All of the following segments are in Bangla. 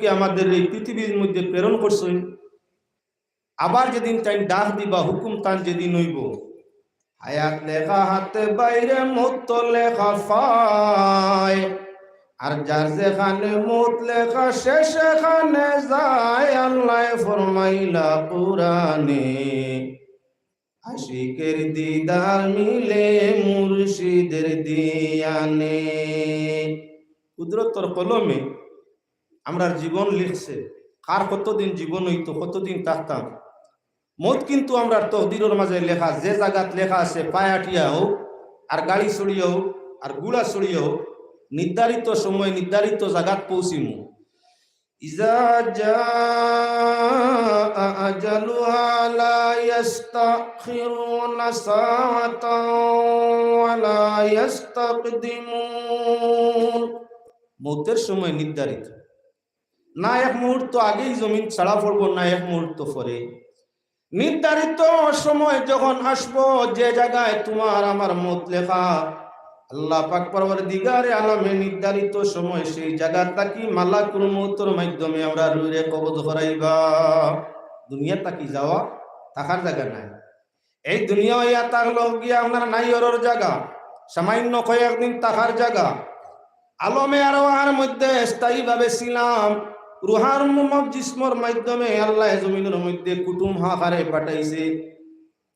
রসুলকে আমাদের এই পৃথিবীর মধ্যে প্রেরণ করছেন, আবার যেদিন তাই ডাক দিবা হুকুম তান যেদিন হইব, হায়াত লেখা হাতে বাইরে মত লেখা ফায়, আর যার যেখানে মত লেখা সে সেখানে যায়। আল্লাহ ফরমাইলা কুরআনে, আশিকের দিদার মিলে মুর্শিদের দিয়ানে। কুদরতর কলমে আমরা জীবন লিখছে, কার কতদিন জীবন হইতো, কতদিন থাকতাম। মত কিন্তু আমরা তকদিরের মাঝে লেখা, যে জায়গাত লেখা আছে পায়াটিয়া হোক আর গাড়ি চড়িয়ে হোক আর গুড়া চড়িয়ে হোক, নির্ধারিত সময় নির্ধারিত জায়গাত পৌঁছিমু। ইজা জাআ আজালুহা লা ইস্তাখিরুনা সাআতান ওয়া লা ইস্তাকদিমুন। মৌতের সময় নির্ধারিত, না এক মুহূর্ত আগেই জমিন ছাড়া পড়বো, না এক মুহূর্ত পরে। নির্ধারিত সময় যখন আসবো, যে জায়গায় তোমার আমার মত লেখা, আল্লাহ পাক পরওয়ারদিগারে আলমে নির্ধারিত সময় সেই জায়গা তাকি মালাকুল মউতের মাধ্যমে আমরা রুইরে কবজ করাইবা। দুনিয়া তাকি যাওয়া থাকার জায়গা নাই। এই দুনিয়া ইয়া থাকলো গিয়া আপনার নাই ওর জায়গা, সামান্য কয়েকদিন থাকার জায়গা। আলমে আরওয়ার মধ্যে স্থায়ীভাবে ছিলাম, রুহার জিসমর মাধ্যমে আল্লাহ জমিনের মধ্যে কুটুম হাহারে পাঠাইছে।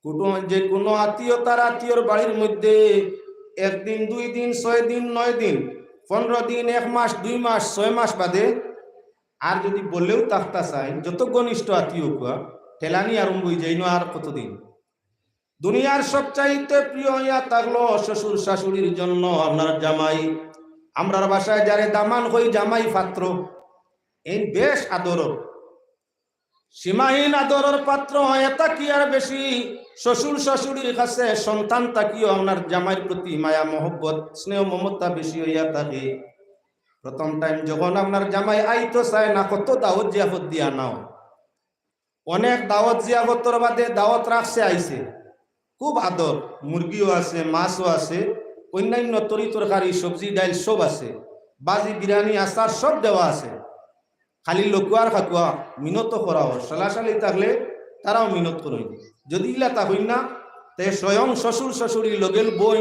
কুটুম যে কোনো আত্মীয়তার আত্মীয়র বাড়ির মধ্যে একদিন, 2 দিন, 6 দিন, 9 দিন, 15 দিন, 1 মাস, 2 মাস, 6 মাস বাদে আর যদি বললেও তাকতা চাই, যত ঘনিষ্ঠ আত্মীয় কুয়া ঠেলানি আরম্ভ হয়ে যাই না। আর কতদিন দুনিয়ার সবচাইতে প্রিয় হইয়া থাকলো শ্বশুর শাশুড়ির জন্য আপনার জামাই। আমরার বাসায় যারে দামান হই জামাই পাত্র, এই বেশ আদরর, সীমাহীন আদরের পাত্র। এটা কি আর বেশি শ্বশুর শাশুড়ির কাছে সন্তান তাকিও আপনার জামাইয়ের প্রতি মায়া মহব্বত স্নেহ মমতা বেশি হইয়া থাকে। প্রথম টাইম যখন আপনার জামাই আইতো চায় না, কত দাওয়াত জিয়াফত দিয়া নাও, অনেক দাওয়াত জিয়াফতর বাদে দাওয়াত রাখছে আইছে, খুব আদর, মুরগিও আছে, মাছও আছে, অন্যান্য তরি তরকারি সবজি ডাইল সব আছে, বাজি বিরিয়ানি আচার সব দেওয়া আছে। খালি লকুয়ার খাকুয়া মিনত করাও, সালাসালি থাকলে তারাও মিনত করই। যদি ইলা তা হই না, তে স্বয়ং শ্বশুর শাশুড়ি লগেল বই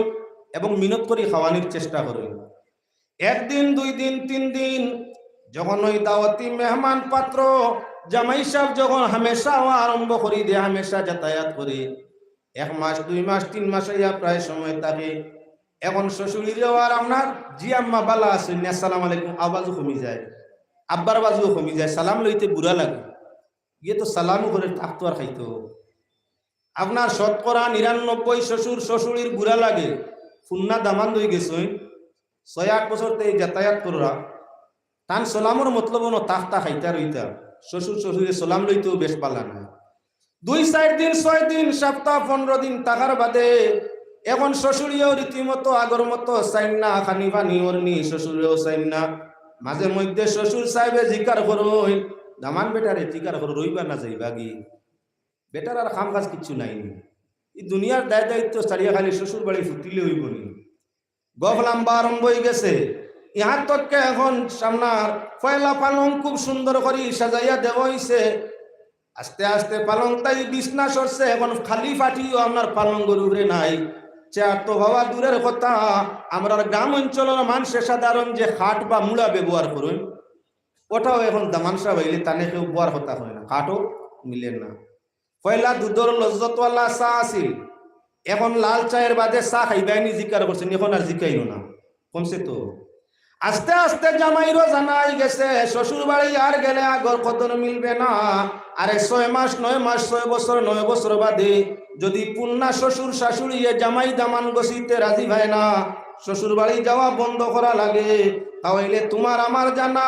এবং মিনত করি খাওয়ানির চেষ্টা করি। 1 দিন, 2 দিন, 3 দিন যখন ওই দাওয়াতি মেহমান পাত্র জামাই সাহেব যখন হামেশা আরম্ভ করি দিয়ে হামেশা যাতায়াত করি, 1 মাস, 2 মাস, 3 মাস ইয়া প্রায় সময় থাকে। এখন শ্বশুরিও আর আপনার জি আম্মা বালা আছেন, আসসালামু আলাইকুম আওয়াজও কমি যায়, আব্বার বাজুও কমি যায়, সালাম লইতে বুড়া লাগে, গিয়ে তো সালামও করে থাকতো আর খাইতো। আপনার 99% শ্বশুর শ্বশুরির বুড়া লাগে, ফুন্না দামান হয়ে গেছেন 6-8 বছর এই যাতায়াত করা, টান সালামর মতলব ন তাকতা খাইতা রইতা, শ্বশুর শ্বশুরের সালাম লইতেও বেশ পালা না। 2-4 দিন, 6 দিন, সপ্তাহ 15 দিন টাকার বাদে এখন শ্বশুরিও রীতিমতো আগর মতো চাইন না, খানি পানি ওরনি শ্বশুরেও চাইন না। মাঝে মধ্যে শ্বশুর সাহেবে জিকার করই, দামান বেটারে জিকার করো রইবা না যাইবা গি, বেটার আর কাম কাজ কিচ্ছু নাই। এই দুনিয়ার দায় দায়িত্ব ছাড়িয়া খালি শ্বশুর বাড়ি ফুটিলে হইব নি। গফ লম্বা আরম্ভ হয়ে গেছে। ইহার তককে এখন সামনার পয়লা পালং খুব সুন্দর করে সাজাইয়া দেওয়া হইছে। আস্তে আস্তে পালং তাই বিছনা সরছে, এখন খালি ফাটিও আপনার পালং গরুরে নাই। চেয়ার তো হওয়া দূরের কথা, আমরা গ্রাম অঞ্চলের মানুষে সাধারণ যে খাট বা মূলা ব্যবহার করুন, ওটাও এখন দামানসা হইলে তানে কেউ বোয়ার কথা হয় না, খাটও মিলে না। পয়লা দুধর লজ্জতওয়ালা চা আছিল, এখন লাল চায়ের বাদে চা খাইবাইনি জিকার করছেন, এখন আর জিকাইল না, কমছে তো। আস্তে আস্তে জামাইরও জানাই গেছে শ্বশুর বাড়ি আর গেলে আগর কদর মিলবে না। আরে 6 মাস 9 মাস 6 বছর 9 বছর বাদে যদি পুন্না শ্বশুর শাশুড়ি জামাই দামান গসিতে রাজি হয় না, শ্বশুর বাড়ি যাওয়া বন্ধ করা লাগে, তাহলে তোমার আমার জানা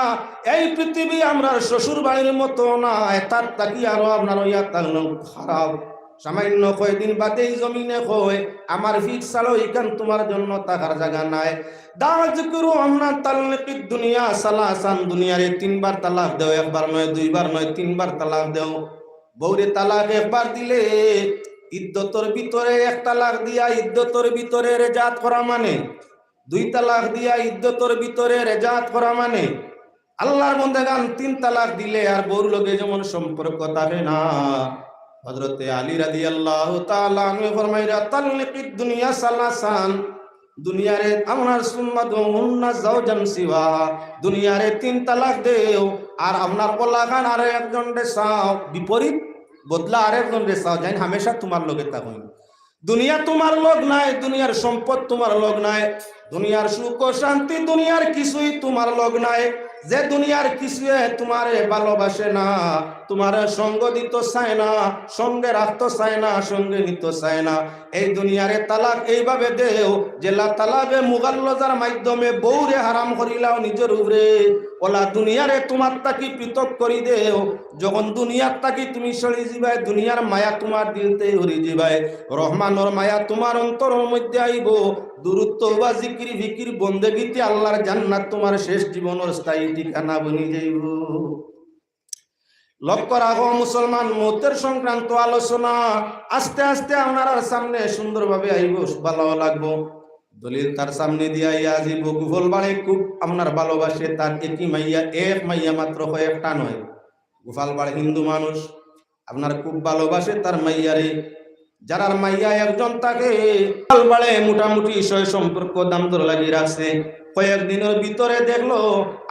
এই পৃথিবী আমরা শ্বশুর বাড়ির মতো না, তার তাকি আরো আপনার ইয়া খারাপ। সামান্য কয়েকদিন বাদেই জমিনে কয় আমার ফিট চালো এখান তোমার জন্য থাকার জায়গা নাই। দাওয়াত করু আমরা তালাকিদ দুনিয়া সালাসান, দুনিয়ারে 3 বার তালাক দেও, 1 বার নয় 2 বার নয় 3 বার তালাক দেও। বউরে তালাক 1 বার দিলে ইদ্দতর ভিতরে 1 তালাক দিয়া ইদ্দতর ভিতরে রেজাত করা মানে, 2 তালাক দিয়া ইদ্দতর ভিতরে রেজাত করা মানে, আল্লাহর বান্দাগান 3 তালাক দিলে আর বউর লগে যেমন সম্পর্ক থাকে না, হযরতে আলী রাদিয়াল্লাহু তাআলা আনহু ফরমাইরা তাললিকিদ দুনিয়া সালাসান, দুনিয়ারে আপনার সুম্মাদুন্না যাওজান সিওয়া, দুনিয়ারে 3 তালাক দেও আর আপনার ওলাগান আর একজন রে চাও, বিপরীত বদলা আর একজন রে চাও, জানি হামেশা তোমার লগে থাকুন। দুনিয়া তোমার লোক নাই, দুনিয়ার সম্পদ তোমার লোক নাই, দুনিয়ার সুখ ও শান্তি দুনিয়ার কিছুই তোমার লোক নাই। যে দুনিয়ার কিছু তোমারে ভালোবাসে না, তোমার সঙ্গ দিত চায় না, সঙ্গে রাখতে চায় না, সঙ্গে নিত চায় না, এই দুনিয়ারে তালাক এইভাবে দেও জেলা তালাবে মুগাল্লজার মাধ্যমে বউরে হারাম করিলাও নিজের উপরে। ওলা দুনিয়ারে তোমার তাকি পৃথক করি দেও, যখন দুনিয়ার তাকি তুমি সরি যাবাই, দুনিয়ার মায়া তোমার দিলতে হরি যাবাই, রহমানের মায়া তোমার অন্তরের মধ্যে আইব, দূরত্ব বা জিকির ফিকির বন্দেগীতে আল্লাহর জান্নাত তোমার শেষ জীবনের স্থায়ী ঠিকানা বনি যাইব। লক্ষ্য রাখো মুসলমান, মৌতের সংক্রান্ত আলোচনা আস্তে আস্তে আপনার সামনে সুন্দরভাবে আইব, ভালো লাগবো। দলিল তার সামনে দিয়া আজিব গুফল বাড়ে খুব আপনার ভালোবাসে, তার একই মাইয়া, এক মাইয়া মাত্র, কয়েকটা নয়। গোপাল বাড়ে হিন্দু মানুষ আপনার খুব ভালোবাসে তার মাইয়ারে, যারার মাইয়া একজন তাকে বাড়ে মোটামুটি সয় সম্পর্ক দাম দর লাগিয়ে রাখছে। কয়েকদিনের ভিতরে দেখলো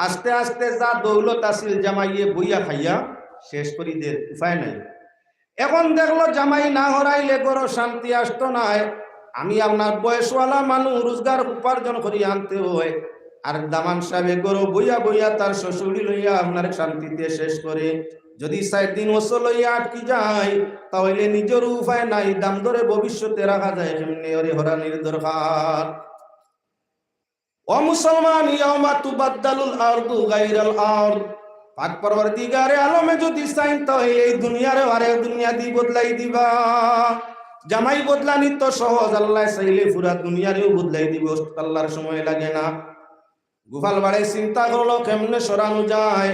আস্তে আস্তে যা দৌলত আসিল জামাইয়ে বইয়া খাইয়া শেষ করি দে, উপায় নাই। এখন দেখলো জামাই না হরাইলে বড় শান্তি আসতো নাই। আমি আপনার বয়সওয়ালা মানুষ, রোজগার উপার্জন করি আনতে হয়, আর দামান সাহেব গরো বইয়া বইয়া তার শ্বশুরি লইয়া আপনার শান্তিতে শেষ করে যদি 4 দিন ওসো লইয়া আটকি যায়, তাহলে নিজের উপায় নাই, দাম ধরে ভবিষ্যতে রাখা যায় কেমনি, ওরে হরানির দরকার। ও মুসলমান, ইয়াউমা তুবাদদালুল আরদু গায়রাল আরদ, পাক পরওয়ারদিগারে আলমে যদি চাইন তাহলে এই দুনিয়ারে আরেক দুনিয়া দি বদলাই দিবা। জামাই বদলানি তো সহজ, আল্লাহ চাইলে পুরা দুনিয়ারেও বদলাই দিব, আল্লাহর সময় লাগে না। গোপাল বাড়ে চিন্তা করলো কেমনে সরানো যায়,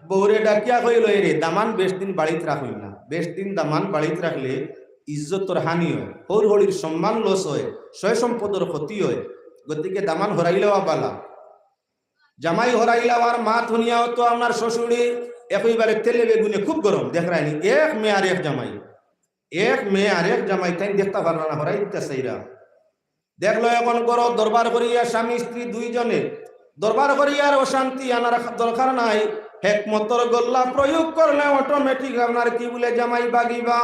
বউরে ডাকিয়া কইল, রে দামান বেশ দিন বাড়িতে রাখল না, বেশ দিন দামান বাড়িতে রাখলে ইজ্জতর হানি হয়, হৌর হলির সম্মান লস হয়, সয় সম্পদের ক্ষতি হয়, গতিকে দামান হরাইলেও বালা। জামাই হরাইলা আর মা ধুনিয়াও তো আপনার শ্বশুরি একইবারে তেলে বেগুনে খুব গরম দেখ রায়নি, এক মেয়ে আর এক জামাই, এক মেয়ে আর এক জামাই, তাই দেখতে পারল না, হরাই দিতে চাইরা। দেখলো এখন গরো দরবার করিয়া স্বামী স্ত্রী দুইজনে দরবার করিয়ার অশান্তি আনার দরকার নাই, হেকমতর গল্লা প্রয়োগ করলে অটোমেটিক আপনার কি বলে জামাই বাগিবা।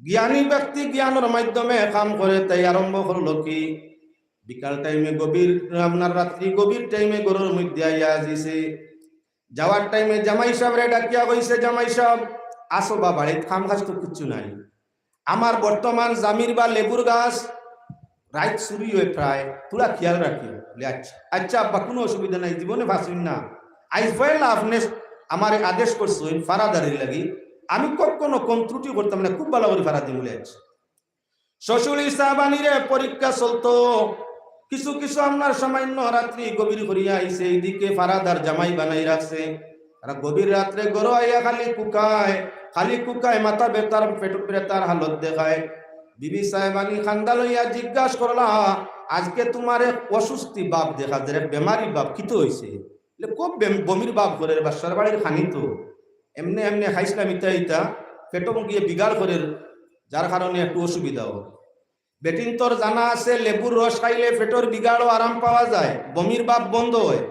জ্ঞানী ব্যক্তি জ্ঞানের মাধ্যমে কাম করে, তাই আরম্ভ করলো কি বিকাল টাইমে গভীর আপনার রাত্রি গভীর টাইমে গরুর মধ্যে আইয়া আসিছে। যাওয়ার টাইমে জামাই সাহেব রে ডাকিয়া কইছে, জামাই সাহেব আসো বা বাড়িতে, খাম খাস তো কিচ্ছু নাই, আমার বর্তমান জামির বা লেবুর গাছ রাইত চুরি হয়ে প্রায়, পুরা খেয়াল রাখি। আচ্ছা আচ্ছা আব্বা, কোনো অসুবিধা নাই, জীবনে ভাসুন না, আইজ পয়লা আপনি আমার আদেশ করছেন ফারাদারির লাগি, আমি কখনো কম ত্রুটি করতাম না, খুব ভালো করে ফারা দিই বলে। শ্বশুরি সাহাবানিরে পরীক্ষা চলতো, কিছু কিছু আপনার সামান্য রাত্রি গভীর করিয়া আইছে, এইদিকে ফারাদার জামাই বানাই রাখছে, আর গভীর রাত্রে গরো আইয়া খালি কুকায় মাথা বেতার পেট বেতার হালত দেখায়। বিবি সাহেবানি খান্দা লইয়া জিজ্ঞাসা করলা, আজকে তোমার অসুস্থি বাপ দেখা যায়, বেমারি বাপ কি তো হয়েছে? খুব বমির বাপ করে, বাসার বাড়ির খানি তো এমনি এমনি খাইছিলাম ইতা ইতা, পেটো গিয়ে বিগাড় করে, যার কারণে একটু অসুবিধা হয়। বেটিন তোর জানা আছে লেবুর রস খাইলে পেটর বিগাড়ও আরাম পাওয়া যায়, বমির বাপ বন্ধ হয়।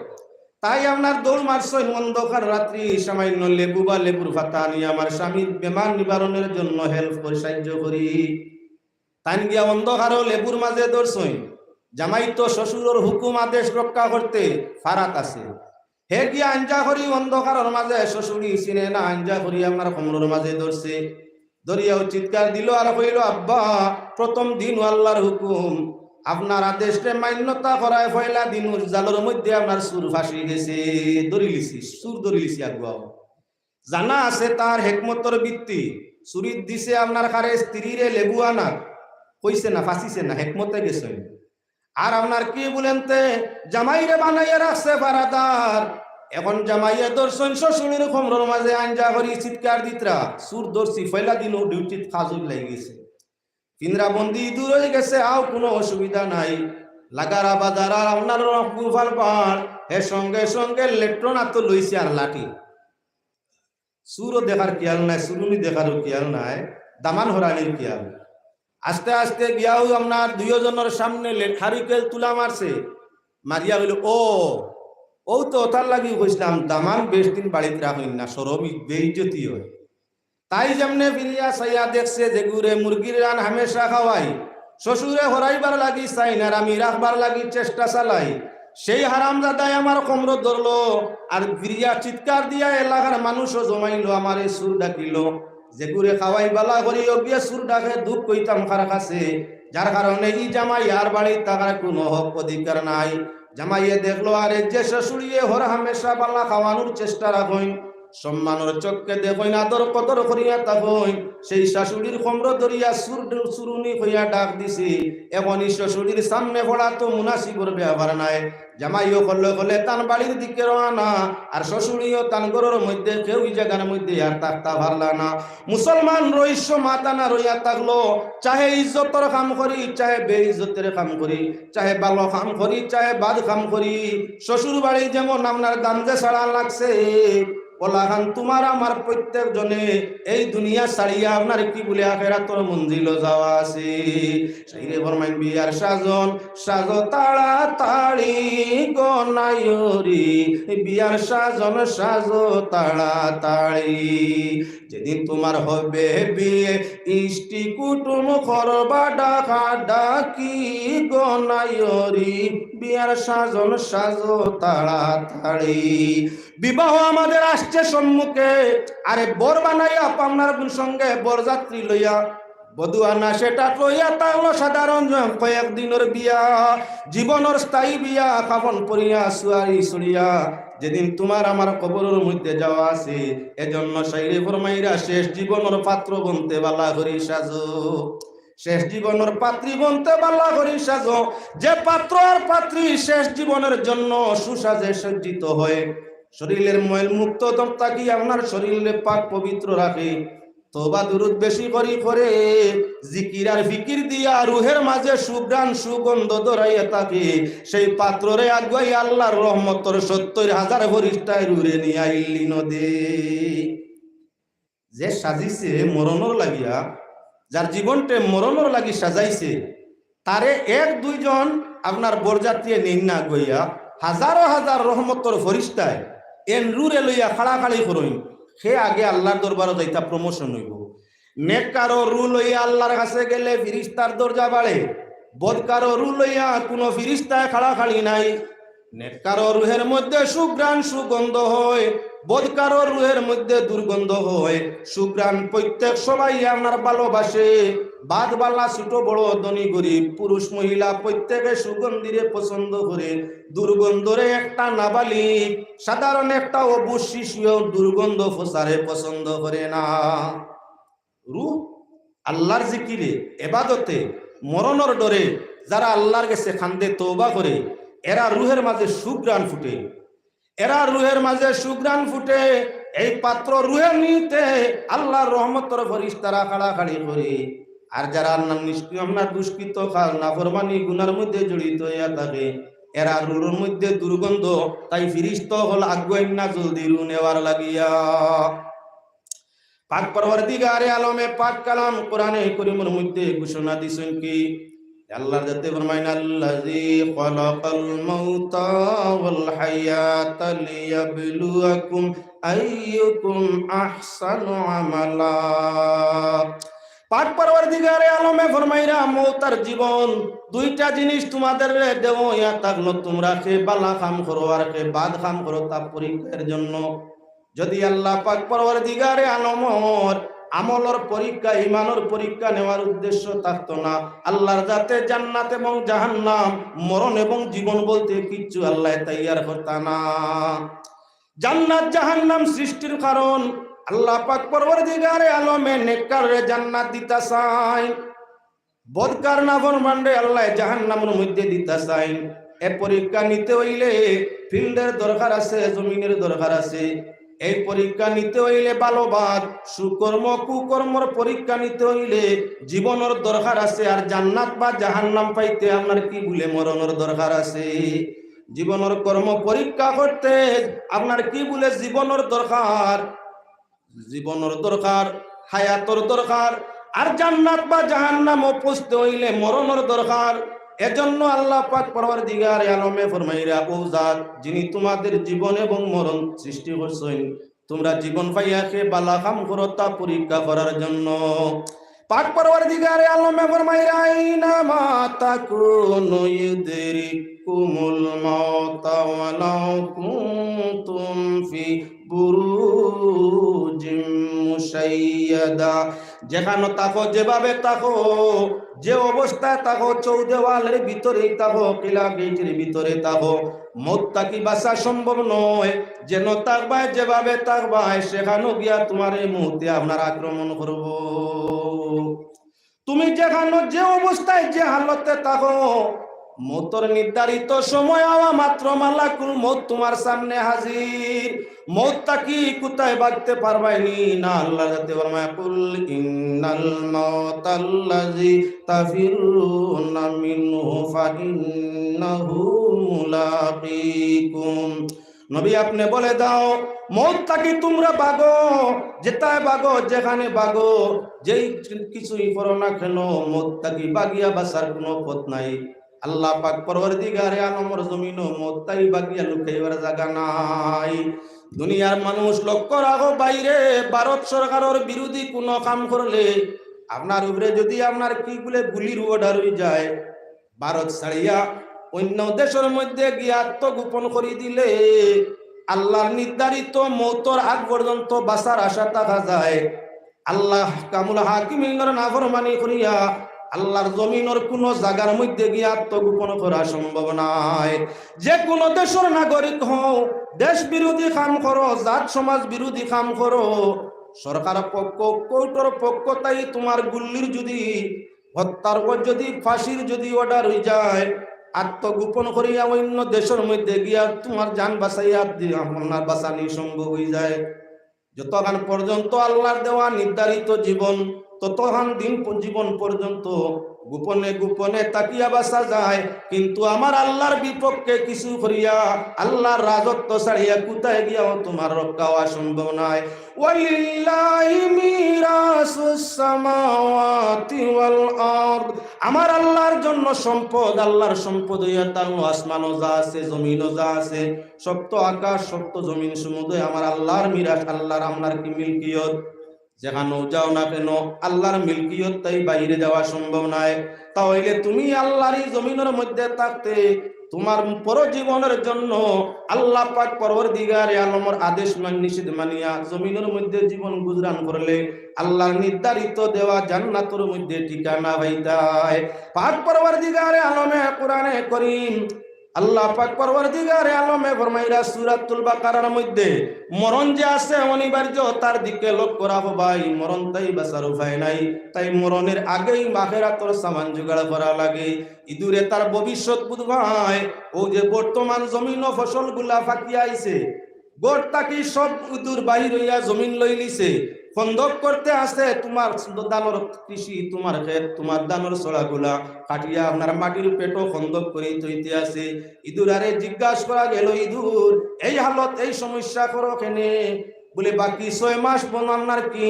তাই আপনার দৌড় মারছই অন্ধকার রাত্রি সামান্য লেবু বা লেবুর পাতা নিয়ে আমার স্বামীর বেমার নিবারণের জন্য হেল্প করে, সাহায্য করি। তাই গিয়া অন্ধকারও লেবুর মাঝে দৌড়ছই, জামাই তো শ্বশুরের হুকুম আদেশ রক্ষা করতে ফারাত আছে, হে গিয়া আঞ্জা করি অন্ধকারের মাঝে, শ্বশুরি চিনে না, আঞ্জা করি আপনার কমলোর মাঝে ধরছে, ধরিয়াও চিৎকার দিল আর কইল, আব্বা প্রথম দিন আল্লাহর হুকুম, আপনার আদেশে মান্যতা করায় পয়লা দিন জালের মধ্যে আপনার সুর ফাঁসি গেছে, ধরিলিছি সুর ধরিলিছি আগুয়াও। জানা আছে তার হেকমতর বৃত্তি, সুরিত দিছে আপনার কারে স্ত্রীরে লেবু আনা, কইছে না ফাঁসিছে না, হেকমতে গেছে। আর আপনার কি বলেন তে জামাইরে বানাইয়া রাখছে ফারাদার, এখন জামাইয়া দর্শন শ্বশুরের কমরের মাঝে আঞ্জা করি চিৎকার দিতরা, সুর দর্শি ফয়লা দিন ডিউটিত খাজুর লেগে গেছে, পিন্দ্রা বন্দি দূর হয়ে গেছে, আও কোনো অসুবিধা নাই। লাগারা বাজারা আপনার গুফাল পাহাড় এর সঙ্গে সঙ্গে লেট্রনা তো লইছে আর লাঠি। সুরও দেখার খেয়াল নাই, সুরুনি দেখারও খেয়াল নাই, দামান হরানির খেয়াল। আস্তে আস্তে গিয়াও আপনার দুইজনের সামনে লেঠারিকেল তুলা মারছে, মারিয়া হইল ও তো ওটার লাগি কইছিলাম দামান বেশ দিন বাড়িতে রাখেন না, সরম বেইজ্জতি হয়। তাই যেমনে ফিরিয়া সাইয়া দেখছে যে গুড়ে মুরগির রান হামেশা খাওয়াই, শ্বশুরে হরাইবার লাগি চাই না, আমি রাখবার লাগি চেষ্টা চালাই, সেই হারামজাদায় আমার কোমর ধরলো আর ফিরিয়া চিৎকার দিয়া এলাকার মানুষও জমাইলো, আমার এই সুর ডাকিল, যে গুড়ে খাওয়াই বালা করি অগিয়া সুর ডাকে দুঃখ কইতাম খার কাছে, যার কারণে এই জামাই আর বাড়ির থাকার কোনো হক অধিকার নাই। জামাইয়ে দেখলো আরে যে শ্বশুরিয়ে হর হামেশা বালা খাওয়ানোর চেষ্টা রাখইন, সম্মানের চোখকে দেখইন, আদর কদর করিয়া তাকইন, সেই শাশুড়ির কোমর ধরিয়া সুরুনি হইয়া ডাক দিছি, এমনই শ্বশুরির সামনে পড়া তো মুনাসিবর ব্যাপার নাই। জামাইও করলে করলে তান বাড়ির দিকে রওনা, আর শ্বশুরিও তান ঘরের মধ্যে, কেউ ওই জায়গার মধ্যে আর থাকতে পারলা না। মুসলমান রইস্য মাতা না রইয়া থাকলো, চাহে ইজ্জতের কাম করি, চাহে বেইজ্জতের কাম করি, চাহে ভালো কাম করি, চাহে বাদ কাম করি, শ্বশুর বাড়ি যেমন আপনার গামজে ছাড়া লাগছে, ওলাখান তোমার আমার প্রত্যেক জনে এই দুনিয়া ছাড়িয়া আপনার কি বলে আখিরাতের মঞ্জিল যাওয়া আছে। সেইরে ফরমাইন বিয়ার সাজন সাজো তাড়াতাড়ি গো নাইরি, বিয়ার সাজন সাজো তাড়াতাড়ি, যেদিন তোমার হবে বিয়ে ইষ্টি কুটুম করবা ডাকা ডাকি গো নাইরি, বিয়ার সাজন সাজো তাড়াতাড়ি। বিবাহ আমাদের আসছে সম্মুখে, আরে বর বানাইয়া আপনার সঙ্গে বরযাত্রী লইয়া বধূ আনা, সেটা লইয়া তাহলে সাধারণ কয়েকদিনের বিয়া, জীবনের স্থায়ী বিয়া, কাফন পরিয়া সুয়ারি সরিয়া যেদিন তোমার আমার কবরের মধ্যে যাওয়া আছে, এজন্য শাইরে ফরমাইরা শেষ জীবনের পাত্র বনতে বালা করি সাজো, শেষ জীবনের পাত্রী বনতে বালা করি সাজো। যে পাত্র আর পাত্রী শেষ জীবনের জন্য সুসাজে সজ্জিত হয়, শরীরের ময়ল মুক্ত থাকি আপনার শরীরে পাক পবিত্র রাখে, তওবা দুরূদ বেশি করি করে, জিকির আর ফিকির দিয়া রুহের মাঝে সুঘ্রাণ সুগন্ধ দরাইয়া থাকে, সেই পাত্ররে আগুয়াই আল্লাহর রহমতর ৭০,০০০ ফেরেশতায় রুরে নিয়া ইল্লি নদে। যে সাজিছে মরণর লাগিয়া, যার জীবনটা মরণর লাগি সাজাইছে, তারে এক দুইজন আপনার বরযাত্রী নিন না গইয়া হাজারো হাজার রহমতর ফেরেশতায় এন রুরে লইয়া খাড়াখাড়ি করইন, সে আগে আল্লাহর দরবারে যাইতা প্রমোশন হইব। নেককারো রু লইয়া আল্লাহর কাছে গেলে ফিরিস্তার দরজা বাড়ে, বদকারো রু লইয়া কোনো ফিরিস্তায় খাড়াখাড়ি নাই। নেককারো রুহের মধ্যে সুঘ্রাণ সুগন্ধ হয়, বদকারো রুহের মধ্যে দুর্গন্ধ হয়। সুঘ্রাণ প্রত্যেক সবাই আপনার ভালোবাসে, বাদ বাল্লা ছোট বড় ধনী গরিব পুরুষ মহিলা প্রত্যেকে সুগন্ধিরে পছন্দ করে, দুর্গন্ধরে একটা নাবালিক সাধারণ একটা অবুঝ শিশুও দুর্গন্ধ ফোসারে পছন্দ করে না। রূহ আল্লাহর জিকিরে এবাদতে মরণর ডরে যারা আল্লাহর কাছে খান্দে তওবা করে, এরা রুহের মাঝে সুঘ্রাণ ফুটে, এরা রুহের মাঝে সুঘ্রাণ ফুটে। এই পাত্র রুহের নিতে আল্লাহর রহমতের ফেরেশতারা খাড়াখাড়ি করে। আর যারা নিষ্ক্রিয় আপনার দুষ্কৃত কাজ নাফরমানি গুনার মধ্যে জড়িত হইয়া থাকে, এরা রুর মধ্যে দুর্গন্ধ, তাই ফিরিস্তা হল আগুয়াইন না জলদি রু নেওয়ার লাগিয়া। পাক পরওয়ারদিগারে আলমে পাক কালাম কোরআনে করিমের মধ্যে ঘোষণা দিছেন কি, আল্লাহ যাতে ফরমাইন আল্লাযী খালাকাল মাউতা ওয়াল হায়াতা লিয়াবলুয়াকুম আইয়ুকুম আহসানু আমালা। পাক পরওয়ারদিগারে আলমে ফরমাইরা মওত আর জীবন দুইটা জিনিস তোমাদের দেব, ইয়া থাকলো তোমরা কে বালা কাম করো আর কে বাদ কাম করো, তা পরীক্ষার জন্য। যদি আল্লাহ পাক পরওয়ারদিগারে আলমর আমলের পরীক্ষা ঈমানের পরীক্ষা নেওয়ার উদ্দেশ্য থাকতো না, আল্লাহর যাতে জান্নাত এবং জাহান্নাম মরণ এবং জীবন বলতে কিচ্ছু আল্লাহ তৈয়ার করতা না। জান্নাত জাহান্নাম সৃষ্টির কারণ আল্লাহ পাক পরওয়ারদিগারে আলমে নেককারে জান্নাত দিতা চাই, বদকার নাফরমানরে আল্লাহ জাহান্নামের মধ্যে দিতা চাই। এ পরীক্ষা নিতে হইলে ফিল্ডের দরকার আছে, জমিনের দরকার আছে। এই পরীক্ষা নিতে হইলে ভালোবাদ সুকর্ম কুকর্মর পরীক্ষা নিতে হইলে জীবনের দরকার আছে। আর জান্নাত বা জাহান্নাম পাইতে আপনার কি বলে মরণের দরকার আছে। জীবনের কর্ম পরীক্ষা করতে আপনার কি বলে জীবনের দরকার, জীবনের দরকার, হায়াতর দরকার, আর জান্নাত বা জাহান্নামও পৌঁছতে হইলে মরণের দরকার। এজন্য আল্লাহ পাক পরওয়ারদিগারে আলমে ফরমাইরা, ও জাত যিনি তোমাদের জীবন এবং মরণ সৃষ্টি করছেন, তোমরা জীবন পাইয়াকে বালা কাম করো তা পরীক্ষা করার জন্য। পাক পরওয়ারদিগারে আলমে ফরমাইরা, আইনামা তাকুনু ইউদরিকুমুল মাউতা ওয়ালাউ কুনতুম ফি বুরুজিম মুশাইয়াদা। যেখানে থাকো, যেভাবে থাকো, যে অবস্থায় থাকো, চৌদেওয়ালের ভিতরে থাকো, কিলা গেটের ভিতরে থাকো, মত তাকি বাঁচা সম্ভব নয়। যেন থাকবায়, যেভাবে থাকবায়, সেখানেও গিয়া তোমার এই মুহূর্তে আপনার আক্রমণ করব। তুমি যেখানে যে অবস্থায় যে হালতে থাকো, মৌতর নির্ধারিত সময় আওয়া মাত্র মালাকুল মৌত তোমার সামনে হাজির। মৌতটা কি কোথায় বাঁচতে পারবাইনি না, আল্লাহ যাতে ফরমায়, কুল ইন্নাল মাউতাল্লাযী তাফিরুনা মিনহু ফাইন্নাহু মুলাকীকুম। নবী আপনি বলে দাও, মৌতটা কি তোমরা বাগো, যেটায় বাগো, যেখানে বাগো, যেই কিছুই করো না কেন, মৌতটা কি বাগিয়া বাঁচার কোনো পথ নাই। আল্লাহ পাক পরওয়ারদিগারে আলমের জমিনও মত্তাই বাগিয়া লুকাইবার জায়গা নাই। দুনিয়ার মানুষ লক্ষ্য রাখো, বাইরে ভারত সরকারের বিরোধী কোনো কাম করলে আপনার উপরে যদি আপনার কি বলে গুলির অর্ডার হয়ে যায়, ভারত ছাড়িয়া অন্য দেশের মধ্যে গিয়ে আত্মগোপন করে দিলে আল্লাহর নির্ধারিত মৌতর আগ পর্যন্ত বাঁচার আশা থাকা যায়। আল্লাহ কামুল হাকিমিনের নাফরমানি করিয়া আল্লাহর জমিনের কোন জায়গার মধ্যে গিয়ে আত্মগোপন করা সম্ভব নাই। যে কোনো দেশের নাগরিক হও, দেশ বিরোধী কাম করো, জাত সমাজ বিরোধী কাম করো, সরকার পক্ষ কোর্টের পক্ষ তাই তোমার গুল্লির যদি হত্যার পর যদি ফাঁসির যদি অর্ডার হয়ে যায়, আত্মগোপন করিয়া অন্য দেশের মধ্যে গিয়া তোমার জান বাঁচাইয়া আপনার বাঁচানি সম্ভব হয়ে যায়। যতক্ষণ পর্যন্ত আল্লাহর দেওয়া নির্ধারিত জীবন, ততক্ষণ দিন জীবন পর্যন্ত গোপনে গোপনে তাকিয়া বাসা যায়। কিন্তু আমার আল্লাহর বিপক্ষে কিছু করিয়া আল্লাহর রাজত্ব ছাড়িয়া কোথায় গিয়াও তোমার রক্ষা হওয়া সম্ভব নয়। ওয়ালিল্লাহি মিরাসুস সামাওয়াতি ওয়াল আরদ, আমার আল্লাহর জন্য সম্পদ, আল্লাহর সম্পদ হইয়া তার আসমানও যা আছে, জমিনও যা আছে, সপ্ত আকাশ সপ্ত জমিন সমুদ্র আমার আল্লাহর মিরাস, আল্লাহর আপনার কি মিলকিয়ত। যেখানেও যাও না কেন আল্লাহর মিলকিয়ত তাই বাইরে যাওয়া সম্ভব নয়। তাহলে তুমি আল্লাহরই জমিনের মধ্যে থাকতে তোমার পরজীবনের জন্য আল্লাহ পাক পরওয়ারদিগারে আলমের আদেশ নিষেধ মানিয়া জমিনের মধ্যে জীবন গুজরান করলে আল্লাহর নির্ধারিত দেওয়া জান্নাতের মধ্যে ঠিকানা হইতায়। পাক পরওয়ারদিগারে আলমে কোরআনে করিম আল্লাহ পাক পরওয়ারদিগারে আলমে ফরমাইরা সূরাতুল বাকারার মধ্যে মরণ যে আছে অনিবার্য, তার দিকে লক্ষ্য রাখো ভাই। মরণ তাই বাঁচার উপায় নাই, তাই মরণের আগেই আখিরাতের সামান জোগাড় করা লাগে। ইদুরে তার ভবিষ্যৎ বুঝবাই। ও যে বর্তমান জমিন ফসল গুলা ফাঁকিয়া আইছে, গোড়টা কি সব ইদুর বাহির হইয়া জমিন লই লিছে, খন্দক করতে আসে তোমার দানোর কৃষি, তোমার ক্ষেত, তোমার দানোর ছড়াগুলা কাটিয়া আপনার মাটির পেটও খন্দক করে তৈতে আছে। ইঁদুর আরে জিজ্ঞাসা করা গেল, ইঁদুর এই হালত এই সমস্যা করো কেনে? বলে বাকি 6 মাস আপনার কি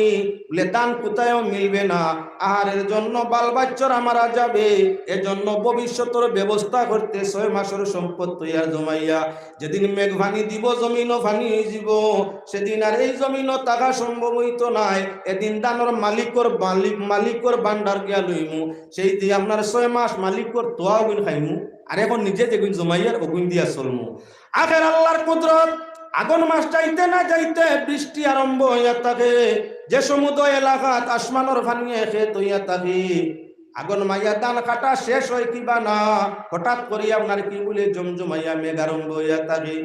বলে দান কোথায়ও মিলবে না, আহারের জন্য বাল বাচ্চারা মারা যাবে, এজন্য ভবিষ্যতের ব্যবস্থা করতে 6 মাসের সম্পদ তৈয়ার জমাইয়া যেদিন মেঘ ভানি দিব জমিনও ভানি যাব, সেদিন আর এই জমিনও টাকা সম্ভব হইতো নাই। এদিন দানোর মালিকর বান্ডার গিয়া লইমু, সেই দিয়ে আপনার 6 মাস মালিকর তোয়াও গুণ খাইমু, আর এখন নিজে যেগুন জমাইয়ার ওগুন দিয়া চলমু। আখের আল্লাহর কুদরত, আগুন মাস যাইতে না যাইতে বৃষ্টি আরম্ভ হইয়া থাকে। যে সমুদ্র এলাকাত আসমানের ভানিয়ে খেত হইয়া থাকে, আগুন মাইয়া ধান কাটা শেষ হয় কিবা না, হঠাৎ করে আপনার কি বলে জমজমাইয়া মেঘ আরম্ভ হইয়া থাকে।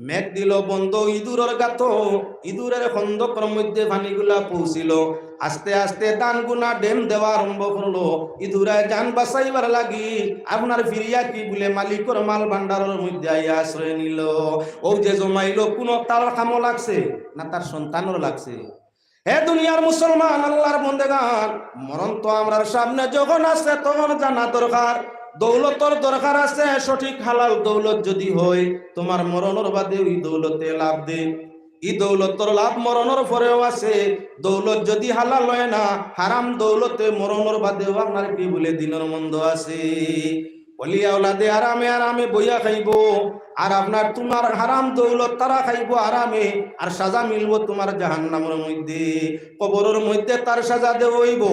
মেঘ দিল বন্ধ, ইঁদুরের গাত, ইঁদুরের খন্দকের মধ্যে পানিগুলা পৌঁছিল। আস্তে আস্তে দান গুনা ডেম দেওয়া আরম্ভ করলো। ইঁদুরে জান বাঁচাইবার লাগি আপনার ফিরিয়া কি বলে মালিকর মাল ভান্ডারের মধ্যে আইয়া আশ্রয় নিল। ও যে জমাইলো কোন তার কামও লাগছে না তার সন্তানের লাগছে? হে দুনিয়ার মুসলমান, আল্লাহর বন্দেগান, মরণ তো আমরার সামনে যখন আসছে তখন জানা দরকার। দৌলতর দরকার আছে, সঠিক হালাল দৌলত যদি হয় তোমার মরণের বাদে ওই দৌলতে লাভ দে। এই দৌলতর লাভ মরণের পরেও আছে। দৌলত যদি হালাল হয় না, হারাম দৌলতে মরণের বাদেও আপনার কি বলে দিনের মন্দ আছে। অলিয়া ওলাদে আরামে আরামে বইয়া খাইব, আর আপনার তোমার হারাম দৌলত তারা খাইব আরামে, আর সাজা মিলব তোমার জাহান্নামের মধ্যে, কবরের মধ্যে তার সাজা দেব হইব।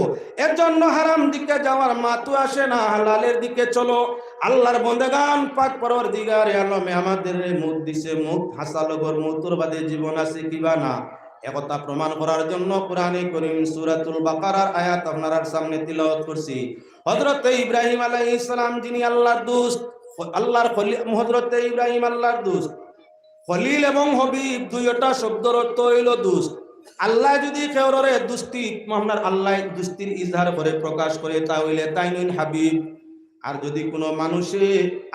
এর জন্য হারাম দিকে যাওয়ার মাতু আসে না, হালালের দিকে চলো। আল্লাহর বন্দেগান পাক পরওয়ারদিগারে আলমে আমাদের মুখ দিছে, মুখ হাসালগর মৌতুর বাদে জীবন আছে কিবা না, একথা প্রমাণ করার জন্য কোরআনে করিম সূরাতুল বাকারার আয়াত আপনার সামনে তিলাওয়াত করছি। হযরত ইব্রাহিম আলাইহিস সালাম যিনি আল্লাহর দোস্ত, আল্লাহর খলিল, হযরত ইব্রাহিম আল্লাহর দোস্ত। খলিল এবং হবিব দুইটা শব্দের অর্থ হইল দোস্ত। আল্লাহ যদি কেউরে দুস্তি আপনার আল্লাহ দুস্তির ইজহার করে প্রকাশ করে তাহলে তাই নইন হাবিব। আর যদি কোনো মানুষে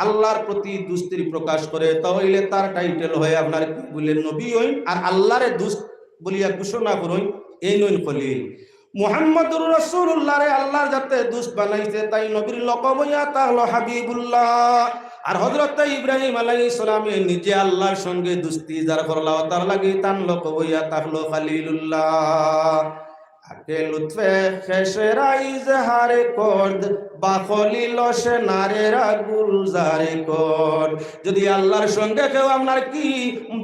আল্লাহর প্রতি দুস্তির প্রকাশ করে তাহলে তার টাইটেল হয় আপনার কি বলেন নবী হইন, আর আল্লাহরে দুস্ত বলিয়া ঘোষণা করুন, এই নইন খলিল। মুহাম্মদুর রাসূলুল্লাহ রে আল্লাহর যাতে দুস্ত বানাইছে তাই নবীর লকব হইয়া তা হলো হাবিবুল্লাহ। আর হযরত ইব্রাহিম আলাইহিস সালামে নিজে আল্লাহর সঙ্গে দুস্তি যার করলা তার লাগি তান লকব হইয়া তা হলো খলিলুল্লাহ। আকে লুৎফে খেসেরাই ইজহারে করদ বা খলিল সে নারেরা গুলজারে কর। যদি আল্লাহর সঙ্গে কেউ আপনার কি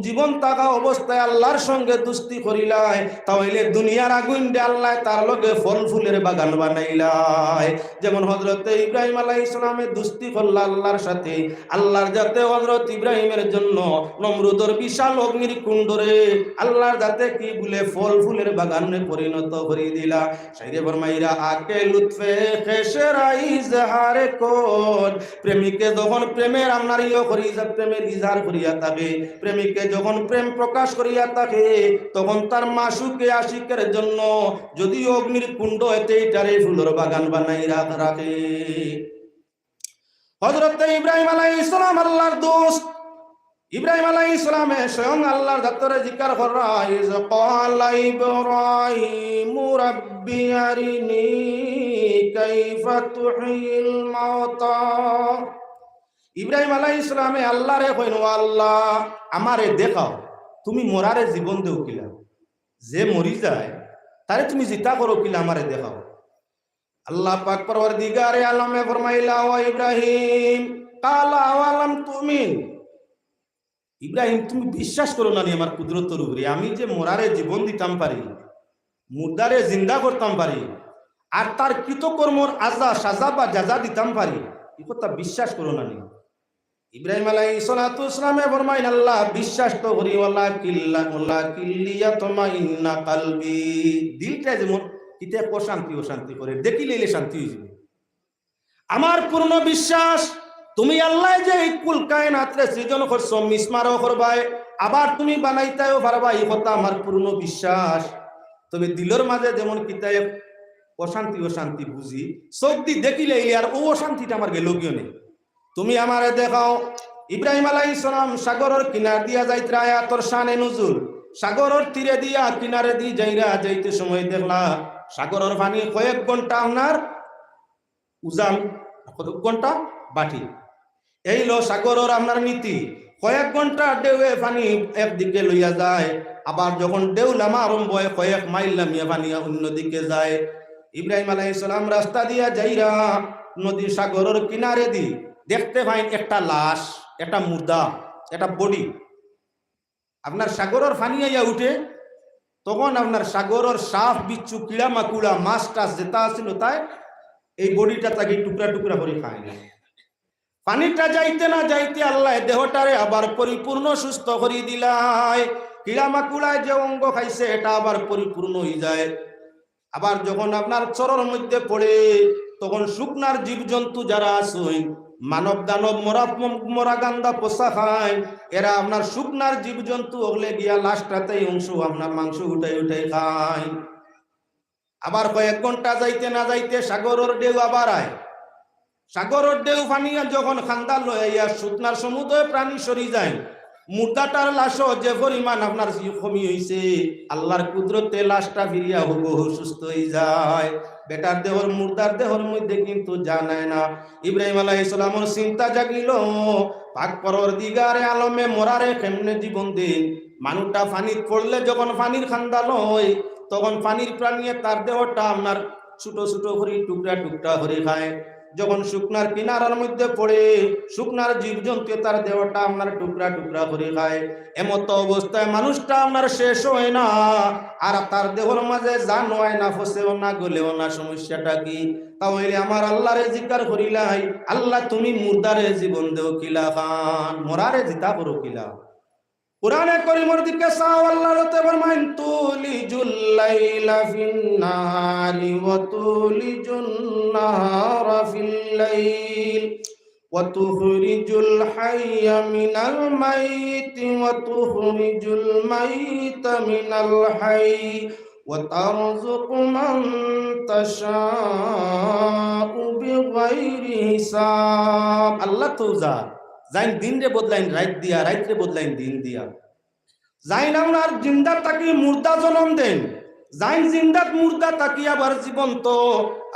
জীবন থাকা অবস্থায় আল্লাহর সঙ্গে দুস্তি করিলাই তাহলে দুনিয়ার আগুন দে আল্লাহ তার লগে ফল ফুলের বাগান বানাইলাই। যেমন হযরত ইব্রাহিম আলাইহিস সালামে দুস্তি করল আল্লাহর সাথে, আল্লাহর যাতে হযরত ইব্রাহিমের জন্য নমরুদের বিশাল অগ্নির কুণ্ডরে আল্লাহর যাতে কি বলে ফল ফুলের বাগানে পরিণত করে দিলা। সাইরে ফরমাইরা আকে লুৎফে খেসেরা ইজহারে কোন। প্রেমিকে যখন প্রেমের আপনার করিয়া প্রেমের ইজহার করিয়া থাকে, প্রেমিকে যখন প্রেম প্রকাশ করিয়া থাকে তখন তার মাসুকে আশিকের জন্য যদি অগ্নির কুণ্ড এতে এটারে ফুলের বাগান বানাই রাখে। হযরত ইব্রাহিম আলাইহিস সালাম আল্লাহর দোস্ত। ইব্রাহিম আলাইহিস সালামে স্বয়ং আল্লাহর দপ্তরে জিকির করা, ইজ ক্বালা ইব্রাহিম রাব্বি আরিনি কাইফা তুহিল মাউতা। ইব্রাহিম আলাইহিস সালামে আল্লাহরে কইন, ও আল্লাহ আমারে দেখাও তুমি মরারে জীবন দেও কিলা, যে মরি যায় তারে তুমি জিতা করো কিলা আমারে দেখাও। আল্লাহ পাক পরওয়ারদিগারে আলমে ফরমাইলা, ও ইব্রাহিম কালা আওয়ালাম তুমিন। ইব্রাহিম তুমি বিশ্বাস করো না নি আমার কুদরতের উপরে, আমি যে মরারে জীবন দিতাম পারি, মুর্দারে জিন্দা করতাম পারি, আর তার কৃতকর্মর আজা সাজা বা জাজা দিতাম পারি, এই কথা বিশ্বাস করো না নি। ইব্রাহিম আলাইহিস সালাতু ওয়াসসালামে ফরমাইন, আল্লাহ বিশ্বাস তো করি, ওয়ালা কিল্লিয়া তুমাইন্না কলবি। দিলটা যেমন কিতে প্রশান্তি ও শান্তি করে, দেখিলে শান্তি হয়ে যাবে। আমার পূর্ণ বিশ্বাস তুমি আল্লাহ যে এই কুল কায়নাতরে সৃজন করছো, মিসমারও করবাই, আবার তুমি বানাইতেও পারবা, এই কথা আমার পূর্ণ বিশ্বাস। তবে দিলের মাঝে যেমন কিতায় অশান্তি ও শান্তি বুঝি, চোখ দি দেখিলে আর ও অশান্তিটা আমার গেল কিয় নেই। তুমি আমারে দেখাও। ইব্রাহিম আলাইহিস সালাম সাগরের কিনার দিয়া যাইতে, আয়াতর শানে নুজুল, সাগরের তীরে দিয়া কিনারে দি যাইরা যাইতে সময় দেখলা সাগরের পানি কয়েক ঘন্টা আপনার উজান, কত ঘন্টা বাটি, এই লো সাগরের আপনার নীতি। কয়েক ঘন্টা ঢেউয়ে পানি একদিকে লইয়া যায়, আবার যখন ঢেউ নামা আরম্ভ হয় কয়েক মাইল নামিয়া পানি অন্যদিকে যায়। ইব্রাহিম আলাইহিস সালাম রাস্তা দিয়া যাইরা নদী সাগরের কিনারে দি দেখতে পাইন একটা লাশ, একটা মুর্দা, একটা বডি। আপনার সাগরের পানি আইয়া উঠে তখন আপনার সাগরের সাপ বিচ্ছু কিড়া মাকুড়া মাছ টাছ যেটা আছিল তাই এই বডিটা তাকে টুকরা টুকরা করে খায় না। পানিটা যাইতে না যাইতে আল্লাহ দেহটারে আবার পরিপূর্ণ সুস্থ করে দিলায়। কিড়া মাকুড়ায় যে অঙ্গ খাইছে এটা আবার পরিপূর্ণ হয়ে যায়। আবার যখন আপনার চরর মধ্যে পড়ে তখন শুকনার জীবজন্তু যারা আছে, মানব দানব মরা গান্দা পোষা খায়, এরা আপনার শুকনার জীবজন্তু ওগলে গিয়া লাশটাতেই অংশ আপনার মাংস উঠাই উঠাই খায়। আবার কয়েক ঘন্টা যাইতে না যাইতে সাগরের ঢেউ আবার আয়। সাগরের ঢেউ পানিয়া যখন খান্দা লইয়া শুকনার সমুদ্রে প্রাণী সরি যায়, মুর্দাটার লাশও যে পরিমাণ আপনার কমি হইছে, আল্লাহর কুদরতে লাশটা ফিরিয়া হুবহু সুস্থ হয়ে যায়। বেটার দেহর মুর্দার দেহর মধ্যে কিন্তু জানায় না। ইব্রাহিম আলাইহিস সালামের চিন্তা জাগিল, পাক পরওয়ারদিগারে আলমে মরারে কেমনে জীবন দেন। মানুষটা পানির পড়লে যখন পানির খান্দা লয়, তখন পানির প্রাণীয়ে তার দেহটা আপনার ছোট ছোট করে টুকরা টুকরা করে খায়। যখন শুকনার কিনারার মধ্যে পড়ে, শুকনার জীবজন্তু তার দেহটা আপনার টুকরা টুকরা করে খায়। এমত অবস্থায় মানুষটা আপনার শেষ হয় না, আর তার দেহর মাঝে জান হয় না, ফসেও না, গলেও না। সমস্যাটা কি? তাহলে আমার আল্লাহরে জিকার করিলাই, আল্লাহ তুমি মুর্দারে জীবন দেও কিলা খান, মরারে জিতা করো কিলা। কুরআনে কারীমের দিকে চাও, আল্লাহ রতে ফরমাইন তুলিজুল লাইলা ফিন নাহারি ওয়া তুলিজুন নাহারা ফিল লাইল ওয়া তুখরিজুল হাইয়া মিনাল মাইতি ওয়া তুখরিজুল মাইতা মিনাল হাই ওয়া তারযুকু মান তাশাউ বিগাইরি হিসাব। আল্লাহ তো যাইন দিন রে বদলাইন রাত দিয়া, রাত রে বদলাইন দিন দিয়া। যাইন আপনার জিন্দা তাকি মুর্দা জন্ম দেন, যাইন জিন্দাত মুর্দা তাকি আবার জীবন্ত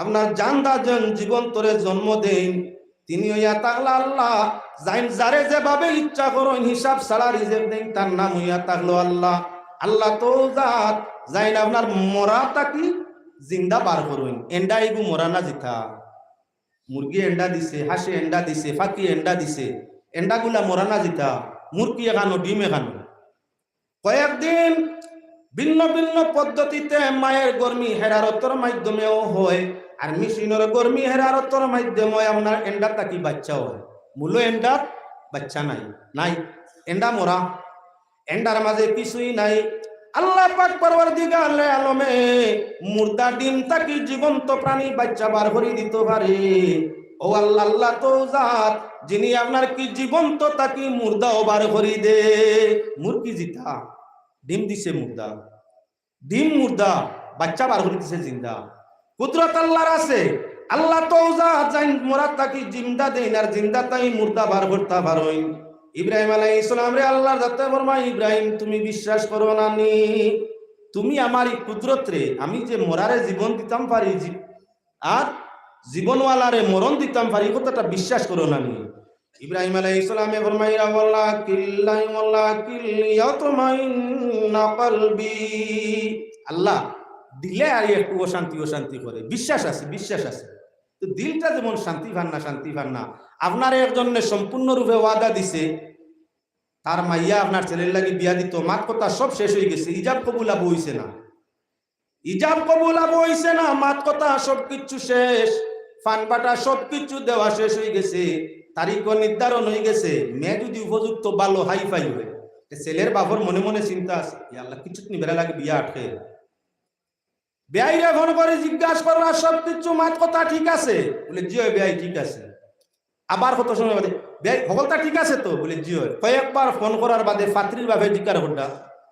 আপনার জান্দা জন জীবন্তরে জন্ম দেন। তিনি হইয়া তাহলে আল্লাহ। যাইন যারে যেভাবে ইচ্ছা করেন হিসাব ছাড়া রিজেক দেন, তার নাম হইয়া থাকলো আল্লাহ। আল্লাহ তো জাত যাইন আপনার মরা তাকি জিন্দা বার করুন। এন্ডা এগু মরা না জিথা, মুরগি এন্ডা দিছে, হাসি এন্ডা দিছে, ফাঁকি এন্ডা দিছে, এন্ডাগুলা মরা না জিতা। মুরগি এখানো, ডিম এখানো। কয়েকদিন ভিন্ন ভিন্ন পদ্ধতিতে মায়ের গর্মি হেরারতর মাধ্যমেও হয়, আর মেশিনের গর্মি হেরারতর মাধ্যমে আপনার এন্ডা তাকি বাচ্চা হয়। মূল এন্ডার বাচ্চা নাই, নাই এন্ডা মরা, এন্ডার মাঝে কিছুই নাই। আল্লাহ পাক পরওয়ারদিগার আলমে মুর্দা ডিম তাকি জীবন্ত প্রাণী বাচ্চা বার করে দিতে পারে। ও আল্লাহ, আল্লাহ তো জাত যিনি আপনার কি জীবন্ত তাকি মুর্দাও বার করে দে। মুরগি জিতা ডিম দিছে, মুর্দা ডিম মুর্দা বাচ্চা বার করে দিছে জিন্দা। কুদরত আল্লাহর আছে। আল্লাহ তো জাত জাইন মোরা তাকি জিন্দা দেন, আর জিন্দা তাই মুর্দা বার করতে পারোই। ইব্রাহিম আলাইহিস সালাম রে আল্লাহর যাতে ফরমায়, ইব্রাহিম তুমি বিশ্বাস করো না নি, তুমি আমার এই কুদরত রে, আমি যে মরারে জীবন দিতাম পারি আর জীবনওয়ালারে মরণ দিতাম পারি, কথাটা বিশ্বাস করো না নি। ইব্রাহিম আলাইহিস সালামে ফরমাইরা ওয়াল্লাহ কিল্লাই ওয়াল্লাহ কিল্লিয়াতমাইন্না কলবি। আল্লাহ দিলে আর একটু অশান্তি অশান্তি করে, বিশ্বাস আছে, বিশ্বাস আছে। তো দিলটা যেমন শান্তি ভান না, শান্তি ভান না। আপনার একজনে সম্পূর্ণরূপে ওয়াদা দিছে, তার মাইয়া আপনার ছেলের লাগি বিয়া দিত, মাত কথা সব শেষ হয়ে গেছে, ইজাব কবুল আবু হইছে না, ইজাব কবুল আবু হইছে না, মাত কথা সবকিছু শেষ, ফানবাটা সবকিছু দেওয়া শেষ হয়ে গেছে, তারিখ নির্ধারণ হয়ে গেছে। মেয়ে যদি উপযুক্ত ভালো হাই ফাই হয়, ছেলের বাবর মনে মনে চিন্তা আছে, আল্লাহ কিছু বেড়া লাগে বিয়া আটকে। বেআইরা ফোন করে জিজ্ঞাসা করবা সবকিছু মাত কথা ঠিক আছে? বলে জি হয় বেআই ঠিক আছে। আবার কত সময় বাদে বেআই সকলটা ঠিক আছে তো? বলে জি হয়। কয়েকবার ফোন করার বাদে ফাত্রির ভাবে জিজ্ঞাসা করলা,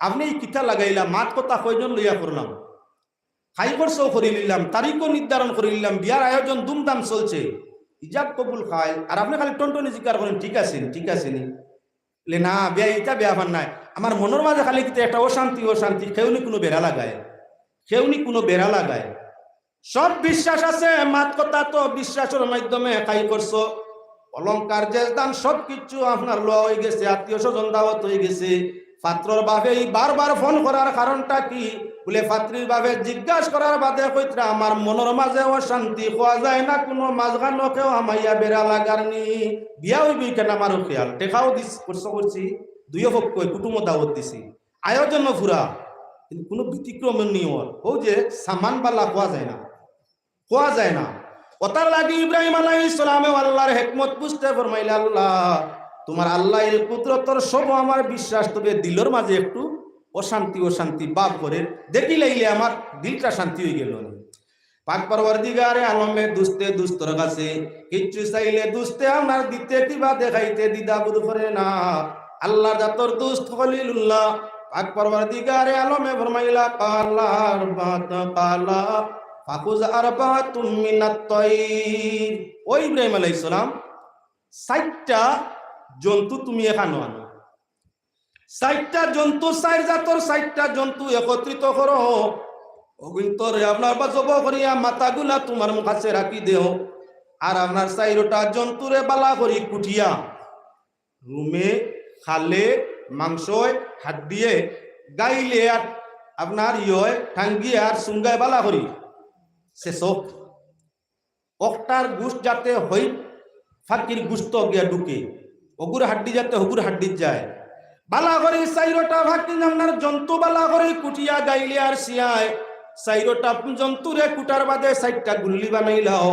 আপনি এই কিতা লাগাইলা, মাত কথা কয়জন লইয়া করলাম, খাই বর্ষও করে নিলাম, তারিখও নির্ধারণ করে নিলাম, বিয়ার আয়োজন দুমদাম চলছে, ইজাব কবুল খায়, আর আপনি খালি টনটনি জিজ্ঞাসা করেন ঠিক আছে ঠিক আছে নি? বলে না বেআই এটা বেয়া ভান নাই, আমার মনের মাঝে খালি একটা অশান্তি অশান্তি, কেউনি কোনো বেড়া লাগায়, কেউনি কোনো বেড়া লাগায়। সব বিশ্বাস আছে, মাত কথা তো বিশ্বাসের মাধ্যমে খাই করছো, অলংকার জেজদান সবকিছু আপনার লওয়া হয়ে গেছে, আত্মীয় স্বজন দাওয়াত হয়ে গেছে। পাত্রর ভাবে বারবার ফোন করার কারণটা কি? বলে পাত্রীর ভাবে জিজ্ঞাসা করার বাদে কইত্রা আমার মনের মাঝে অশান্তি হওয়া যায় না, কোনো মাঝখানো কেউ আমাইয়া বেড়া লাগার নি, বিয়া হইবি কেন আমারও খেয়াল, টেকাও দিস করছি, দুইও পক্ষ কুটুমও দাওয়াত দিছি, আয়োজনও ফুরা, কিন্তু কোনো ব্যতিক্রম নিয়ম ও যে সামান বালা খোয়া যায় না, খোয়া যায় না। ওটার লাগি ইব্রাহিম আলাইহিস সালামে আল্লাহর হিকমত বুঝতে ফরমাইলে, আল্লাহ তোমার আল্লাহর কুদরতর সব আমার বিশ্বাস, তবে দিলের মাঝে একটু অশান্তি অশান্তি বাপ করে দেখি লাইলে আমার দিলটা শান্তি হয়ে গেল। পাক পরওয়ারদিগারে আলমে দুস্তে দুস্তর কাছে কিচ্ছু চাইলে দুস্তে আপনার দিতে কিবা দেখাইতে দ্বিধাবোধ করে না। আল্লাহর জাতর দুস্ত খলিলুল্লাহ পাক পরওয়ারদিগারে আলমে ফরমাইলা কালার বাত কালা ফাকুজ আরবাতুম মিনাত তাইর। ও ইব্রাহিম আলাইহিস সালাম, 60টা জন্তু তুমি এখানে আনো, চারটা জন্তু, চার জাতর চারটা জন্তু একত্রিত করো, অগুন্তরে আপনার বা জব করিয়া মাথাগুলা তোমার কাছে রাখি দেও, আর আপনার চাইরোটা জন্তুরে বালা করি কুটিয়া রুমে খালে মাংস হাত দিয়ে গাইলে আর আপনার ঠাঙ্গিয়ে আর সুঙ্গায় বালা করি শেষক অক্টার গুষ্ট যাতে হই ফাঁকির গুস্ত গিয়া ঢুকে, অগুর হাড্ডি যাতে হগুর হাড্ডি যায় বালা করে চাইরোটা ফাঁকি আপনার জন্তু বালা করে কুটিয়া গাইলে আর সিয়ায় চাইরোটা জন্তুরে কুটার বাদে চারটা গুল্লি বানাইলাও।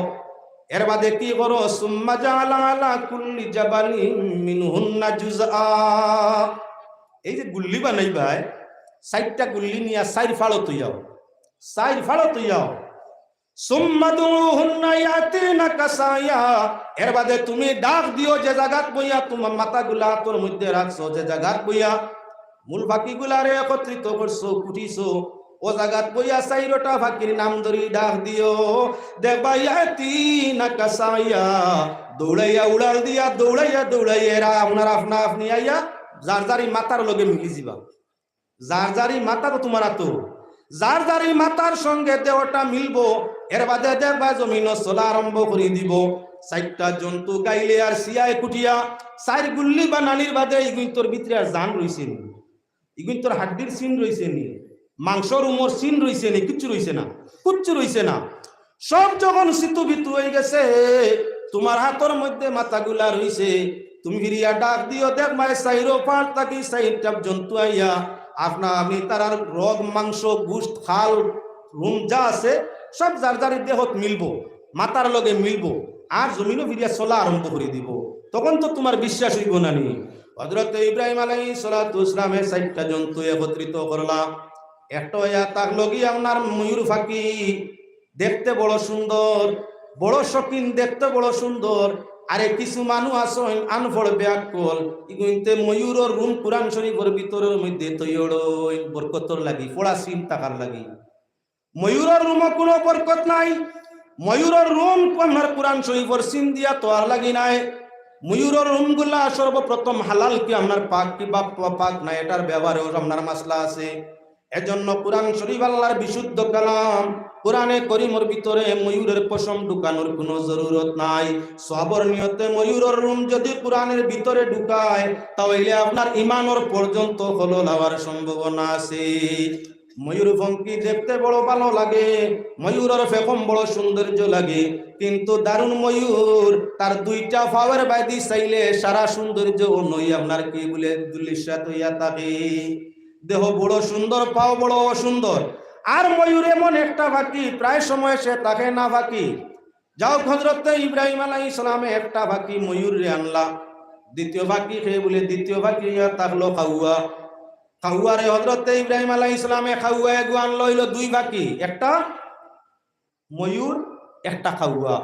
এর বাদে কি করো, সুম্মা জাআলা আলা কুল্লি জাবালিন মিনহুন্না জুজআ, এই যে গুল্লি বানাইবাই চারটা গুল্লি নিয়া চার ফাড়ো তৈয়াও, চার ফাড়ো তৈয়াও। সুম্মা দুহুন্না ইয়াতিনাকা সায়া, এর বাদে তুমি ডাক দিও যে জায়গাত বইয়া তোমার মাথাগুলা তোর মধ্যে রাখছো, যে জায়গাত বইয়া মূল ফাঁকিগুলারে একত্রিত করছো কুটিছো, ও জায়গাত বইয়া চাইরোটা ফাঁকির নাম ধরি ডাক দিও। দেখবা ইয়াতিনাকা সায়া, দৌড়াইয়া উড়াল দিয়া দৌড়াইয়া দৌড়াইয়া এরা আপনার আপনা আপনি আইয়া যার যারি মাথার লগে মিলি যাবা, যার যারি মাথা তো তোমার আতো, যার যারি মাথার সঙ্গে দেহটা মিলবো। এর বাদে দেখবা জমিন চলা আরম্ভ করে দিব। চারটা জন্তু গাইলে আর সিয়ায় কুটিয়া চার গুল্লি বা নানির বাদে ইগুন্তর ভিতরে আর জান রইছে নি, ইগুন্তর হাড্ডির সিন রইছে নি, মাংসর উমর সিন রইছে নি, কিচ্ছু রইছে না, কিচ্ছু রইছে না। সব যখন সিতু বিতু হয়ে গেছে, তোমার হাতের মধ্যে মাথাগুলা রইছে, তুমি ফিরিয়া ডাক দিও, দেখ মায়ের চাইরো পাঁচ থাকি চাইরটা জন্তু আইয়া আপনা আমি তার রগ মাংস গুস্ত খাল রুম যা আছে সব যার যার দেহত মিলবো, মাতার লগে মিলবো, আর জমিনও ফিরিয়া চলা আরম্ভ করে দিব। তখন তো তোমার বিশ্বাস হইব না নি। হযরত ইব্রাহিম আলাইহিস সালাতু ওয়াসসালামের চারটা জন্তু একত্রিত করলাম, একটা হইয়া তাক লগি আপনার ময়ূর ফাঁকি, দেখতে বড় সুন্দর, বড় শৌখিন, দেখতে বড় সুন্দর। আরে কিছু মানুষ আসেন আনফড় ব্যাকল ইগুইতে ময়ূরের রুম কুরআন শরীফের ভিতরের মধ্যে তৈয়ড় বরকতর লাগি পড়া সিন টাকার লাগি। ময়ূরের রুমে কোনো বরকত নাই, ময়ূরের রুম আপনার কুরআন শরীফের সিন দিয়া তো আর লাগি নাই। ময়ূরের রুমগুলা সর্বপ্রথম হালাল কি আপনার পাক কি বা পাক না, এটার ব্যবহারেও আপনার মাসলা আছে। এজন্য কুরআন শরীফ আল্লাহর বিশুদ্ধ কালাম, কোরআনে করিমের ভিতরে ময়ূরের পশম ঢুকানোর কোনো জরুরত নাই। সবর নিয়তে ময়ূরের রুম যদি কোরআনের ভিতরে ঢুকায় তাহলে আপনার ইমানের পর্যন্ত হলো হওয়ার সম্ভাবনা আছে। ময়ূর পঙ্খী দেখতে বড় ভালো লাগে, ময়ূরের ফেকম বড় সৌন্দর্য লাগে, কিন্তু দারুণ ময়ূর তার দুইটা ফাওয়ার বাইদি চাইলে সারা সৌন্দর্য নই আপনার কি বলে দুলিশাত হইয়া থাকে। দেহ বড় সুন্দর, পাও বড় অসুন্দর। আর ময়ূর এমন একটা ফাঁকি প্রায় সময় সে তাকে না ফাঁকি। যাও হযরত ইব্রাহিম আলাইহিস সালামে একটা ফাঁকি ময়ূর রে আনলা, দ্বিতীয় ফাঁকি খেয়ে বলে দ্বিতীয় ফাঁকি থাকলো খাউয়া, খাউয়ারে হযরত ইব্রাহিম আলাইহিস সালামে খাউয়া এগু আনলো, হইল দুই ফাঁকি, একটা ময়ূর একটা খাউয়া।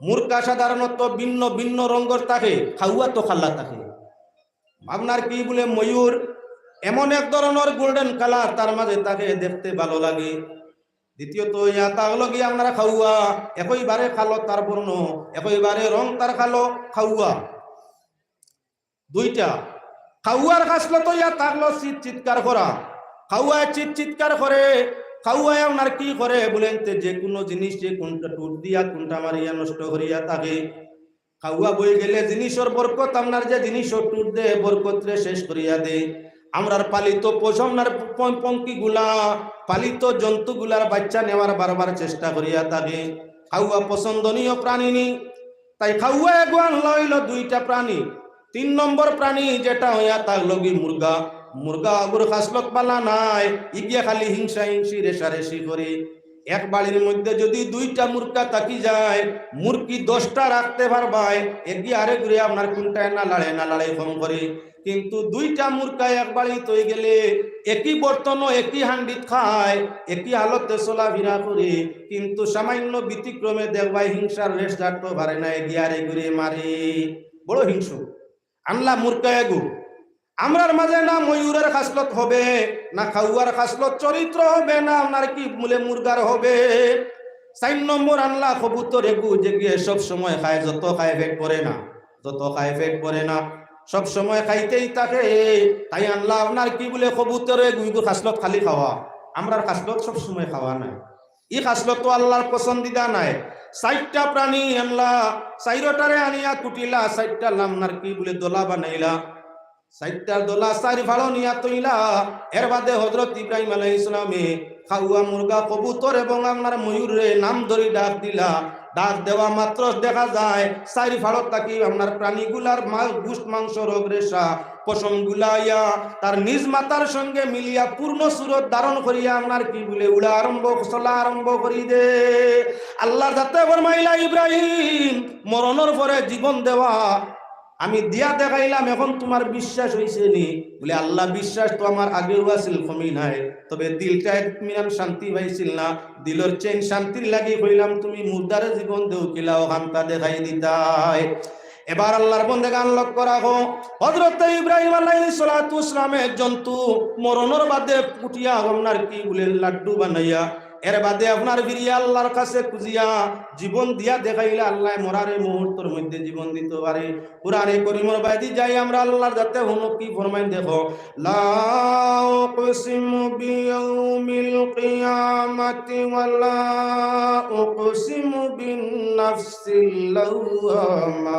মুরগা সাধারণত ভিন্ন ভিন্ন রঙের থাকে, খাউয়া তো খাল্লা থাকে। আপনার কি বলে ময়ূর এমন এক ধরনের গোল্ডেন কালার, তার মাঝে তাকে দেখতে ভালো লাগে। দ্বিতীয়ত ইয়া তাহলে কি আমরা খাউয়া একইবারে খালো, তার বর্ণ একইবারে রং তার খালো খাউয়া দুইটা। খাউয়ার খাসলো তো ইয়া তাহলো চিৎকার করা, খাউয়া চিৎকার করে। খাউয়া আপনার কি করে বলেন, যে কোনো জিনিস যে কোনটা টুট দিয়া কোনটা মারিয়া নষ্ট করিয়া থাকে। খাউয়া বই গেলে জিনিসের বরকত আপনার যে জিনিস টুট দে বরকতরে শেষ করিয়া দে। আমরার পালিত পশমনার পঙ্কি গুলা পালিত জন্তুগুলার বাচ্চা নেওয়ার বারবার চেষ্টা করিয়া থাকে। খাউয়া পছন্দনীয় প্রাণী নি, তাই খাউয়া এগুয়ান লইল দুইটা প্রাণী। তিন নম্বর প্রাণী যেটা হইয়া তার লগি মুরগা, মুরগা আগুর খাসলত পালা নাই, ইগিয়া খালি হিংসা হিংসি রেশারেশি করে। এক বাড়ির মধ্যে যদি দুইটা মুরগা তাকি যায়, মুরগি 10টা রাখতে পারবাই, এগিয়ে আরে ঘুরে আপনার কোনটায় না লাড়ে ফোন করে। কিন্তু দুইটা মুরগা এক বাড়ি তৈ গেলে একই বর্তন একই হান্ডিত খায়, একই হালতে চলাফেরা করে, কিন্তু সামান্য ব্যতিক্রমে দেখবাই হিংসার রেশ জানতে পারে না, এগিয়ে আরে ঘুরে মারে। বড় হিংস আনলা মুরগা এগু। আমরার মাঝে না ময়ূরের খাসলত হবে, না খাউয়ার খাসলত চরিত্র হবে, না আপনার কি মূলে মুরগার হবে। 4 নম্বর আনলা কবুতর এগু, যে গিয়ে সব সময় খায়, যত খায় পেট পরে না, যত খায় পেট পরে না। সব সময় খাইতেই থাকে। তাই আল্লাহ আপনার কি বলে কবুতরে গুইগু খাসলত খালি খাওয়া, আমরা খাসলত সব সময় খাওয়া নাই। ই খাসলত তো আল্লাহর পছন্দিদা নাই। 4টা প্রাণী আল্লাহ 4টারে আনিয়া কুটিলা, 4টা লামনার কি বলে দোলা বানাইলা, 4টা দোলা 4 ভালো নিয়া তৈলা। এর বাদে হযরত ইব্রাহিম আলাইহিস সালামে খাওয়া মুরগা কবুতর এবং আপনার ময়ূরে নাম ধরে ডাক দিলা। ডাক দেওয়া মাত্র দেখা যায় 4 ভালো থাকি আপনার প্রাণীগুলার গোশত মাংস রোগ রেশা পশম গুলাইয়া তার নিজ মাতার সঙ্গে মিলিয়া পূর্ণ সুরত ধারণ করিয়া আপনার কি বলে উড়া আরম্ভ চলা আরম্ভ করি দে। আল্লাহর যাতে ফরমাইলা ইব্রাহিম মরণের পরে জীবন দেওয়া আমি দিয়া দেখাইলাম, এখন তোমার বিশ্বাস হইছে নি? বলে আল্লাহ বিশ্বাস তো আমার আগেও আছিল, কমি নাই, তবে দিলটা ইতমিনান শান্তি পাইছিল না। দিলের চেন শান্তির লাগি কইলাম তুমি মুর্দারে জীবন দেও কিলাও হামতা দেখাই দিতাই। এবার আল্লাহর বন্দেগান লক্ষ্য রাখো, হযরত ইব্রাহিম আলাইহিস সালাতু ওয়াসসালামের জন্তু মরণের বাদে পুটিয়া আপনার কি বলে লাড্ডু বানাইয়া এর বাদে আপনার ফিরিয়া আল্লাহর কাছে খুঁজিয়া জীবন দিয়া দেখাইলে আল্লাহ মরারে মুহূর্তের মধ্যে জীবন দিতে পারে। কুরআনে কারীমের বাইদি যাই আমরা আল্লাহর যাতে হলো কি ফরমাইন দেখো, লা উকসিমু বিয়াউমিল কিয়ামাতি ওয়া লা উকসিমু বিন নাফসিল লাওয়ামা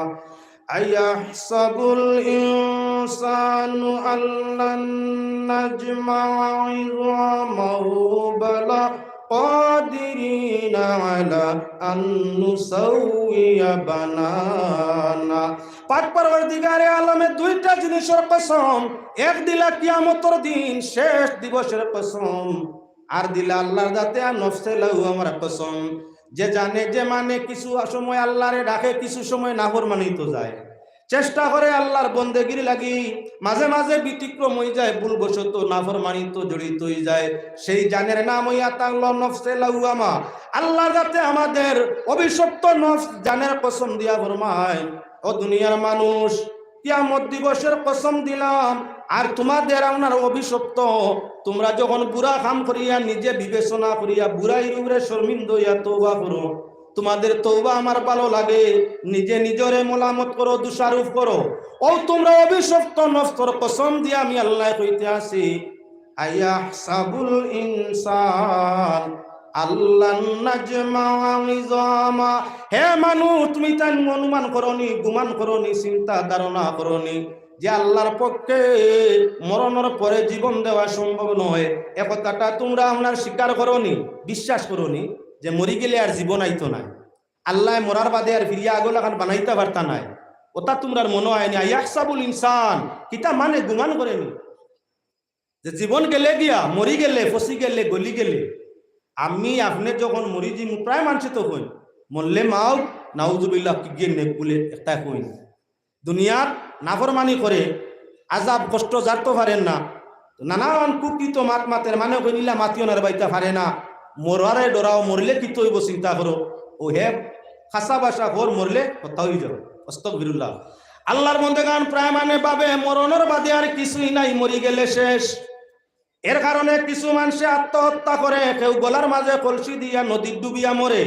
আয়াহসাবুল ইনসানু আল্লান নাজমা'a 'idhamaহু বালা কাদিরিনা আলা আন নুসাউইয়া বানানা। পাক পরওয়ারদিগারে আলমের 2টা জিনিসের কসম, এক দিলা কিয়ামতের দিন শেষ দিবসের কসম, আর দিলা আল্লাহর যাতে আর নফসে লাওয়ামার কসম। যে জানে যে মানে কিছু সময় আল্লাহরে ডাকে, কিছু সময় নাফরমানি তো যায়, চেষ্টা করে আল্লাহর বন্দেগির লাগি, মাঝে মাঝে ব্যতিক্রম হয়ে যায়, ভুলবশত নাফরমানি তো জড়িত হয়ে যায়। সেই জানের নাম হইয়া তাআলা নফসে লাওয়ামা। আল্লাহ যাতে আমাদের অভিশপ্ত নফস জানের কসম দিয়া ফরমায়, ও দুনিয়ার মানুষ কিয়ামত দিবসের কসম দিলাম, আর তোমাদের আপনার অভিশপ্ত তোমরা যখন বুড়া কাম করিয়া নিজে বিবেচনা করিয়া বুড়াই রূপে শর্মিন্দ হইয়া তওবা করো, তোমাদের তওবা আমার ভালো লাগে, নিজে নিজরে মোলামত করো, দোষারোপ করো, ও তোমরা অভিশপ্ত নফসের কসম দিয়া আমি আল্লাহ কইতে আছি, আয়াহসাবুল ইনসান আল্লান নাজমা'a 'idhama। হে মানুষ, তুমি তাই অনুমান করনি, গুমান করনি, চিন্তা ধারণা করনি যে আল্লাহর পক্ষে মরণের পরে জীবন দেওয়া সম্ভব নয়। এ কথাটা তোমরা আপনার স্বীকার করনি, বিশ্বাস করনি যে মরি গেলে আর জীবন আইতো না, আল্লাহ মরার বাদে আর ফিরিয়া আগল এখন বানাইতে পারতা নাই, ওটা তোমরা মনে হয়নি। আয়াহসাবুল ইনসান কিতা মানে গুমান করেনি যে জীবন গেলে গিয়া মরি গেলে ফসি গেলে গলি গেলে আমি আপনি যখন মরি যাই, প্রায় মানুষ তো কই মরলে মাও নাউজুবিল্লাহ কি গিয়ে নেক বলে একটা কই। দুনিয়ার নাফরমানি করে আজাব কষ্ট জারতে পারেন না, নানান কুকৃত মাত মাতের মানে কইলা মাতিও নার বাইতা পারে না, মরারে ডরাও, মরলে কি তৈব চিন্তা করো, ও হে খাসা বাসা ঘর মরলে কথা হয়ে যাও, আস্তাগফিরুল্লাহ। আল্লাহর বন্দেগান প্রায় মানে ভাবে মরণের বাদে আর কিছুই নাই, মরি গেলে শেষ। এর কারণে কিছু মানুষে আত্মহত্যা করে, কেউ গলার মাঝে কলসি দিয়া নদীর ডুবিয়া মরে,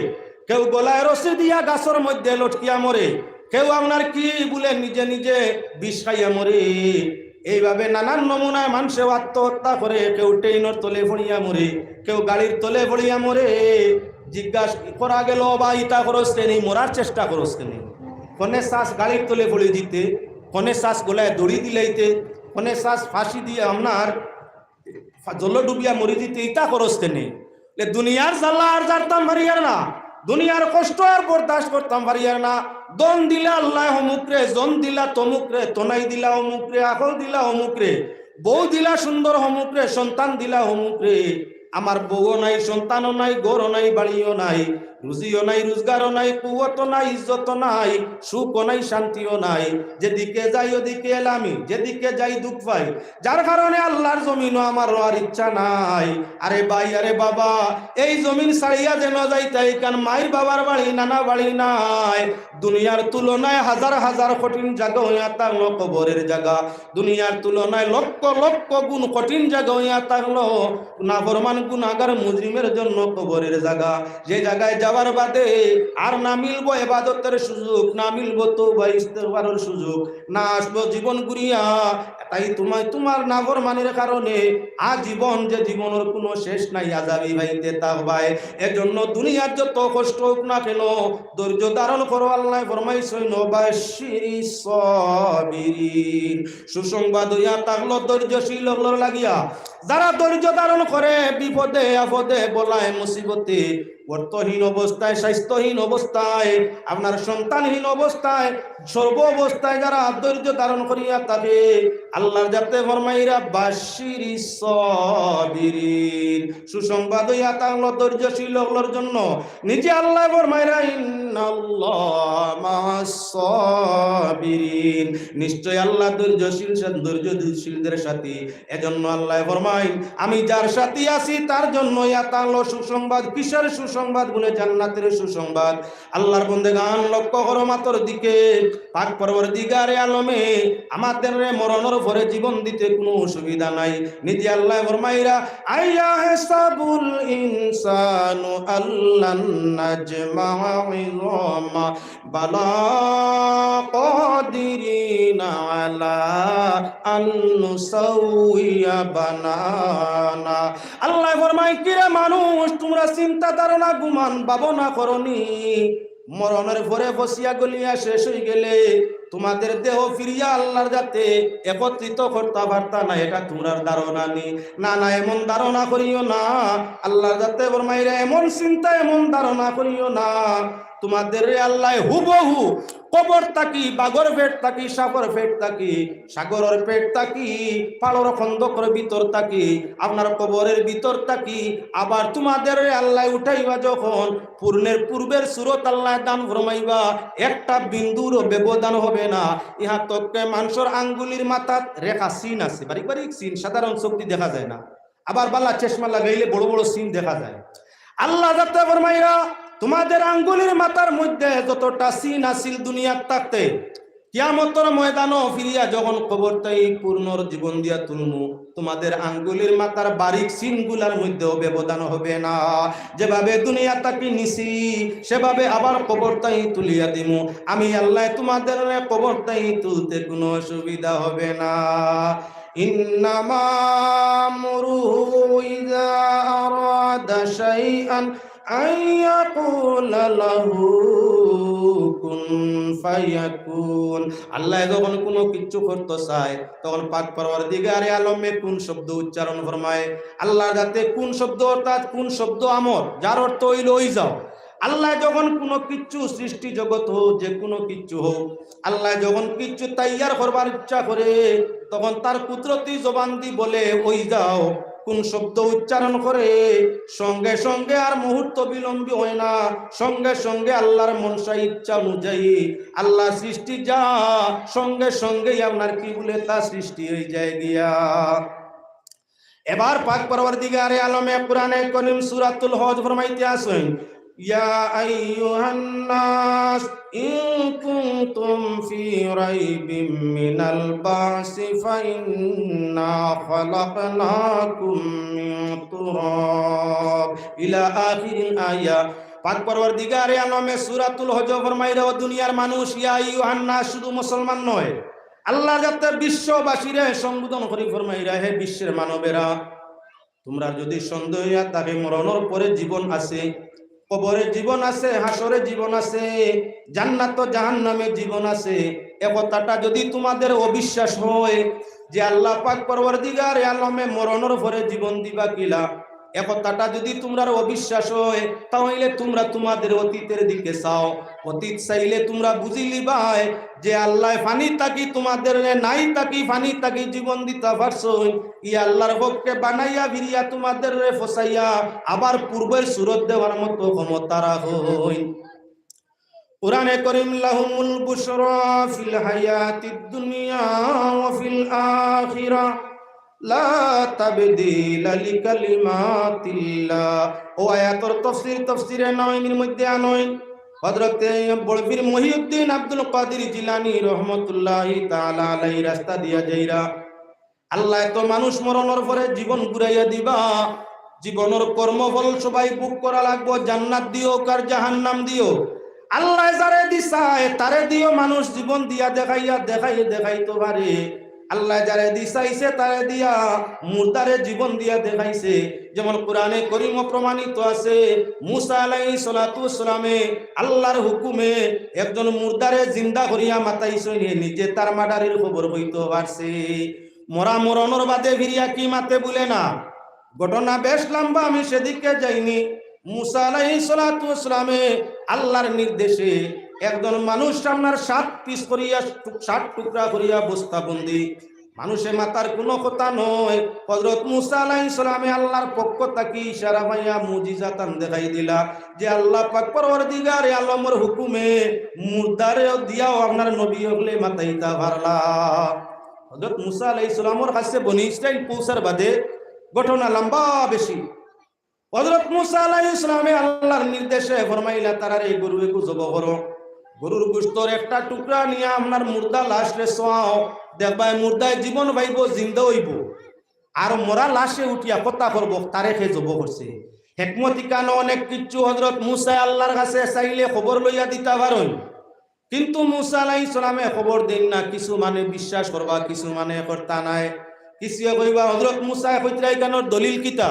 কেউ গলায় রশি দিয়া গাছের মধ্যে লটকিয়া মরে, কেউ আপনার কি বলে নিজে নিজে বিষ খাইয়া মরে। এইভাবে নানান নমুনায় মানুষে আত্মহত্যা করে, কেউ ট্রেনের তলে পড়িয়া মরে, কেউ গাড়ির তলে পড়িয়া মরে। জিজ্ঞাসা করা গেল, বা ইটা খরচ কেনি, মরার চেষ্টা খরচ কেনি, কনে শ্বাস গাড়ির তলে পড়ে দিতে, কনে শ্বাস গলায় দড়ি দিলাইতে, কনে শ্বাস ফাঁসি দিয়ে আপনার জল ডুবিয়া মরি দিতে, ইটা খরচ কেনে। দুনিয়ার জ্বালা আর জানতাম পারিয়ার না, দুনিয়ার কষ্ট আর বরদাস্ত করতাম পারিয়ার না। দন দিলা আল্লাহ অমুকরে, জন দিলা তমুকরে, তনাই দিলা অমুকরে, আকল দিলা অমুকরে, বউ দিলা সুন্দর অমুকরে, সন্তান দিলা অমুকরে। আমার বউও নাই, সন্তানও নাই, গরও নাই, বাড়িও নাই, রুজিও নাই, রোজগারও নাই, কুয়াতো নাই, ইজ্জত নাই, সুখও নাই, শান্তিও নাই। যেদিকে যাই ওদিকে এলামি, যেদিকে যাই দুঃখ পাই, যার কারণে আল্লাহর জমিনও আমার আর ইচ্ছা নাই। আরে ভাই, আরে বাবা, এই জমিন ছাড়িয়া যেন যাইতাই কারণ মাই বাবার বাড়ি, নানা বাড়ি নাই। দুনিয়ার তুলনায় হাজার হাজার কঠিন জায়গা হইয়া থাকলো কবরের জায়গা, দুনিয়ার তুলনায় লক্ষ লক্ষ গুণ কঠিন জায়গা হইয়া থাকলো নাফরমান গুনাহগার মুজরিমের জন্য কবরের জায়গা, যে জায়গায় যাওয়ার বাদে আর না মিলবো ইবাদতের সুযোগ, না মিলবো তওবা ইস্তেগফারের সুযোগ, না আসবো জীবন ঘুরিয়া। তাই তোমার নাফরমানির কারণে আজীবন যে জীবনের কোনো শেষ নাই, আযাবি ভাইতে থাকবাই। এজন্য দুনিয়ার যত কষ্ট হোক না কেন ধৈর্য ধারণ করো। আল্লাহ ফরমাইছেন বাশিরিস সাবিরিন, সুসংবাদ হইয়া থাকলো ধৈর্যশীল হলোর লাগিয়া। যারা ধৈর্য ধারণ করে বিপদে আপদে বলায় মুসিবতে, অর্থহীন অবস্থায়, স্বাস্থ্যহীন অবস্থায়, আপনার সন্তানহীন অবস্থায়, সর্ব অবস্থায় যারা ধৈর্য ধারণ করিয়া থাকে, আল্লাহর যাতে ফরমাইরা বাশিরিস সাবিরিন, সুসংবাদ হইয়া থাকলো ধৈর্যশীল হলোর জন্য। নিজে আল্লাহ ফরমাইরা ইন্নাল্লাহ মা'আস সাবিরিন, নিশ্চয় আল্লাহ ধৈর্যশীলদের সাথে। এজন্য আল্লাহ ফরমায় আমি যার সাথে আছি তার জন্য এতালো সুসংবাদ। কিসের সুসংবাদ বলে? জান্নাতের সুসংবাদ। আল্লাহর বান্দাগান লক্ষ্য করো মাতর দিকে। পাক পরওয়ারদিগারে আলমে আমাদের মরণের পরে জীবন দিতে কোনো অসুবিধা নাই। নিজে আল্লাহ ফরমাইরা আইয়া হিসাবুল ইনসানু আল্লান নাজমা'a ইযামা বালা কাদিরিনা আলা আন নুসাউইয়া বানানা। আল্লাহ ফরমায় কিরে মানুষ, তোমরা চিন্তা ধারণা গুমান ভাবনা করনি মরণের পরে বসিয়া গলিয়া শেষ হয়ে গেলে তোমাদের দেহ ফিরিয়া আল্লাহর যাতে একত্রিত করতে পারতা না, এটা তোমার ধারণা নেই। না না, এমন ধারণা করিও না। আল্লাহর যাতে ফরমাইরা এমন চিন্তা, এমন ধারণা করিও না। তোমাদের আল্লাহ হুবহু কবর তাকি, বাগর পেট তাকি, সাগর পেট তাকি, সাগরের পেট তাকি, পালর খন্দকের ভিতর তাকি, আপনার কবরের ভিতর তাকি, আবার তোমাদের আল্লাহ উঠাইবা যখন পূর্বের সুরত আল্লাহ দান ফরমাইবা, একটা বিন্দুর ব্যবধান হবে না। ইহা তককে মানুষের আঙ্গুলির মাথাত রেখা সিন আছে, বারিক বারিক সিন, সাধারণ চোখটি দেখা যায় না। আবার বালা চশমা লাগাইলে বড় বড় সিন দেখা যায়। আল্লাহ যাতে ফরমাইরা তোমাদের আঙ্গুলির মাথার মধ্যে যতটা সিন আসিল দুনিয়ার থাকতে, কিয়ামতের ময়দানও ফিরিয়া যখন কবরটাই পূর্ণর জীবন দিয়া তুলমু, তোমাদের আঙ্গুলির মাথার বারিক সিনগুলার মধ্যেও ব্যবধান হবে না। যেভাবে দুনিয়া তাকে নিছি সেভাবে আবার কবরটাই তুলিয়া দিমু আমি আল্লাহ। তোমাদের কবরটাই তুলতে কোনো অসুবিধা হবে না। ইন্নামা আমরুহু ইযা আরাদা শাইআন আইয়াকুলা লাহু কুন ফায়াকুন। আল্লাহ যখন কোনো কিছু করতে চায় তখন পাক পরওয়ারদিগারে আলমে কোন শব্দ উচ্চারণ ফরমায়। আল্লাহ যাতে কোন শব্দ, অর্থাৎ কোন শব্দ আমর, যার অর্থ হইল ওই যাও। আল্লাহ যখন কোনো কিচ্ছু সৃষ্টি জগৎ হোক, যে কোনো কিচ্ছু হোক, আল্লাহ যখন কিচ্ছু তৈয়ার করবার ইচ্ছা করে তখন তার কুদরতি জবান দি বলে ওই যাও। কোন শব্দ উচ্চারণ করে সঙ্গে সঙ্গে আর মুহূর্ত বিলম্বী হয় না, সঙ্গে সঙ্গে আল্লাহর মনসা ইচ্ছা অনুযায়ী আল্লাহ সৃষ্টি যা সঙ্গে সঙ্গেই আপনার কি বলে তা সৃষ্টি হয়ে যায় গিয়া। এবার পাক পরওয়ারদিগারে আলমে কুরআনে কারীম সূরাতুল হজ ফরমাইতে আছেন ইয়া আইয়ুহান নাস ইন কুনতুম ফি রাইবিম মিনাল বাসি ফাইন্না খালাকনাকুম মিন তুরাব ইলা আখিরিল আয়া। পাক পরওয়ারদিগারে আলমে সূরাতুল হজ ফরমাইরা ও দুনিয়ার মানুষ, ইয়া আইয়ুহান নাস, শুধু মুসলমান নয়, আল্লাহ যাতে বিশ্ববাসীরে সম্বোধন করি ফরমাইরা হে বিশ্বের মানবেরা, তোমরা যদি সন্দেহ থাকে মরণের পরে জীবন আছে, কবরে জীবন আছে, হাসরে জীবন আছে, জান্নাত ও জাহান্নামে জীবন আছে, এ কথাটা যদি তোমাদের অবিশ্বাস হয় যে আল্লাহ পাক পরওয়ারদিগারে আলমে মরণের পরে জীবন দিবা কিলা, এ কথাটা যদি তোমরা অবিশ্বাস হয় তাহলে তোমরা তোমাদের অতীতের দিকে চাও। অতীত চাইলে তোমরা বুঝি লিবাই যে আল্লাহ ফানি তাকি তোমাদের নাই তাকি ফানি তাকি জীবন দিতে পারছো, ই আল্লাহর পক্ষে বানাইয়া ভিরিয়া তোমাদের ফসাইয়া আবার পূর্বের সুরত দেওয়ার মতো ক্ষমতা রাখই। কুরআনে কারীম লাহুমুল বুশরা ফিল হায়াতিদ দুনিয়া ওয়া ফিল আখিরা লা তাবদীলা লিকালিমাতিল্লাহ। ও আয়াতের তাফসীরে নওয়ীর মধ্যে আনয় হযরত বড়পীর মহিউদ্দিন আব্দুল কাদের জিলানী রাহমাতুল্লাহি তাআলা আলাইহি রাস্তা দিয়া যাইরা আল্লাহ তো মানুষ মরণের পরে জীবন ঘুরাইয়া দিবা, জীবনের কর্মফল সবাই বুক করা লাগবো, জান্নাত দিও কার জাহান্নাম দিও, আল্লাহ যারে দিছায় তারে দিও, মানুষ জীবন দিয়া দেখাইতে পারে। আল্লাহ যারে দিছাইছে তারে দিয়া মুর্দারে জীবন দিয়া দেখাইছে। যেমন কোরআনে করিম প্রমাণিত আছে, মুসা আলাইহিস সালাতু ওয়াসসালামে আল্লাহর হুকুমে একজন মুর্দারে জিন্দা করিয়া মাতাইছে, নিজে তার মার্ডারের খবর হইতে পারছে। মরণের বাদে ফিরিয়া কি মাতে বলে না, ঘটনা বেশ লম্বা, আমি সেদিকে যাইনি। মুসা আলাইহিস সালাতু ওয়াসসালামে আল্লাহর নির্দেশে একজন মানুষ আপনার 7 টুকরা করিয়া বস্তাবন্দি, মানুষে মাতার কোনো কথা নয়। হযরত মুসা আলাইহিস সালামে আল্লাহর পক্ষ থেকে ইশারা পাইয়া মুজিজাতান দেখাই দিলা যে আল্লাহ পাক পরওয়ারদিগার আলমের হুকুমে মুর্দারে দিয়াও আপনার নবী হলে মাতাইতা পারলা। হযরত মুসা আলাইহিস সালামের কাছে বনি ইসরাইল পৌঁছার বাদে ঘটনা লম্বা বেশি। হযরত মুসা আলাইহিস সালামে আল্লাহর নির্দেশে ফরমাইলা তারারে গরুকে জবাই করো, গরুর গোশতের একটা টুকরা নিয়ে আপনার মুর্দা লাশ রে সোয়াও, দেখবাই মুর্দায় জীবন পাইব, জিন্দা হইব। আর মরা লাশে উঠিয়া কথা করবো, তারে খে জবাই করছে। হিকমতি কান অনেক কিছু হযরত মুসা আল্লাহর কাছে চাইলে খবর লইয়া দিতে পারেন, কিন্তু মুসা আলাইহিস সালামে খবর দেন না। কিছু মানে বিশ্বাস করবা, কিছু মানে করতা নাই। কিছু কইবা হযরত মুসা কইতরাই কানোর দলিল কিতা,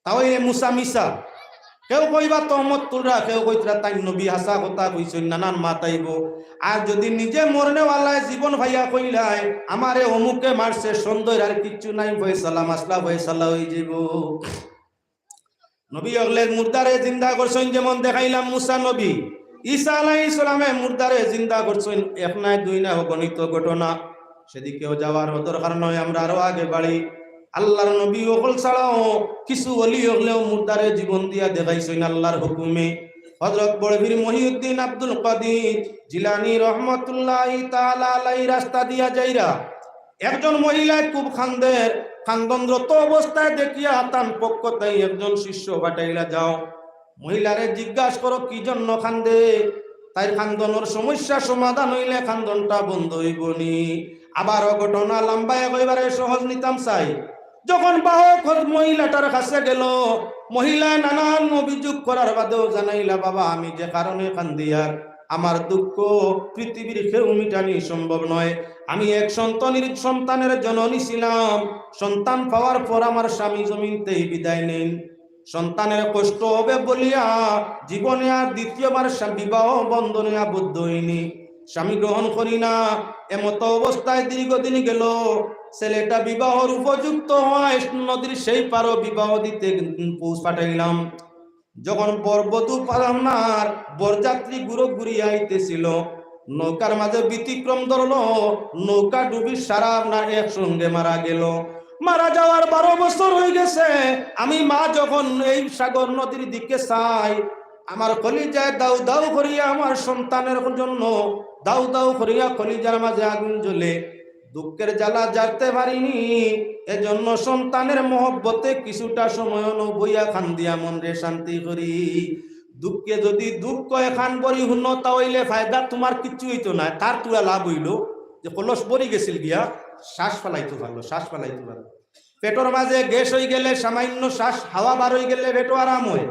তাও মুসা মিসা। কেউ কইবা তহমত তুলরা, কেউ কইতরা তাই নবী হাসা কথা কইছেন, নানান মাতাইব। আর যদি নিজে মরনেওয়ালায় জীবন ভাইয়া কইলাই আমারে অমুকে মারছে, সন্দেহ আর কিচ্ছু নাই, ফয়সালা মাসলা ফয়সালা হয়ে যাব। নবী হলে মুর্দারে জিন্দা করছেন, যেমন দেখাইলাম মুসা নবী। ঈসা আলাইহিস সালামে মুর্দারে জিন্দা করছেন, এক নাই দুই না গণিত ঘটনা। সেদিকেও যাওয়ার দরকার নয়, আমরা আরো আগে বাড়ি। আল্লাহর নবী ওকল ছাড়াও কিছু ওলি হলেও মুর্দারে জীবন দিয়া দেখাইছেন আল্লাহর হুকুমে। হযরত বড়বীর মহিউদ্দিন আব্দুল কাদির জিলানী রহমাতুল্লাহি তাআলা আলাইহি রাস্তা দিয়া যাইরা একজন মহিলা খুব খান্দনরত অবস্থায় দেখিয়া তান পক্ষ তাই একজন শিষ্য পাঠাইলা, যাও মহিলারে জিজ্ঞাসা করো কি জন্য খান্দে, তাই খান্দনের সমস্যা সমাধান হইলে খান্দনটা বন্ধ হইবনি। আবার ঘটনা লম্বায় কইবারে সহজ নিতাম চাই। যখন বাহক মহিলাটার কাছে গেল, মহিলা নানান অভিযোগ করার বাদেও জানাইলা, বাবা আমি যে কারণে কান্দি আর আমার দুঃখ পৃথিবীর কেউ মিটানি সম্ভব নয়। আমি এক সন্তানের জননী ছিলাম, সন্তান পাওয়ার পর আমার স্বামী জমিনতেই বিদায় নেন। সন্তানের কষ্ট হবে বলিয়া জীবনে আর দ্বিতীয়বার বিবাহ বন্ধনে আবদ্ধ হইনি, স্বামী গ্রহণ করি না। এমত অবস্থায় দীর্ঘদিন গেল। ছেলেটা বিবাহর উপযুক্ত হয় নদীর সেই পারো বিবাহ দিতে পৌঁছ পাঠাইলাম। যখন বরবধূ আপনার বরযাত্রী ঘুরিয়া আইতেছিল, নৌকার মাঝে ব্যতিক্রম ধরলো, নৌকা ডুবি সারা আপনার একসঙ্গে মারা গেল। মারা যাওয়ার 12 বছর হয়ে গেছে। আমি মা যখন এই সাগর নদীর দিকে চাই, আমার কলিজায় দাউ দাউ করিয়া, আমার সন্তানের জন্য দাউ দাউ করিয়া কলিজার মাঝে আগুন জ্বলে। দুঃখের জ্বালা জারতে পারিনি, এজন্য সন্তানের মহব্বতে কিছুটা সময় বইয়া খান দিয়া মন রে শান্তি করি। দুঃখে যদি দুঃখ এখান বরি হুন তাহলে ফায়দা তোমার কিচ্ছু হইতো না, তার তুলা লাভ হইল যে কলস বরি গেছিল গিয়া শ্বাস ফেলাইতে পারলো, শ্বাস ফেলাইতে পারলো। পেটর মাঝে গ্যাস হয়ে গেলে সামান্য শ্বাস হাওয়া বার হয়ে গেলে পেটও আরাম হয়।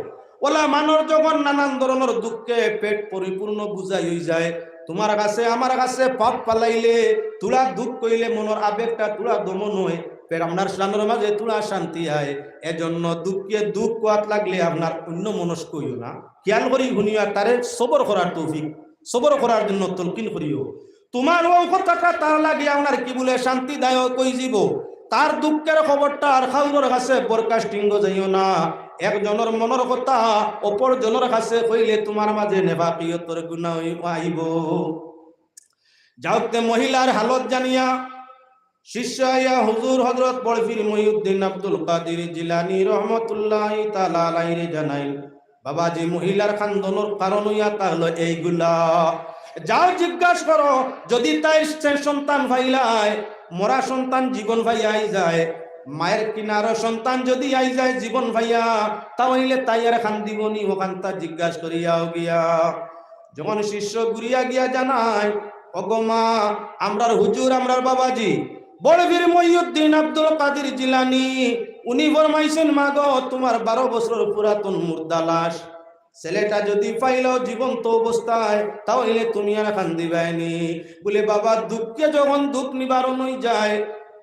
ওলা মানুষ যখন নানান ধরনের দুঃখে পেট পরিপূর্ণ বুঝাই হয়ে যায়, তোমার কাছে আমার কাছে পাপ পালাইলে তুলা দুঃখ কইলে মনের আবেগটা তুলা দমন হয়, ফের আপনার সামনের মাঝে তুলা শান্তি হয়। এজন্য দুঃখে দুঃখ কোয়াত লাগলে আপনার অন্য মনস্ক হইও না, খেয়াল করি শুনিয়া তারে সবর করার তৌফিক, সবর করার জন্য তলকিন করিও। তোমার ও কথাটা তার লাগে আপনার কি বলে শান্তিদায়ক কই যাব, তার দুঃখের খবরটা আর খাউর কাছে ব্রডকাস্টিং যাইও না। একজনের মনের কথা অপর জনের কাছে কইলে তোমার মাঝে নেফাকিয়তের গুনাহ আইব। যাওতে মহিলার হালত জানিয়া শিষ্য আইয়া হুজুর হযরত বড়পীর মহিউদ্দিন আব্দুল কাদির জিলানী রহমাতুল্লাহি তাআলা আলাইহি জানাইল, বাবাজি মহিলার খান্দনের কারণ হইয়া তাহলে এইগুলা, যাও জিজ্ঞাসা করো যদি তাই সন্তান ভাইলাই, মরা সন্তান জীবন ভাই আই যায়, মায়ের কিনারো সন্তান যদি আই যায় জীবন ভাইয়া, তাহলে তাই আর খান দিবনি, ওখান তা জিজ্ঞাসা করিয়াও গিয়া। যখন শিষ্য ঘুরিয়া গিয়া জানায়, অগমা আমরার হুজুর আমরার বাবাজি বড়বীর মহিউদ্দিন আব্দুল কাদির জিলানী উনি ফরমাইছেন মা গো তোমার 12 বছর পুরাতন মুর্দা লাশ ছেলেটা যদি পাইলাও জীবন্ত অবস্থায় তাহলে তুমি আর কান্দিবাইনি। বলে বাবা দুঃখে যখন দুঃখ নিবারণ হয়ে যায়,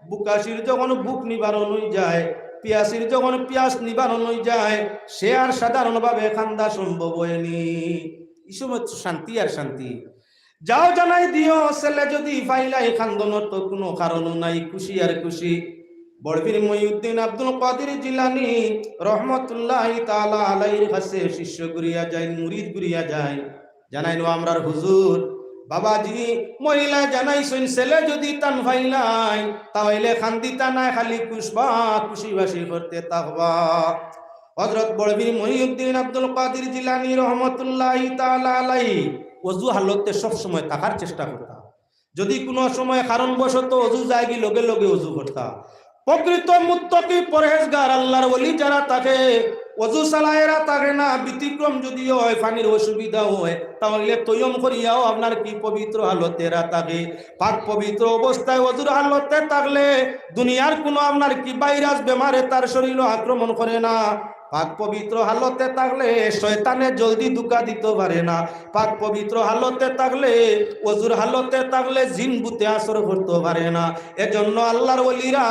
বুকাশির যখন বুক নিবারণ হয়ে যায়, পিয়াসির যখন পিয়াস নিবারণ হয়ে যায়, সে আর সাধারণভাবে কান্দা সম্ভব হয়নি। এই সময় শান্তি আর শান্তি। যাও জানাই দিও ছেলে যদি পাইলাই কান্দনের তো কোনো কারণও নাই, খুশি আর খুশি। বড়পীর মহিউদ্দিন আব্দুল কাদের জিলানী রহমতুল্লাহি তাআলা আলাইহির কাছে শিষ্য গুরিয়া যায়, মুরিদ গুরিয়া যায়, জানাইলো আমরার হুজুর বাবাজি মহিলা জানাইছেন ছেলে যদি তান ভাইলাই তাহলে খান্দিতা না খালি খুশবা খুশিবাসি করতে থাকবা। হযরত বড়পীর মহিউদ্দিন আব্দুল কাদের জিলানী রহমতুল্লাহি তাআলা আলাইহি ওযু হালতে সব সময় থাকার চেষ্টা করতা। যদি কোনো সময় কারণবশত ওযু জায়গি লগে লগে ওযু করতা। প্রকৃত মুত্তাকি পরহেজগার আল্লাহর ওলি যারা থাকে ওযু সালায়েরা থাকে না, ব্যতিক্রম যদি হয় পানির অসুবিধা হয় তাহলে তয়ম করিয়াও আপনার কি পবিত্র হালতেরা থাকে। পাক পবিত্র অবস্থায় ওযুর হালতে থাকলে দুনিয়ার কোনো আপনার কি ভাইরাস বেমারে তার শরীরে আক্রমণ করে না। পাক পবিত্র হালতে থাকলে শয়তানে জলদি ধোঁকা দিতে পারে না। পাক পবিত্র হালতে থাকলে ওযুর হালতে থাকলে জিন ভূতে আসর করতে পারে না। এজন্য আল্লাহর ওলিরা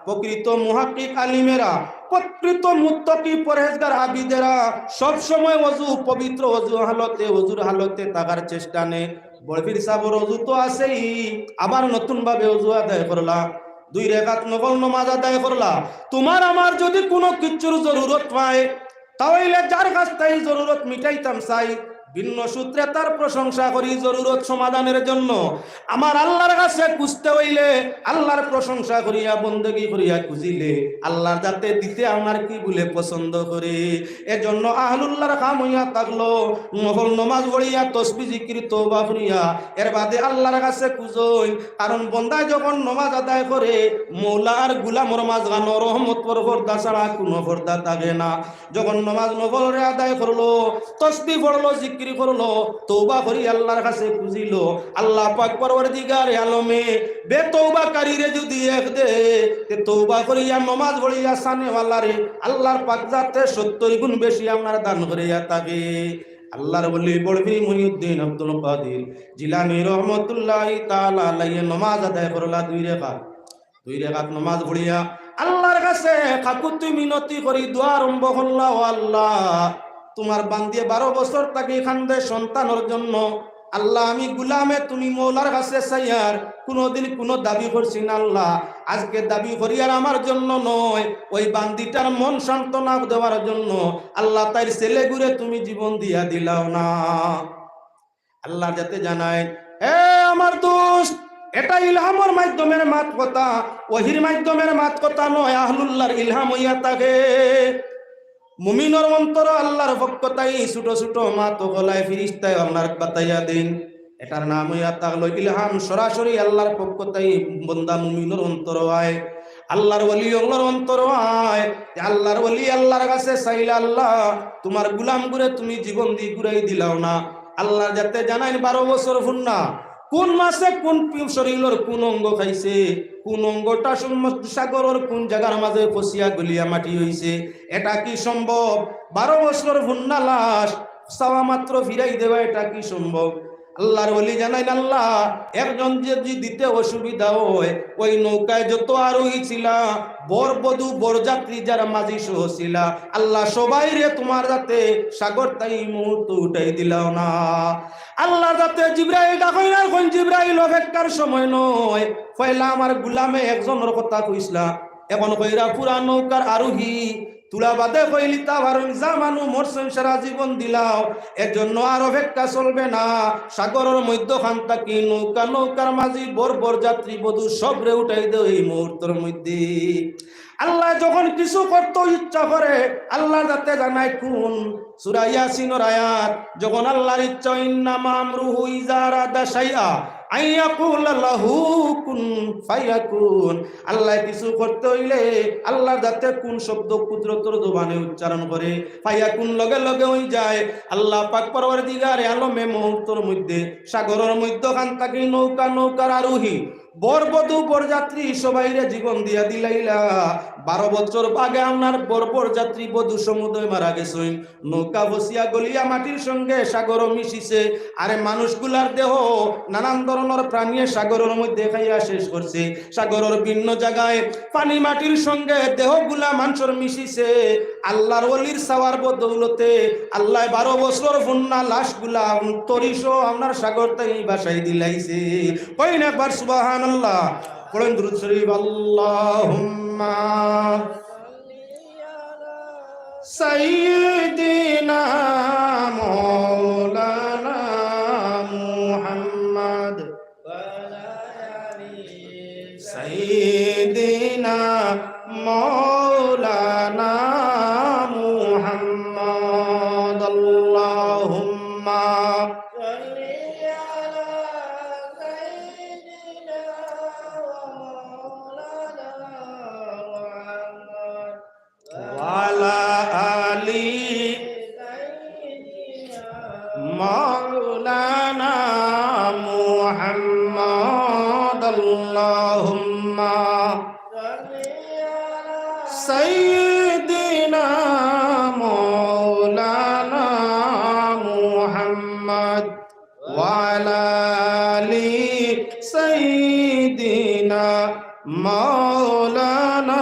প্রকৃত মুহাক্কিক আলিমেরা প্রকৃত মুত্তাকি পরহেজগার আবিদেরা সব সময় ওযু পবিত্র ওযুর হালতে থাকার চেষ্টা নেই। বড়পীর সাহেবের ওযু তো আছেই, আবার নতুন ভাবে ওযু আদায় করলা, 2 রাকাত নফল নামাজ আদায় করলা। তোমার আমার যদি কোনো কিছুর জরুরত পায় তাহলে যার কাছ থেকে জরুরত মিটাইতাম চাই ভিন্ন সূত্রে তার প্রশংসা করি জরুরত সমাধানের জন্য। আমার আল্লাহর কাছে খুঁজতে হইলে আল্লাহর প্রশংসা করিয়া বন্দেগী করিয়া খুঁজিলে আল্লাহর যাতে দিতে আমার কি বলে পছন্দ করে। এজন্য আহলুল্লাহর কাম হইয়া থাকলো নফল নামাজ পড়িয়া তসবিহ জিকির তওবা করিয়া এর বাদে আল্লাহর কাছে খুঁজই। কারণ বন্দা যখন নামাজ আদায় করে মওলা আর গোলামর মাঝখানে রহমত পরদা ছাড়া কোনো পর্দা থাকে না। যখন নামাজ নফল আদায় করলো, তসবিহ পড়লো, জিকির করলো, তওবা করি আল্লাহর কাছে খুঁজিলো, আল্লাহ পাক পরওয়ারদিগার আলমে বেতওবাকারীরে যদি এক দে তে তওবা করিয়া নামাজ পড়িয়া সানেওয়ালারে আল্লাহর পাক যাতে 70 গুণ বেশি আপনার দান করিয়া থাকে। আল্লাহর ওলি বড়পীর মহিউদ্দিন আব্দুল কাদের জিলানী রহমাতুল্লাহি তাআলা আলাইহি নামাজ আদায় করলা 2 রাকাত নামাজ পড়িয়া আল্লাহর কাছে কাকুতি মিনতি করি দোয়া আরম্ভ করলা। ও আল্লাহ তোমার বান্দিয়ে 12 বছর তাকে খান্দে সন্তানের জন্য। আল্লাহ আমি গুলামে তুমি মওলার কাছে চাইয়ার কোনোদিন কোনো দাবি করছি না। আল্লাহ আজকে দাবি করি আর আমার জন্য নয়, ওই বান্দিটার মন সান্ত্বনা দেওয়ার জন্য। আল্লাহ তাই ছেলে গুরে তুমি জীবন দিয়া দিলাও না। আল্লাহ যাতে জানায় হে আমার দোস্ত এটা ইলহামের মাধ্যমের মাত কথা, ওহির মাধ্যমের মাত কথা নয়, আহলুল্লাহর ইলহাম হইয়া থাকে। মুমিনের অন্তর আল্লাহর পক্ষ তাই ছোট ছোট মাত গলায় ফিরিস্তায় আপনার বাতাইয়া দিন, এটার নাম হইয়া থাকলো ইলহাম। সরাসরি আল্লাহর পক্ষ তাই বন্দা মুমিনের অন্তর হয়, আল্লাহর ওলি আল্লাহর অন্তর হয়। আল্লাহর ওলি আল্লাহর কাছে চাইলে আল্লাহ তোমার গুলাম গুরে তুমি জীবন দিয়ে ঘুরাই দিলাও না। আল্লাহ যাতে জানাই 12 বছর ফুন্না কোন মাসে কোন শরীরের কোন অঙ্গ খাইছে, কোন অঙ্গটা সাগরের কোন জায়গার মাঝে ফসিয়া গলিয়া মাটি হইছে, এটা কি সম্ভব? 12 বছর ফুন্না লাশ চাওয়া মাত্র ফিরাই দেওয়া এটা কি সম্ভব? আল্লাহর ওলি জানাইন আল্লাহ একজন যদি দিতে অসুবিধা হয় ওই নৌকায় যত আরোহী ছিলা বর বধূ বরযাত্রী যারা মাঝি সহ ছিলা আল্লাহ সবাই রে তোমার যাতে সাগর তাই মুহূর্ত উঠাই দিলাও না। আল্লাহ যাতে জিব্রাইল ডাকই না, কোন জিব্রাইল অপেক্ষার সময় নয়, পয়লা আমার গুলামে একজনের কথা কইসলা, এখন কইরা পুরা নৌকার আরোহী তুলা বাদে কইলি তা ভারুন জামানু মরছেন সারা জীবন দিলাও, এর জন্য আর অপেক্ষা চলবে না। সাগরের মধ্যখান থাকি নৌকার মাঝি বর যাত্রী বধূ সবরে উঠাই দেও এই মুহূর্তের মধ্যে। আল্লাহ যখন কিছু করতে ইচ্ছা করে আল্লাহ যাতে জানায় কোন সূরা ইয়াসিনের আয়াত, যখন আল্লাহর ইচ্ছা ইন্নামা আমরুহু ইযা আরাদা শাইআ আইয়াকুল লাহু কুন ফায়াকুন। আল্লাহ কিছু করতে হইলে আল্লাহ যাতে কোন শব্দ কুদরতের জবানে উচ্চারণ করে ফায়াকুন লগে লগে হই যায়। আল্লাহ পাক পরওয়ারদিগার আলমে মুহূর্তের মধ্যে সাগরের মধ্যখান থাকি নৌকার আরোহী বরবধূ বরযাত্রী সবাইরে জীবন দিয়া দিলাইলা। 12 বছর আগে আপনার বরযাত্রী বধূ সমুদ্রে মারা গেছে, নৌকা বসিয়া গলিয়া মাটির সঙ্গে সাগর মিশিছে। আরে মানুষগুলার দেহ নানান ধরনের প্রাণী সাগরের মধ্যে খাইয়া শেষ করছে। সাগরের ভিন্ন জায়গায় পানি মাটির সঙ্গে দেহগুলা মানুষের মিশিছে। আল্লাহর ওলির সাওয়ার বদৌলতে আল্লাহ 12 বছর ফুন্না লাশগুলা তরিশ আপনার সাগর তাই বাসাই দিলাইছে। কই না একবার সুবহানাল্লাহ পড়েন দুরূদ শরীফ। আল্লাহুম্মা সাইয়্যিদিনা মাওলানা মুহাম্মদ সাইয়্যিদিনা মাওলানা মুহাম্মদ। আল্লাহুম্মা মাওলানা মুহাম্মদ। আল্লাহুম্মা সাইয়্যিদিনা মাওলানা মুহাম্মদ ওয়া আলা আলি সাইয়্যিদিনা মাওলানা।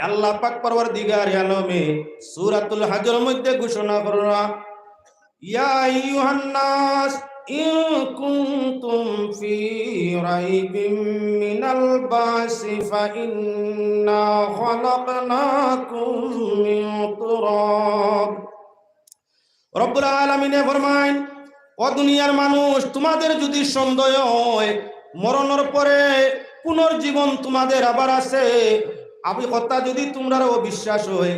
আল্লাহ পাক পরওয়ারদিগার আলমে সূরাতুল হজর মধ্যে ঘোষণা কররা, ইয়া আইয়ুহান নাস ইন কুনতুম ফি রাইবিম মিনাল বাসি ফাইন্না খালাকনাকুম মিন তুরাব। রব্বুল আলামিনে ফরমায়, ও দুনিয়ার মানুষ, তোমাদের যদি সন্দেহ হয় মরণের পরে পুনর্জীবন তোমাদের আবার আছে, আমি কথা যদি তোমরাও বিশ্বাস হয়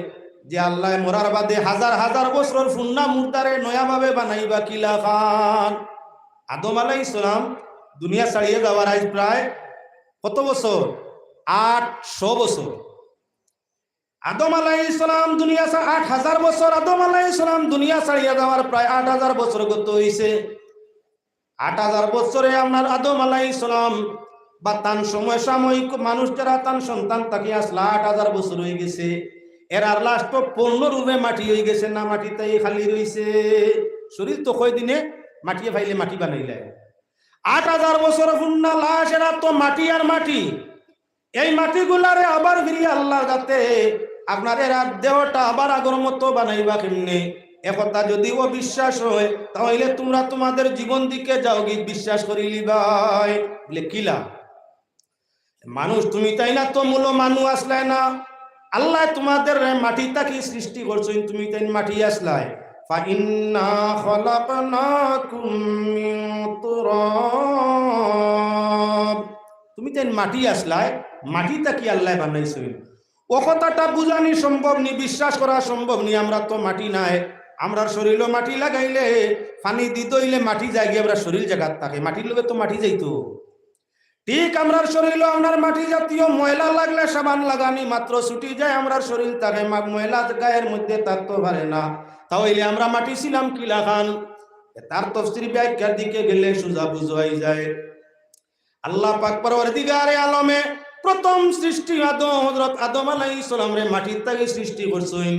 যে আল্লাহ মরার বাদে হাজার হাজার বছর ফুন্না মুর্দারে নয়াভাবে বানাইবা কিলা খান। আদম আলাইহিস সালাম দুনিয়া ছাড়িয়ে যাওয়ার আজ প্রায় কত বছর? 800 বছর। আদম আলাইহিস সালাম দুনিয়া 8000 বছর। আদম আলাইহিস সালাম দুনিয়া ছাড়িয়ে যাওয়ার প্রায় 8000 বছর গত হইছে। 8000 বছরে আপনার আদম আলাইহিস সালাম বা তান সময় সাময়িক মানুষ যারা তান সন্তান তাকে আসলে 8000 বছর হয়ে গেছে। এর আর লাস্ট পূর্ণরূপে মাটি হয়ে গেছে না, মাটিতেই খালি রয়েছে। শরীর তো কয় দিনে মাটিয়ে ফাইলে মাটি বানাইলে 8000 বছর পূর্ণ লাশ, এরা তো মাটি আর মাটি। এই মাটিগুলারে আবার ফিরিয়ে আল্লাহ যাতে আপনার এরা দেহটা আবার আগর মতো বানাইবা কেমনে, একথা যদি অবিশ্বাস হয় তাহলে তোমরা তোমাদের জীবন দিকে যাও গিয়ে বিশ্বাস করিলি ভাই বলে কিলা মানুষ তুমি তাই না, তো মূল মানুষ আসলাই না। আল্লাহ তোমাদের মাটি তাকে সৃষ্টি করছেন, তুমি তাই মাটি আসলাই। ফাইন্না খালাকনাকুম মিন তুরাব, তুমি তাই মাটি আসলাই, মাটি তাকে আল্লাহ বানাইছেন। ও কথাটা বুঝানি সম্ভব নি, বিশ্বাস করা সম্ভব নি। আমরা তো মাটি নাই, আমরার শরীরও মাটি লাগাইলে পানি দিতে হইলে মাটি যাই গিয়ে আমরা শরীর জায়গার থাকে, মাটির লোকে তো মাটি যাইতো। ঠিক আমরার শরীরও আপনার মাটি জাতীয় ময়লা লাগলে সাবান লাগানি মাত্র ছুটি যায় আমরার শরীর থাকে, ময়লা গায়ের মধ্যে থাকতে পারে না। তাহলে আমরা মাটি ছিলাম কিলা খান? তার তফসির ব্যাখ্যার দিকে গেলে সোজা বুঝাই যায়। আল্লাহ পাক পরওয়ারদিগারে আলমে প্রথম সৃষ্টি হযরত আদম আলাইহিস সালাম রে মাটির থেকে সৃষ্টি করছেন।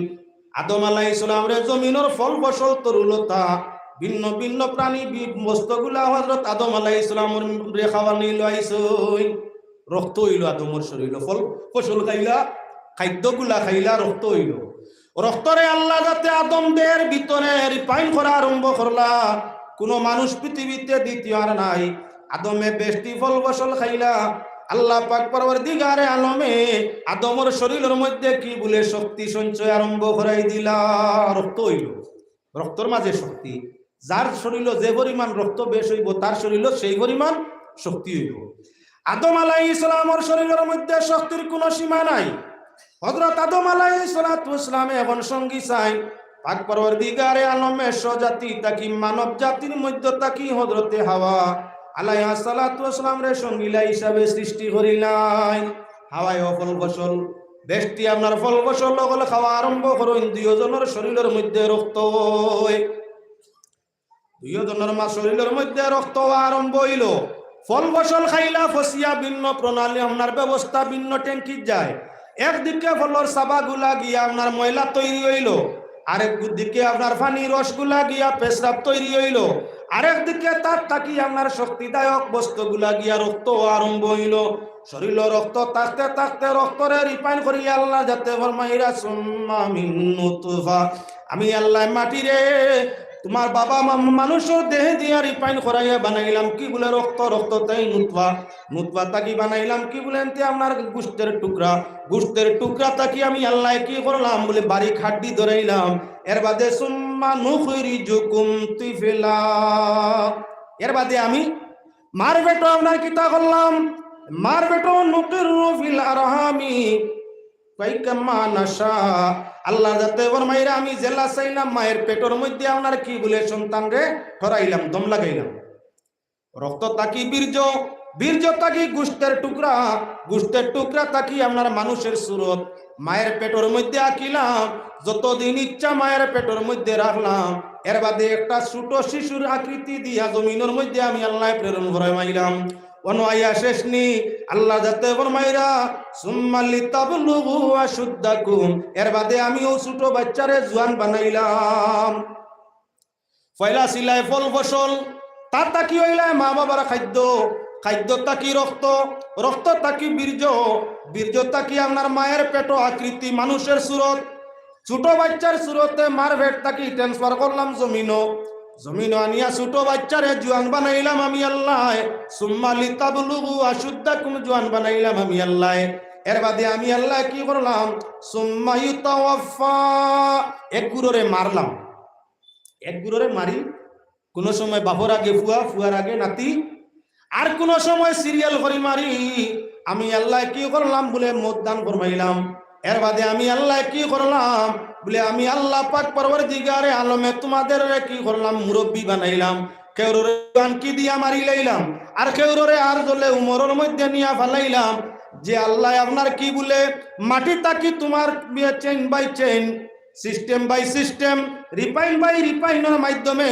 আদম আলাইহিস সালাম রে জমিনের ফল ফসল তরুলতা ভিন্ন ভিন্ন প্রাণী বস্তুগুলা হযরত আদম আলাইহিস সালাম রে খাওয়ানি লইছেন। রক্ত হইল আদমের শরীরে, ফল ফসল খাইলা, খাদ্যগুলা খাইলা, রক্ত হইল। রক্তরে আল্লাহ যাতে আদম দেহের ভিতরে রিফাইন করা আরম্ভ করলা। কোন মানুষ পৃথিবীতে দ্বিতীয় আর নাই। আদমে বেশটি ফল ফসল খাইলা। আল্লাহ পাক পরওয়ারদিগারে আলমে আদমের শরীরের মধ্যে কি বলে শক্তি সঞ্চয় আরম্ভ করাই দিলা। রক্ত হইল, রক্তর মাঝে শক্তি। যার শরীরে যে পরিমাণ রক্ত বেশ হইব তার শরীরে সেই পরিমাণ শক্তি হইব। আদম আলাইহিস সালামের শরীরের মধ্যে শক্তির কোনো সীমা নাই। হযরত আদম আলাইহিস সালাম এখন সঙ্গী চাই। পাক পরওয়ারদিগারে আলমে স্বজাতি তাকি মানব জাতির মধ্যে তাকি হযরতে হাওয়া আলাইহিস সালাতু ওয়াসসালাম রে সঙ্গীলা হিসাবে সৃষ্টি করিলাই। হাওয়ায় ফল ফসল বেশটি আপনার ফল ফসল হলে খাওয়া আরম্ভ করুন। দুইজনের শরীরের মধ্যে রক্ত হয়, দুইজনের মা শরীরের মধ্যে রক্ত আরম্ভ হইল। ফল ফসল খাইলা ফসিয়া ভিন্ন প্রণালী আপনার ব্যবস্থা ভিন্ন ট্যাঙ্কি যায়। একদিকে ফলর সাবাগুলা গিয়া আপনার ময়লা তৈরি হইল, আরেক দিকে আপনার পানি রসগুলা গিয়া পেশরাব তৈরি হইল, আরেক দিকে তার তাকি আপনার শক্তিদায়ক বস্তুগুলা গিয়া রক্ত আরম্ভ হইল। শরীর রক্ত থাকতে থাকতে রক্তরে রিফাইন করি আল্লাহ যাতে ফরমাইরা সুম্মা মিন নুতফা, আমি আল্লাহ মাটিরে তোমার বাবা মানুষের দেহে দিয়া রিফাইন করাইয়া বানাইলাম কি বলে রক্ত, রক্ত তাই নুতফা, নুতফা তাকি বানাইলাম কি বলেন তে আপনার গোশতের টুকরা, গোশতের টুকরা তাকি আমি আল্লাহ কি করলাম বলে বাড়ি খাড্ডি ধরাইলাম। এর বাদে সুম্মা নুখরিজুকুম তিফলা, এর বাদে আমি মার বেটো আপনার কিতা করলাম, মার বেটো নুকিরু ফিল আরহামি কাইকামা নাশা, আল্লাহ যাতে ফরমাইরা আমি জেলা চাইলাম মায়ের পেটের মধ্যে আপনার কি বলে সন্তান রে ধরাইলাম, দম লাগাইলাম। রক্ত তাকি বীর্য, বীর্য তাকি গোশতের টুকরা, গোশতের টুকরা তাকি আপনার মানুষের সুরত মায়ের পেটের মধ্যে আঁকিলাম। যতদিন ইচ্ছা মায়ের পেটের মধ্যে রাখলাম। এর বাদে একটা ছোট শিশুর আকৃতি দিয়া জমিনের মধ্যে আমি আল্লাহ প্রেরণ ফরমাইলাম। অনআয়া শেষ নি আল্লাহ যাতে ফরমাইরা সুম্মা লিতাবলুগু আশুদ্দাকুম, এর বাদে আমি ও ছোট বাচ্চারে জোয়ান বানাইলাম। পয়লা সিলাই ফল ফসল, তার তাকি হইলায় মা বাবার খাদ্য, খাদ্য তাকি রক্ত, রক্ত তাকি বীর্য, বীর্য তাকি আপনার মায়ের পেট আকৃতি মানুষের সুরত, ছোট বাচ্চার সুরতে মার ভেট তাকি ট্রান্সফার করলাম জমিনও, জমিন আনিয়া ছোট বাচ্চারে জোয়ান বানাইলাম আমি আল্লাহ। সুম্মা লিতাবলুগু আশুদ্দাকুম, জোয়ান বানাইলাম আমি আল্লাহ। এর বাদে আমি আল্লাহ কি করলাম, সুম্মা ইউতাওয়াফা, এক গুরুরে মারলাম, এক গুরুরে মারি, কোন সময় বাপর আগে ফুয়া, ফুয়ার আগে নাতি, আর কোন সময় সিরিয়াল করে মারি। আমি আল্লাহ কি করলাম বলে মত দান ফরমাইলাম। এর বাদে আমি আল্লাহ কি করলাম বলে আমি আল্লাহ পাক পরওয়ারদিগারে আলমে তোমাদের কি করলাম মুরব্বী বানাইলাম। কেউরে কি দিয়া মারি লাইলাম, আর কেউরে আর জলে উমরের মধ্যে নিয়া ফালাইলাম। যে আল্লাহ আপনার কি বলে মাটি তাকি তোমার chain by chain, system by system, refine by রিফাইনের মাধ্যমে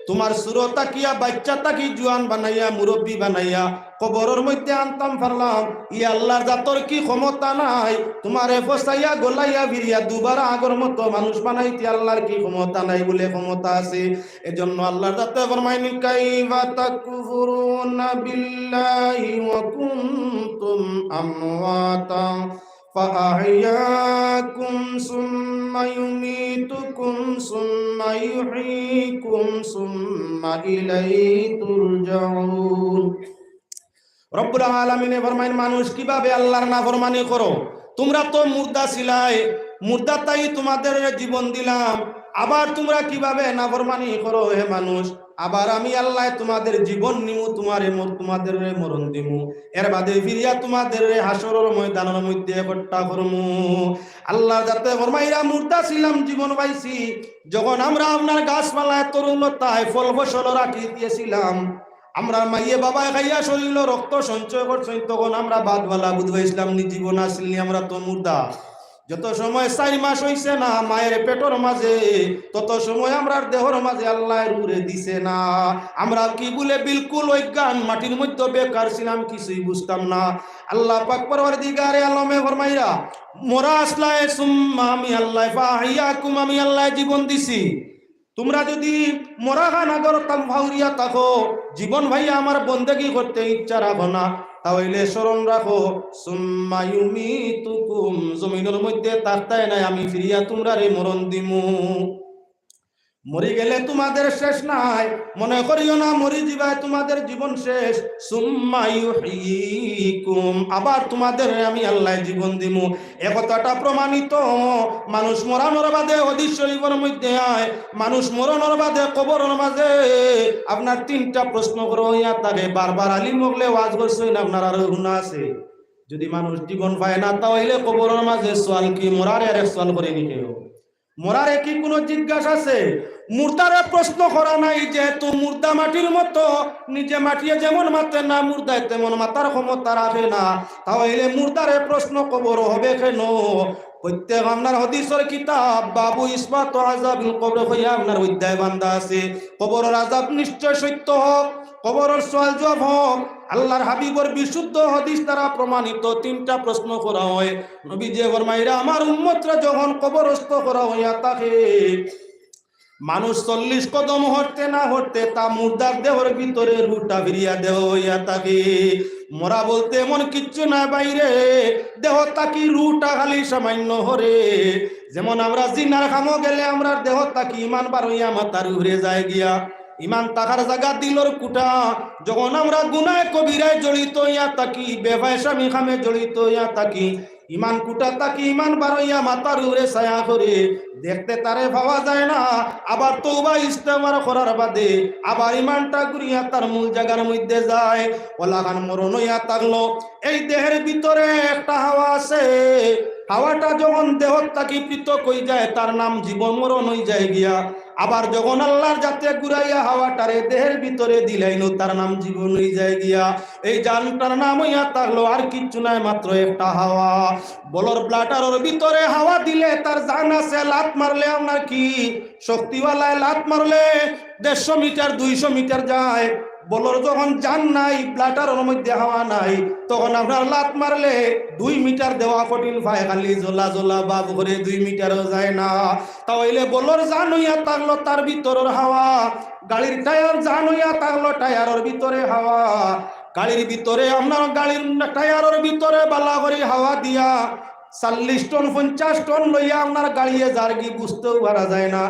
তোমার সুরত তাকিয়া বাচ্চা তাকি জোয়ান বানাইয়া মুরব্বী বানাইয়া কবরের মধ্যে আনতাম পারলাম। ই আল্লাহর জাতর কি ক্ষমতা নাই তোমারে ফসাইয়া গলাইয়া ভিড়িয়া দুবার আগর মতো মানুষ বানাইতে আল্লাহর কি ক্ষমতা নাই? বলে ক্ষমতা আছে। এজন্য আল্লাহর জাতে ফরমাইনি কাইফা তাকফুরুনা বিল্লাহি ওয়া কুনতুম আমওয়াতা فأحياكم ثم يميتكم ثم يحييكم ثم إليه ترجعون। রব্বুল আলামিন ফরমাইন মানুষ কিভাবে আল্লাহর নাফরমানি করো? তোমরা তো মুর্দা ছিলাই, মুর্দা তাই তোমাদের জীবন দিলাম, আবার তোমরা কিভাবে নাফরমানি করো হে মানুষ? আবার আমি আল্লাহ তোমাদের জীবন নিমু, তোমাদের মরণ দিমু, এর বাদে ফিরিয়া তোমাদের হাসরের ময়দানের মধ্যে একট্টা করমু। আল্লাহ যাতে ফরমাইরা মুর্দা ছিলাম, জীবন পাইছি। যখন আমরা আপনার গাছপালায় তরুণতায় ফল ফসল রাখি দিয়েছিলাম, আমরা মাইয়ে বাবায় খাইয়া শরীর রক্ত সঞ্চয় করছেন, তখন আমরা বাদওয়ালা বুঝবাইছিলাম নি জীবন আসলি আমরা তো মুর্দা। যত সময় 4 মাস হইছে না মায়ের পেটর মাঝে, তত সময় আমরা দেহর মাঝে আল্লাহ রুরে দিছে না। আমরা কি বলে বিলকুল অজ্ঞান, মাটির মধ্যে বেকার ছিলাম, কিছুই বুঝতাম না। আল্লাহ পাক পরওয়ারদিগারে আলমে ফরমাইরা মোরা আসলায় সুম্মা আমি আল্লাহ ফাহিয়াকুম, আমি আল্লাহ জীবন দিছি। তোমরা যদি মরাখানা করতাম ভাউরিয়া থাকো, জীবন ভাইয়া আমার বন্দেগি করতে ইচ্ছা রাখো না, তাহলে স্মরণ রাখো সুম্মা ইউমিতুকুম, জমিনের মধ্যে তাকতায় নাই আমি ফিরিয়া তোমরা রে মরণ দিমু। মরি গেলে তোমাদের শেষ নাই, মনে করিও না মরি যাবে তোমাদের জীবন শেষ। সুম্মা ইউহয়িকুম, আবার তোমাদের আমি আল্লাহ জীবন দিমু। এ কথাটা প্রমাণিত মানুষ মরানোর বাদে হাদিস শরীফের মধ্যে আয়, মানুষ মরণের বাদে কবরের মাঝে আপনার 3টা প্রশ্ন করো ইয়া তাকে বারবার আলী মোগলে ওয়াজ করছেন, আপনার আরো গুনাহ আছে। যদি মানুষ জীবন পায় না, তাহলে কবরের মাঝে সোয়াল কি মরার আর সোয়াল করে নি কেউ? মরারে কি কোনো জিজ্ঞাসা আছে? মুর্দারে প্রশ্ন করা নাই, যেহেতু মুর্দা মাটির মতো নিজে মাটিয়ে যেমন মাতে না, মুর্দায় তেমন মাতার ক্ষমতা রাখে না, তাহলে মুর্দারে প্রশ্ন কবর হবে কেন? প্রত্যেক আপনার হাদিসের কিতাব বাবু ইসবাত আযাবিল কবর হইয়া আপনার অধ্যায় বান্ধা আছে। কবরের আযাব নিশ্চয় সত্য হোক, কবরের সওয়াল জবাব হোক। আল্লাহর হাবিবর বিশুদ্ধ হাদিস দ্বারা প্রমাণিত 3টা প্রশ্ন করা হয়। নবী যে ফরমাইরা আমার উম্মতরা যখন কবরস্থ করা হইয়া থাকে, মানুষ 40 কদম হটতে না হটতে তা মুর্দার দেহর ভিতরে রুটা ফিরিয়া দেহ হইয়া থাকে। মরা বলতে এমন কিচ্ছু না বাইরে, দেহ তাকি রুটা খালি সামান্য হরে। যেমন আমরা জিনার খামো গেলে আমরা দেহ তাকি ইমান বার হইয়া মাথার উড়ে যায় গিয়া, ইমান তাকার জায়গা দিলর কুটা। যখন আমরা গুনায় কবিরায় জড়িত হইয়া থাকি, বেফায়সামি খামে জড়িত হইয়া থাকি, ইমান কুটা তাকি ইমান বার হইয়া মাথার উড়ে ছায়া করে দেখতে তারে পাওয়া যায় না। আবার তওবা ইস্তেগফার করার বাদে আবার ইমানটা ঘুরিয়া তার মূল জায়গার মধ্যে যায়। ওলাগান মরণ হইয়া থাকলো, এই দেহের ভিতরে একটা হাওয়া আছে। হাওয়াটা যখন দেহ থাকি পৃথক হয়ে যায় তার নাম জীবন মরণ হয়ে যায় গিয়া। আবার যখন আল্লাহর যাতে ঘুরাইয়া হাওয়াটারে দেহের ভিতরে দিলাইনো তার নাম জীবন হয়ে যায় গিয়া। এই জানটার নাম হইয়া থাকলো আর কিচ্ছু নাই, মাত্র একটা হাওয়া। বলর ব্লাডারের ভিতরে হাওয়া দিলে তার জান আছে। লাত মারলে আপনার কি শক্তিওয়ালায় লাত মারলে 150 মিটার 200 মিটার যায়। বলর যখন জান নাই, ব্লাডারের মধ্যে হাওয়া নাই, তখন আপনার লাত মারলে 2 মিটার দেওয়া কঠিন ভাই, খালি জোলা জোলা বাব করে 2 মিটারও যায় না। তাহলে বলর জান হইয়া থাকলো তার ভিতরের হাওয়া। গাড়ির টায়ার জান হইয়া থাকলো টায়ারের ভিতরে হাওয়া। গাড়ির ভিতরে আপনার গাড়ির টায়ারের ভিতরে বালা করে হাওয়া দিয়া 40 টন 50 টন লইয়া আপনার গাড়িয়ে জার্গি বুঝতেও পারা যায় না।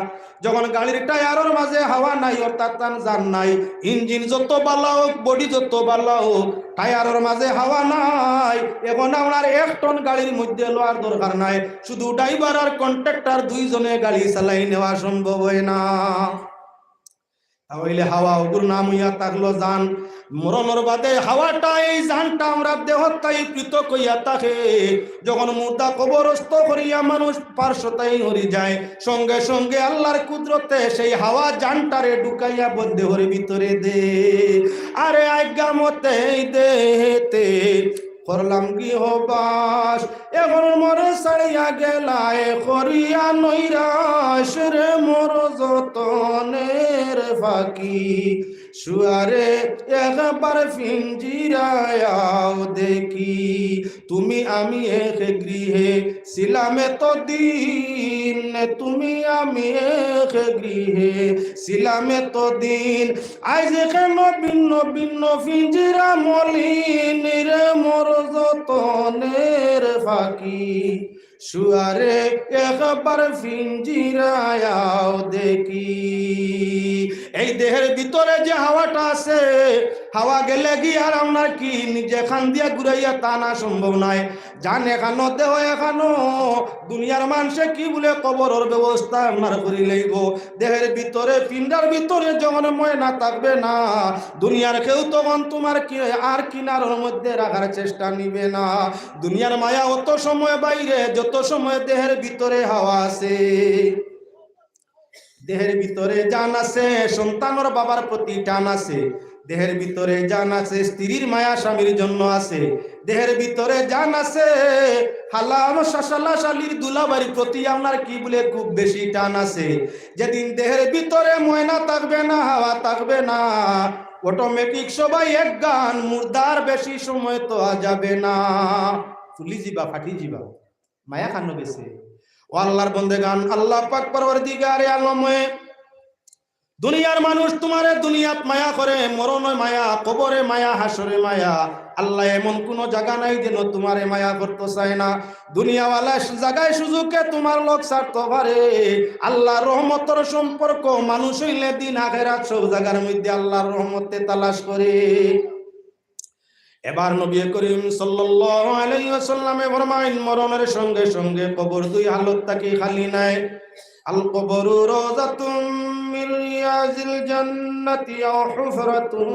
যখন গাড়ির টায়ারের মাঝে হাওয়া নাই, অর্থাৎ তার জান নাই, ইঞ্জিন যত বালা হোক, বডি যত বালা হোক, টায়ারের মাঝে হাওয়া নাই। এখন আপনার 1 টন গাড়ির মধ্যে লোয়ার দরকার নাই, শুধু ড্রাইভার আর কন্ট্রাক্টর দুইজনে গাড়ি চালাই নেওয়া সম্ভব হয় না। তাহলে হাওয়া ওগুর নাম হইয়া থাকলো জান। মরণের বাদে হাওয়াটা এই জানটা আমরা দেহতাই পৃথক হইয়া থাকে। যখন মুর্দা কবরস্থ করিয়া মানুষ পার্শ্বতাই হরি যায়, সঙ্গে সঙ্গে আল্লাহর কুদরতে সেই হাওয়া জানটারে ঢুকাইয়া দেহর ভিতরে দে। আরে আজ্ঞা মতে দেহেতে করলাম গৃহবাস, এখন মরে ছাড়িয়া গেলায় করিয়া নৈরাশ রে মোর যতনের ফাঁকি। শুয়ারে একবার পিঞ্জিরায়াও দেখি, তুমি আমি এক গৃহে ছিলাম এতদিন, তুমি আমি এক গৃহে ছিলাম এতদিন। আজ কেন ভিন্ন ভিন্ন পিঞ্জিরা মলিন রে মোর যতনের ফাঁকি। শুয়ারে একবার পিঞ্জিরায়াও দেখি। এই দেহের ভিতরে যে হাওয়াটা আছে, হাওয়া গেলে কি আর আপনার কি নিজে খান দিয়া ঘুরাইয়া তা না সম্ভব নয়। জান এখানো দেহ এখানো, দুনিয়ার মানুষে কি বলে কবরের ব্যবস্থা আপনার করি লইব। দেহের ভিতরে পিন্ডার ভিতরে যখন ময়না থাকবে না, দুনিয়ার কেউ তখন তোমার কি আর কিনারের মধ্যে রাখার চেষ্টা নিবে না। দুনিয়ার মায়া অত সময় বাইরে, যত সময় দেহের ভিতরে হাওয়া আছে। দেহের ভিতরে জান আছে, সন্তানের বাবার প্রতি টান আছে। দেহের ভিতরে জান আছে, স্ত্রীর মায়া স্বামীর জন্য আছে। দেহের ভিতরে জান আছে, হালাম শাসালা শালির দুলাবাড়ির প্রতি আপনার কি বলে খুব বেশি টান আছে। যেদিন দেহের ভিতরে ময়না থাকবে না, হাওয়া থাকবে না, অটোমেটিক সবাই এক গান, মুর্দার বেশি সময় তো যাবে না, ফুলি জিবা ফাটি জিবা মায়া খানো বেশি। ও আল্লাহর বন্দেগান, আল্লাহ পাক পরওয়ারদিগারে আলমে, দুনিয়ার মানুষ তোমারে দুনিয়াত মায়া করে, মরণে মায়া, কবরে মায়া, হাসরে মায়া। আল্লাহ এমন কোন জায়গা নাই যেন তোমারে মায়া করতে চায় না। দুনিয়াওয়ালা জায়গায় সুযোগে তোমার লোক ছাড়তে পারে। আল্লাহর রহমতের সম্পর্ক মানুষ হইলে দিন আখিরাত সব জায়গার মধ্যে আল্লাহর রহমতে তালাশ করে। এবার নবী করিম সাল্লাল্লাহু আলাইহি ওয়াসাল্লামে ফরমাইন, মরণের সঙ্গে সঙ্গে কবর 2 হালত তাকে খালি নাই। আল কবরু রাযাতুম মিন রিয়াজিল জান্নাতি আও হুফরাতুম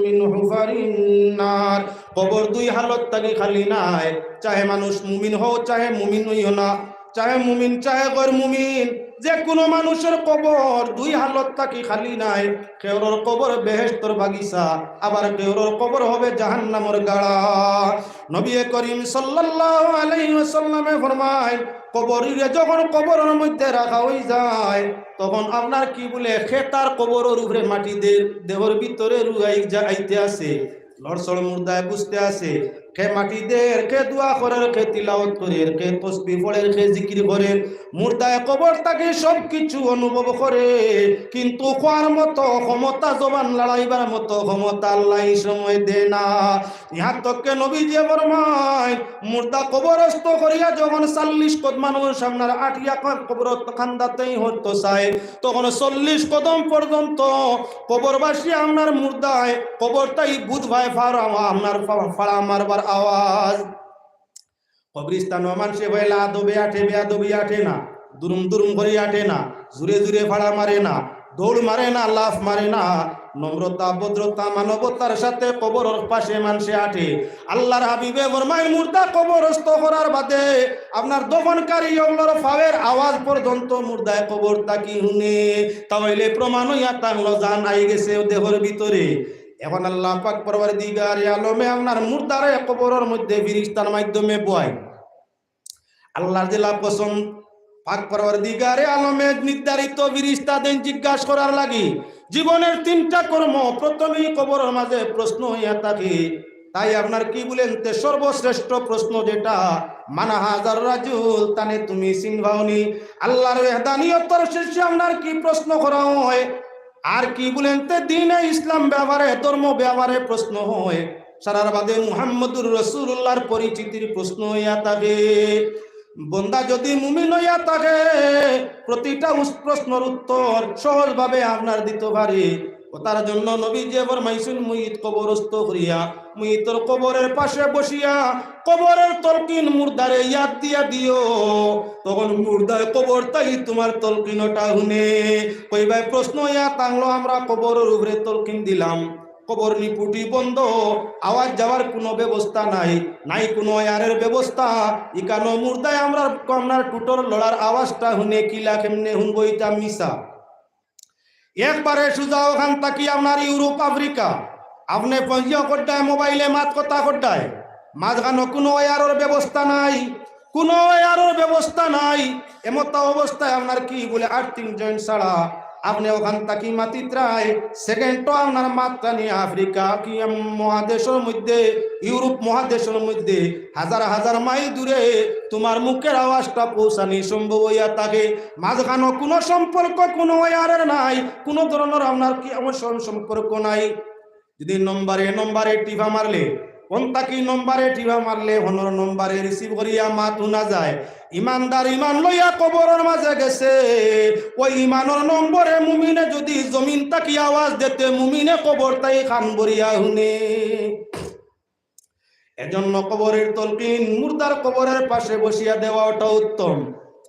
মিন হুফারিন নার। কবর 2 হালত তাকে খালি নাই। চাহে মানুষ মুমিন হও, চাহে মুমিন হইও না, চাহে মুমিন চাহে গैर মুমিন, যে কোনো মানুষের কবর দুই হালত থাকি খালি নাই। কেউর কবর বেহেশতের বাগিচা, আবার কেউর কবর হবে জাহান্নামের গাড়া। নবী করিম সাল্লাল্লাহু আলাইহি ওয়াসাল্লামে ফরমায়, কবরে যখন কবরের মধ্যে রাখা হয়ে যায়, তখন আপনার কি বলে খেতার কবরের উপরে মাটি দেহর ভিতরে রুয়াই যাইতে আছে, লড়সড় মুর্দায় বুঝতে আছে। কে মাটি দের, কে দোয়া করে, কে তিলাওয়াত করে, কে তসবিহ পড়ে, কে জিকির করে, মুর্দায় কবর তাকে সব কিছু অনুভব করে। কিন্তু কোয়ার মতো ক্ষমতা, জবান লড়াইবার মতো ক্ষমতা আল্লাহ সময় দেয় না। ইহা তককে নবী যে ফরমায়, মুর্দা কবরস্থ করিয়া যখন 40 কদম মানুষ আপনার আটিয়া কবর খান্দাতেই হতো চায়, তখন 40 কদম পর্যন্ত কবরবাসী আপনার মুর্দায় কবরটাই বুধ ভাই আপনার ফাড়া মারবার আওয়াজ। কবরিস্তান মানুষে বইলা দবে আঠে বেয়াদবি আঠে না, দুরুম দুরুম করে আঠে না, জুড়ে জুড়ে ফাড়া মারে না, দৌড় মারে না, লাফ মারে না, নম্রতা ভদ্রতা মানবতার সাথে কবরের পাশে মানুষে আঠে। আল্লাহর হাবিবে ফরমায়, মুর্দা কবরস্থ করার বাদে আপনার দফনকারী ওগুলোর ফাওয়ের আওয়াজ পর্যন্ত মুর্দায় কবর তাকি হুনে, তাহলে প্রমাণ হইয়া তাহলে জান আই গেছে দেহর ভিতরে। এখন আল্লাহ পাক পরওয়ারদিগার আলমে আপনার মুর্দারে কবরের মধ্যে ফেরেশতার মাধ্যমে বয়। আল্লাহর জেলা পছন্দ পাক পরওয়ারদিগার আলমে নির্ধারিত ফেরেশতা দেন জিজ্ঞাসা করার লাগি জীবনের 3টা কর্ম প্রথমেই কবরের মাঝে প্রশ্ন হইয়া থাকে। তাই আপনার কি বলেন তে সর্বশ্রেষ্ঠ প্রশ্ন যেটা, মানা হাজার রাজুল তানে তুমি চিনবাওনি। আল্লাহর ওয়াহদানিয়তের শেষে আপনার কি প্রশ্ন করা হয়, আর কি বলেন তে দ্বীনে ইসলাম ব্যাপারে, ধর্ম ব্যাপারে প্রশ্ন হয়। সারার বাদে মুহাম্মদুর রাসূলুল্লাহর পরিচিতির প্রশ্ন হইয়া থাকে। বন্দা যদি মুমিন হইয়া থাকে, প্রতিটা প্রশ্নের উত্তর সহজভাবে আপনার দিতে পারে। ও তার জন্য নবী যে ফরমাইছেন, মুইত কবরস্থ করিয়া মুইতর কবরের পাশে বসিয়া কবরের তলকিন মুর্দারে ইয়াদ দিয়া দিও, তখন মুর্দার কবর তাই তোমার তলকিনটা হুনে। কই ভাই প্রশ্ন ইয়া তাংলো, আমরা কবরের উপরে তলকিন দিলাম, কবর নিপুটি বন্ধ, আওয়াজ যাওয়ার কোনো ব্যবস্থা নাই, নাই কোনো এয়ারের ব্যবস্থা। ইকানো মুর্দায় আমরা আপনার টুটোর লড়ার আওয়াজটা হুনে কিলা কেমনে হুনবো, এটা মিশা। একবারে সুজা ওখান থাকি আপনার ইউরোপ আফ্রিকা আপনি পঞ্জিয়া করটায় মোবাইলে মাত কথা করটায় মাঝখানো কোনো এয়ারের ব্যবস্থা নাই, কোনো এয়ারের ব্যবস্থা নাই। এমতা অবস্থায় আপনার কি বলে 8-3 জয়েন্ট ছাড়া আপনি ওখান থাকি মাতিত্রায় সেকেন্ডও আপনার মাত্রা নিয়ে আফ্রিকা কি মহাদেশের মধ্যে, ইউরোপ মহাদেশের মধ্যে হাজার হাজার মাইল দূরে তোমার মুখের আওয়াজটা পৌঁছানি সম্ভব হইয়া থাকে। মাঝখানো কোনো সম্পর্ক কোনো ওয়ারের নাই, কোনো ধরনের আপনার কি আমার সম্পর্ক নাই। যদি নম্বরে টিভা মারলে কোন তাকি নম্বরে টিভা মারলে হনর নম্বরে রিসিভ করিয়া মাত না যায়। ইমানদার ইমান লইয়া কবরের মাঝে গেছে, ওই ইমানের নম্বরে মুমিনে যদি জমিন তাকি আওয়াজ দিতে, মুমিনে কবর তাই খান বরিয়া হুনে। এজন্য কবরের তলকিন মুর্দার কবরের পাশে বসিয়া দেওয়া ওটা উত্তম।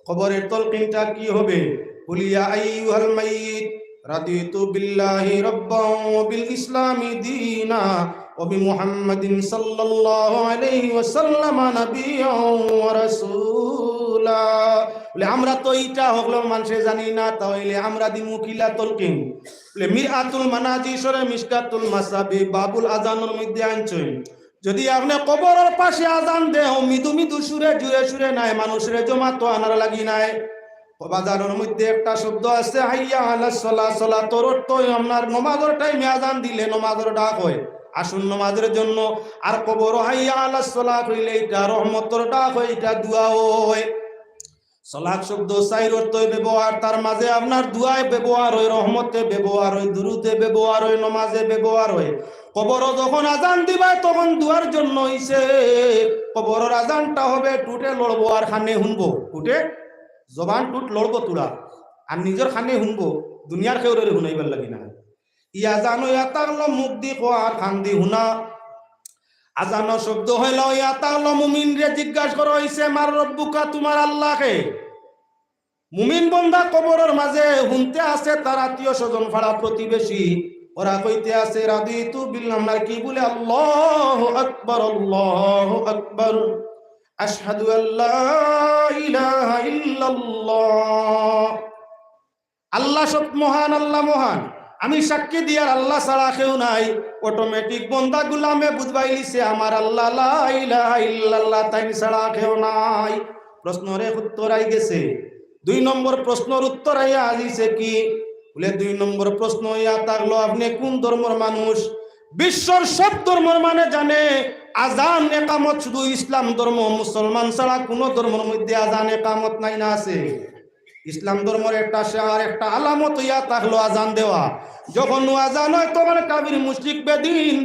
কবরের তলকিনটা কি হবে, কুলিয়া আইয়ুহাল মাইয়িত রাদিতু বিল্লাহি রাব্বান ওয়া বিল ইসলামি দীনা ওয়া বিমুহাম্মাদিন সাল্লাল্লাহু আলাইহি ওয়াসাল্লাম নাবিয়্যান ওয়া রাসূলা। বলে আমরা তো এইটা হলো মানুষে জানি না, তাহলে আমরা দিমু কিলা তলকিন। বলে মিরআতুল মানাজিসরে মিশকাতুল মাসাবি বাবুল আযানের মধ্যে আনছেন, যদি আপনি কবরের পাশে আজান দেও মৃদু মৃদু সুরে জুড়ে সুরে নাই, মানুষের জমা তো আনার লাগি নাই। বাজারের মধ্যে একটা শব্দ আছে হাইয়া আলাস সালাহ, সালাতর অর্থ আপনার নমাজের টাইমে আজান দিলে নমাজের ডাক হয়, আসুন নমাজের জন্য। আর কবর হাইয়া আলাস সালাহ হইলে এটা রহমতের ডাক হয়, এটা দুয়া হয়। সালাত শব্দ চাইর অর্থ ব্যবহার, তার মাঝে আপনার দুয়ায় ব্যবহার হয়, রহমতে ব্যবহার হয়, দুরুদে ব্যবহার হয়, নমাজে ব্যবহার হয়। কবর যখন আজান দিবা তখন দুয়ার জন্য হইছে। কবরের আজানটা হবে টুটে লড়বো আর খানে শুনবো, টুটে জবান টুট লড়বো তুরা আর নিজের খানে শুনবো, দুনিয়ার কেউ শুনাইবার লাগি না। ই আজান ইয়াতাগলো মুখ দি কোয়ার খান দি শুনা। আজানো শব্দ হইল ইয়াতাগলো মুমিন রে জিজ্ঞাসা করা হইছে, মার রব্বুকা, তোমার আল্লাহকে। মুমিন বন্দা কবরের মাঝে শুনতে আছে তার আত্মীয় স্বজন ফাড়া প্রতিবেশী, ওরা কইতে আছে রাদিতু বিল্লাহ, আমরা কি বলে আল্লাহু আকবার আশহাদু আল্লা ইলাহা ইল্লাল্লাহ। আল্লাহ সব মহান, আল্লাহ মহান, আমি সাক্ষী দিয়ার আল্লাহ ছাড়া কেউ নাই। অটোমেটিক বন্দা গুলামে বুঝবাই লিছে আমার আল্লাহ লা ইলাহা ইল্লাল্লাহ, তাই ছাড়া কেউ নাই। প্রশ্নের উত্তর আই গেছে। 2 নম্বর প্রশ্নের উত্তর আইয়া আসিছে কি বলে 2 নম্বর প্রশ্ন ইয়া থাকলো আপনি কোন ধর্মের মানুষ? বিশ্বর সব ধর্মের মানে জানে আজান একামত শুধু ইসলাম ধর্ম, মুসলমান ছাড়া কোন ধর্মের মধ্যে আজান একামত নাই না আছে? ইসলাম ধর্মের একটা শেয়ার একটা আলামত ইয়া থাকলো আজান দেওয়া। যখন আজান হয় তখন কাফির মুশরিক বেদিন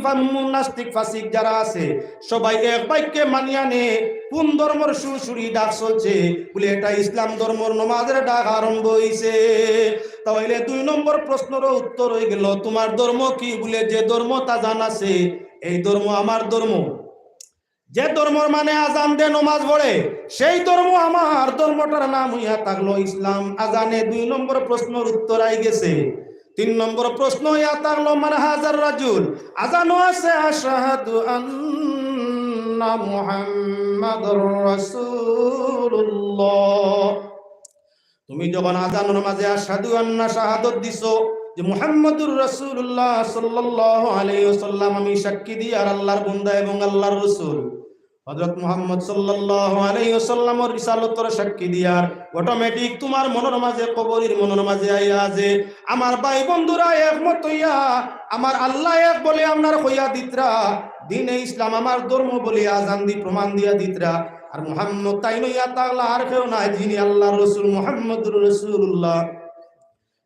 নাস্তিক ফাসিক যারা আছে সবাই এক বাক্যে মানিয়া নে কোন ধর্মের সুরসুরি ডাক চলছে বলে এটা ইসলাম ধর্মের নমাজের ডাক আরম্ভ হইছে। তাহলে 2 নম্বর প্রশ্নের উত্তর হয়ে গেল তোমার ধর্ম কি? বলে যে ধর্ম তা জান আছে, এই ধর্ম আমার ধর্ম। যে ধর্মর মানে আজান দে নমাজ পড়ে সেই ধর্ম আমার, ধর্মটার নাম হইয়া থাকলো ইসলাম। আজানে 2 নম্বর প্রশ্নের উত্তর আই গেছে। 3 নম্বর প্রশ্ন হইয়া থাকলো মান হাজার রাজুল। আজানও আছে আশহাদু আন্না মুহাম্মাদুর রাসূলুল্লাহ। তুমি যখন আজানের মাঝে আশহাদু আন্না শাহাদত দিছো যে মুহাম্মাদুর রাসূলুল্লাহ সাল্লাল্লাহু আলাইহি ওয়াসাল্লাম, আমি সাক্ষী দিই আর আল্লাহর বান্দা এবং আল্লাহর রাসূল হযরত মুহাম্মদ সাল্লাল্লাহু আলাইহি ওয়াসাল্লামের রিসালাতের সাক্ষী দিয়ার অটোমেটিক তোমার মনের মাঝে কবরের মনের মাঝে আইয়া যে আমার ভাই বন্ধুরা একমত হইয়া আমার আল্লাহ এক বলে আপনার হইয়া দিতরা, দ্বীনে ইসলাম আমার ধর্ম বলে আজান দি প্রমাণ দিয়া দিতরা। আর মুহাম্মদ তাই নইয়া তাআলা আর কেউ নাই যিনি আল্লাহর রাসূল মুহাম্মদুর রাসূলুল্লাহ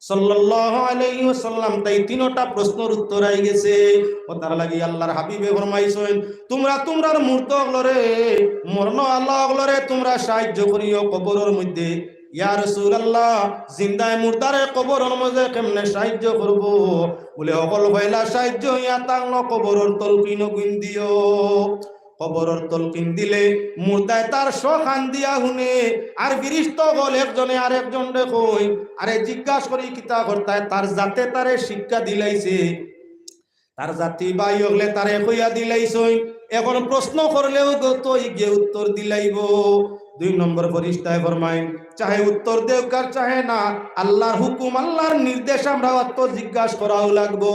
সাল্লাল্লাহু আলাইহি ওয়াসাল্লাম। তাই 3টা প্রশ্নের উত্তর আই গেছে। ও তার লাগি আল্লাহর হাবিবে ফরমাইছেন তোমরা তোমরার মূর্ত হলরে মরণ আল্লাহ হলরে তোমরা সাহায্য করিও কবরের মধ্যে। ইয়া রাসূলুল্লাহ জিন্দায় মুর্দারে কবরের মধ্যে কেমনে সাহায্য করব? বলে অকল হইলা সাহায্য ইয়া তাংলো কবরের তলকিন গুণ দিও। কবরের তলকিন দিলে মুর্দায় তার সখান দিয়া শুনে আর ফিরিস্ত বল একজনে আর একজন কই আরে জিজ্ঞাসা করি কিতা করতায় তার জাতে তারে শিক্ষা দিলাইছে, তার জাতি বাই হলে তারে কইয়া দিলাইছই। এখন প্রশ্ন করলেও তো গিয়ে উত্তর দিলাইব। 2 নম্বর ফরিস্তায় ফরমায় চাহে উত্তর দেও কার চাহে না, আল্লাহর হুকুম আল্লাহর নির্দেশ আমরা তো জিজ্ঞাসা করাও লাগবো।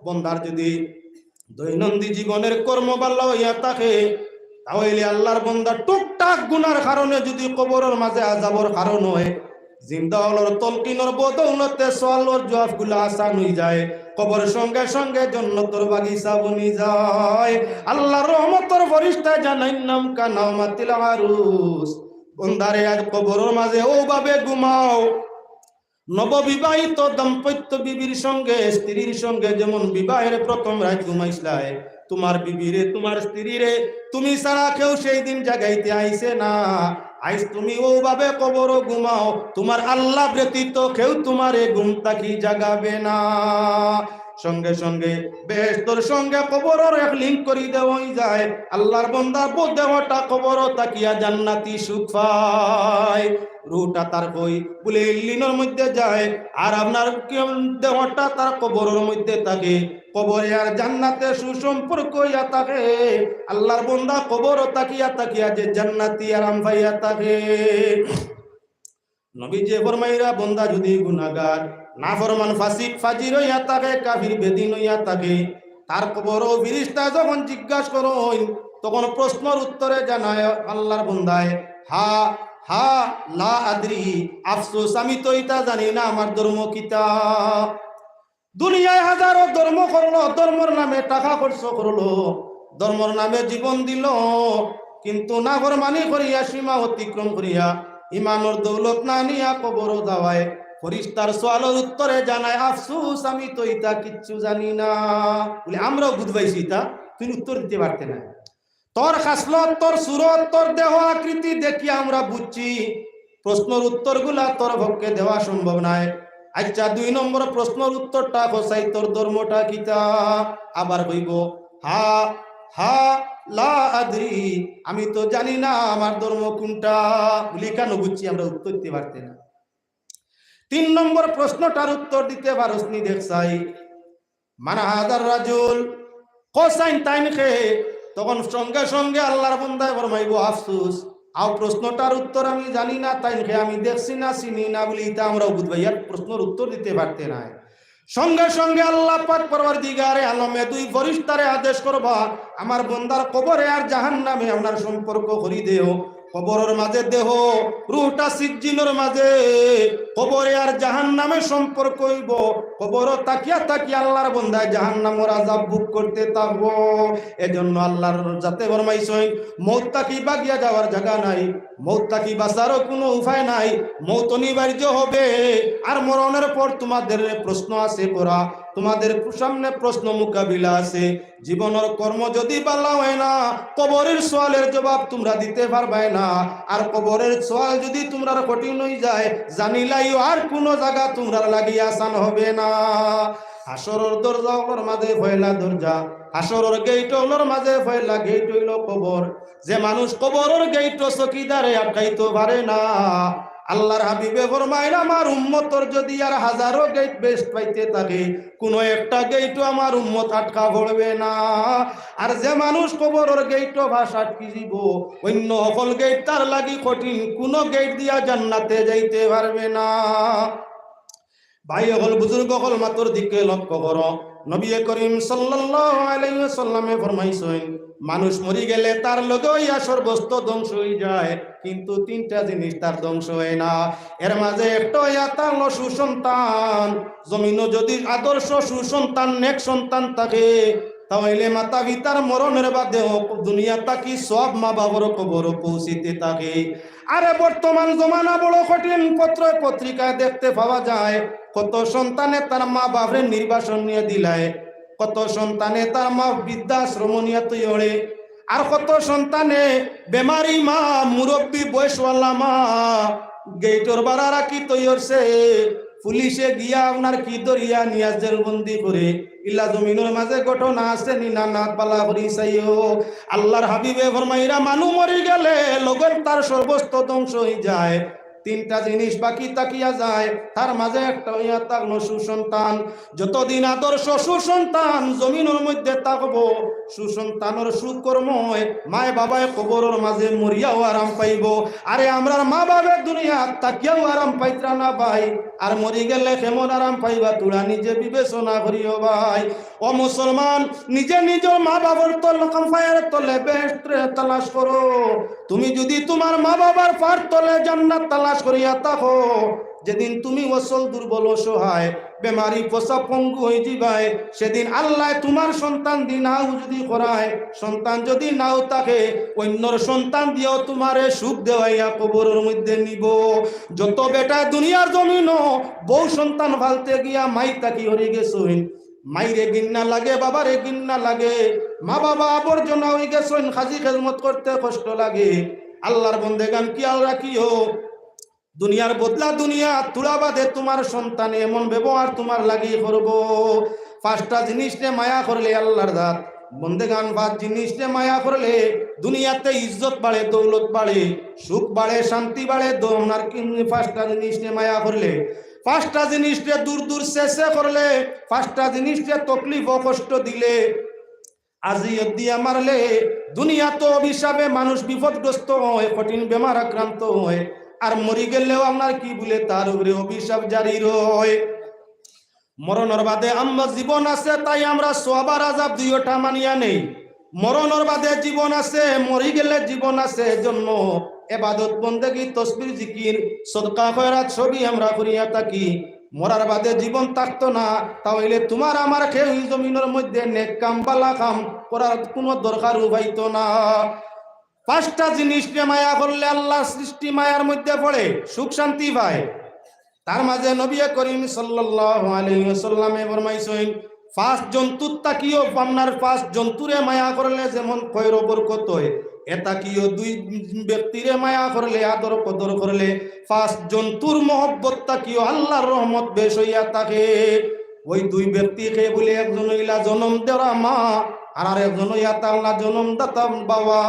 বন্দার যদি দৈনন্দিন জীবনের কর্ম ভালো হইয়া থাকে তাহলে আল্লাহর বান্দা টুকটাক গুনার কারণে যদি কবরের মাঝে আযাবের কারণ হয়, জিন্দা হলর তলকিনের বদৌলতে সওয়ালের জবাবগুলো আসান হয়ে যায়, কবরের সঙ্গে সঙ্গে জান্নাতের বাগিচা বনি যায়। আল্লাহর রহমতের ফেরেশতা জানাই নাম কানামাতিল আরুস। বন্দারে আজ কবরের মাঝে ওভাবে ঘুমাও নববিবাহিত দাম্পত্য বিবির সঙ্গে স্ত্রীর সঙ্গে যেমন বিবাহের প্রথম রাত ঘুমাইছলাই, তোমার বিবিরে তোমার স্ত্রীরে তুমি ছাড়া কেউ সেই দিন জাগাইতে আইছে না। আইস তুমি ওভাবে কবরও ঘুমাও, তোমার আল্লাহ ব্যতীত কেউ তোমারে ঘুম তাকি জাগাবে না। সঙ্গে সঙ্গে বেহেশতের সঙ্গে কবরের এক লিঙ্ক করি দেওয়াই যায়। আল্লাহর বান্দার দেহটা কবর তাকিয়া জান্নাতি সুখ পায়। রুটা তার কই বলে ইল্লিনের মধ্যে যায় আর আপনার দেহটা তার কবরের মধ্যে থাকে। কবরে আর জান্নাতে সুসম্পর্ক ইয়া থাকে। আল্লাহর বান্দা কবর তাকিয়া তাকিয়া যে জান্নাতি আরাম পাইয়া থাকে। নবী যে ফরমাইরা বান্দা যদি গুনাহগার নাফরমান ফাসিক ফাজির হইয়া থাকে, কাফির বেদিন হইয়া থাকে, তার কবর ফেরেশতা যখন জিজ্ঞাসা করেন তখন প্রশ্নের উত্তরে জানায় আল্লাহর বান্দায় হা হা লা আদরি, আফসোস আমি তো এটা জানি না আমার ধর্ম কিতা। দুনিয়ায় হাজারো ধর্ম করলো, ধর্মর নামে টাকা খরচ করলো, ধর্মর নামে জীবন দিল, কিন্তু নাফরমানি করিয়া সীমা অতিক্রম করিয়া ইমানের দৌলত না নিয়া কবর যাওয়ায় ফেরেশতার সওয়ালের উত্তরে জানায় আফসোস আমি তো এটা কিচ্ছু জানি না। বলে আমরাও বুঝবাইছি তা তুমি উত্তর দিতে পারতে না। তোর খাসলত তোর সুরত তোর দেহ আকৃতি দেখি আমরা বুঝছি, প্রশ্নের উত্তরগুলা তোর পক্ষে দেওয়া সম্ভব নয়। আচ্ছা 2 নম্বর প্রশ্নের উত্তরটা কোসাই তোর ধর্মটা কিতা? আবার কইব হা হা লা আদরি, আমি তো জানি না আমার ধর্ম কোনটা। বলি কেন বুঝছি আমরা উত্তর দিতে পারতে না। 3 নম্বর প্রশ্নটার উত্তর দিতে পারসনি দেখছাই মানা হাজার রাজুল কোসাইন টাইম খে, তখন সঙ্গে সঙ্গে আল্লাহর বান্দায় ফরমাইব আফসোস আর প্রশ্নটার উত্তর আমি জানি না, তাই আমি দেখছি না, চিনি না বলি তা আমরা বুঝবাইয়ার প্রশ্নের উত্তর দিতে পারতে নাই। সঙ্গে সঙ্গে আল্লাহ পাক পরওয়ারদিগারে আলমে দুই ফেরেশতারে আদেশ করবা, আমার বান্দার কবরে আর জাহান্নামে আপনার সম্পর্ক করি দেও। কবরের মাঝে দেহ রুহটা সিজ্জিনের মাঝে, কবরে আর জাহান্নামে সম্পর্ক হইব। কবর তাকিয়া তাকিয়া আল্লাহর বান্দায় জাহান্নামের আযাব ভোগ করতে থাকবো। এজন্য আল্লাহর যাতে ফরমাইছেন মউত তাকি বাগিয়া যাওয়ার জায়গা নাই, মউত তাকি বাঁচারও কোনো উপায় নাই, মউত অনিবার্য হবে। আর মরণের পর তোমাদের প্রশ্ন আছে করা, তোমাদের সামনে প্রশ্ন মোকাবিলা আছে। জীবনের কর্ম যদি ভালো হয় না, কবরের সওয়ালের জবাব তোমরা দিতে পারবে না। আর কবরের সওয়াল যদি তোমরা কঠিন হয়ে যায়, জানিলাইও আর কোনো জায়গা তোমরা লাগি আসান হবে না। হাসরের দরজা ওর মাঝে পয়লা দরজা, হাসরের গেট ওর মাঝে পয়লা গেট হইল কবর। যে মানুষ কবরের গেট চকিদারে আটকাইতে পারে না, আল্লাহর হাবিবে ফরমাইল আমার উম্মতর যদি আর হাজারো গেট বেস্ট পাইতে থাকে, কোনো একটা গেটও আমার উম্মত আটকা পড়বে না। আর যে মানুষ কবরের গেটও ভাষা আটকি দিব, অন্য সকল গেট তার লাগি কঠিন, কোনো গেট দিয়া জান্নাতে যাইতে পারবে না। ভাই হল বুজুর্গ হল মাতর দিকে লক্ষ্য করো। নবী করিম সাল্লাল্লাহু আলাইহি ওয়াসাল্লামে ফরমাইছেন মানুষ মরি গেলে তার লগে ইয়া সর্বস্ত ধ্বংস হয়ে যায়, কিন্তু তিনটা জিনিস তার ধ্বংস হয় না। এর মাঝে একটা ইয়া তার সুসন্তান। জমিনও যদি আদর্শ সুসন্তান নেক সন্তান থাকে, তাহলে মাতা পিতার মরণের বাদেও দুনিয়া তাকি সব মা বাবার কবর পৌঁছিতে থাকে। আরে বর্তমান জমানা বড় কঠিন, পত্র পত্রিকায় দেখতে পাওয়া যায় কত সন্তানে তার মা বাপের নির্বাসন নিয়ে দিলায়, কত সন্তানে তার মা বৃদ্ধাশ্রম নিয়ে তৈরি, আর কত সন্তানে বেমারি মা, মুরব্বী বয়সওয়ালা মা গেটর বাড়া রাখি তৈরছে। পুলিশে গিয়া আপনার কি দরিয়া নিয়া জেলবন্দি করে ইল্লা জমিনের মাঝে ঘটনা আছে নিনা নাক বালা করি চাইও। আল্লাহর হাবিবে ফরমাইরা মানুষ মরি গেলে লগন তার সর্বস্ত ধ্বংস হয়ে যায়, তিনটা জিনিস বাকি তাকিয়া যায়, তার মাঝে একটা হইয়া থাকলো সুসন্তান। যতদিন আদর্শ সুসন্তান জমিনের মধ্যে থাকবো, সুসন্তানের সুকর্ম মায় বাবায় কবরের মাঝে মরিয়াও আরাম পাইব। আরে আমরা মা বাবার দুনিয়া তাকিয়াও আরাম পাইত্রা না ভাই, আর মরি গেলে কেমন আরাম পাইবা তোরা নিজে বিবেচনা করিও ভাই। ও মুসলমান, নিজে নিজের মা বাবার পায়ের তলে বেস্ট তালাশ করো। তুমি যদি তোমার মা বাবার পার তলে জান্নাত তালাশ করিয়া থাকো, যেদিন তুমি অসল দুর্বল অসহায় বেমারি পোষা পঙ্গু হয়ে যাবে, সেদিন আল্লাহ তোমার সন্তান দি নাও যদি করায়, সন্তান যদি নাও থাকে অন্যর সন্তান দিয়েও তোমারে সুখ দেওয়াইয়া কবরের মধ্যে নিব। যত বেটা দুনিয়ার জমিন বউ সন্তান ফালতে গিয়া মাই তাকি হয়ে গেছেন, মাইরে গিন্না লাগে, বাবারে গিন্না লাগে, মা বাবা আবর্জনা হয়ে গেছেন, খাজি খেজমত করতে কষ্ট লাগে। আল্লাহর বন্দেগান খেয়াল রাখিও, দুনিয়ার বদলা দুনিয়া তুলা বাদে তোমার সন্তান এমন ব্যবহার তোমার লাগিয়ে করবো। পাঁচটা জিনিস নে মায়া করলে আল্লাহর দাঁত বন্দেগান, পাঁচ জিনিস নে মায়া করলে দুনিয়াতে ইজ্জত বাড়ে, দৌলত বাড়ে, সুখ বাড়ে, শান্তি বাড়ে। দোনার পাঁচটা জিনিস নে মায়া করলে, পাঁচটা জিনিসটা দূর দূর শেষে করলে, পাঁচটা জিনিসটা তকলিফ ও কষ্ট দিলে, আজিয়ত দিয়া মারলে, দুনিয়া তো অভিশাপে মানুষ বিপদগ্রস্ত হয়, কঠিন বেমার আক্রান্ত হয়, আর মরি গেলেও আপনার কি বলে তার উপরে অভিশাপ জারি রয়। মরণের বাদে আমরা জীবন আছে, তাই আমরা সবার আযাব দুইটা মানিয়া নেই। মরণের বাদে জীবন আছে, মরি গেলে জীবন আছে, জন্য ইবাদত বন্দেগী তাসবিহ জিকির সদকা খয়রাত সবই আমরা করিয়া থাকি। মরার বাদে জীবন থাকতো না, তাহলে তোমার আমার খেয়ে জমিনের মধ্যে নেক কাম বালা কাম করার কোনো দরকার হইতো না। পাঁচটা জিনিস মায়া করলে আল্লাহ সৃষ্টি মায়ার মধ্যে পড়ে, সুখ শান্তি পায়। তার মাঝে নবী করিম সাল্লাল্লাহু আলাইহি ওয়াসাল্লামে ফরমাইছেন পাঁচ জন্তুর তাকিও আপনার পাঁচ জন্তুরে মায়া করলে যেমন খয়র বরকত হয়, এটা কিও দুই ব্যক্তিরে মায়া করলে আদর কদর করলে পাঁচ জন্তুর মহব্বত তাকিও আল্লাহর রহমত বেশ হইয়া থাকে। ওই দুই ব্যক্তিকে বলে একজন হইলা জন্ম দেওয়া মা, আর একজন হইয়া আল্লাহ জন্ম দাতা বাবা।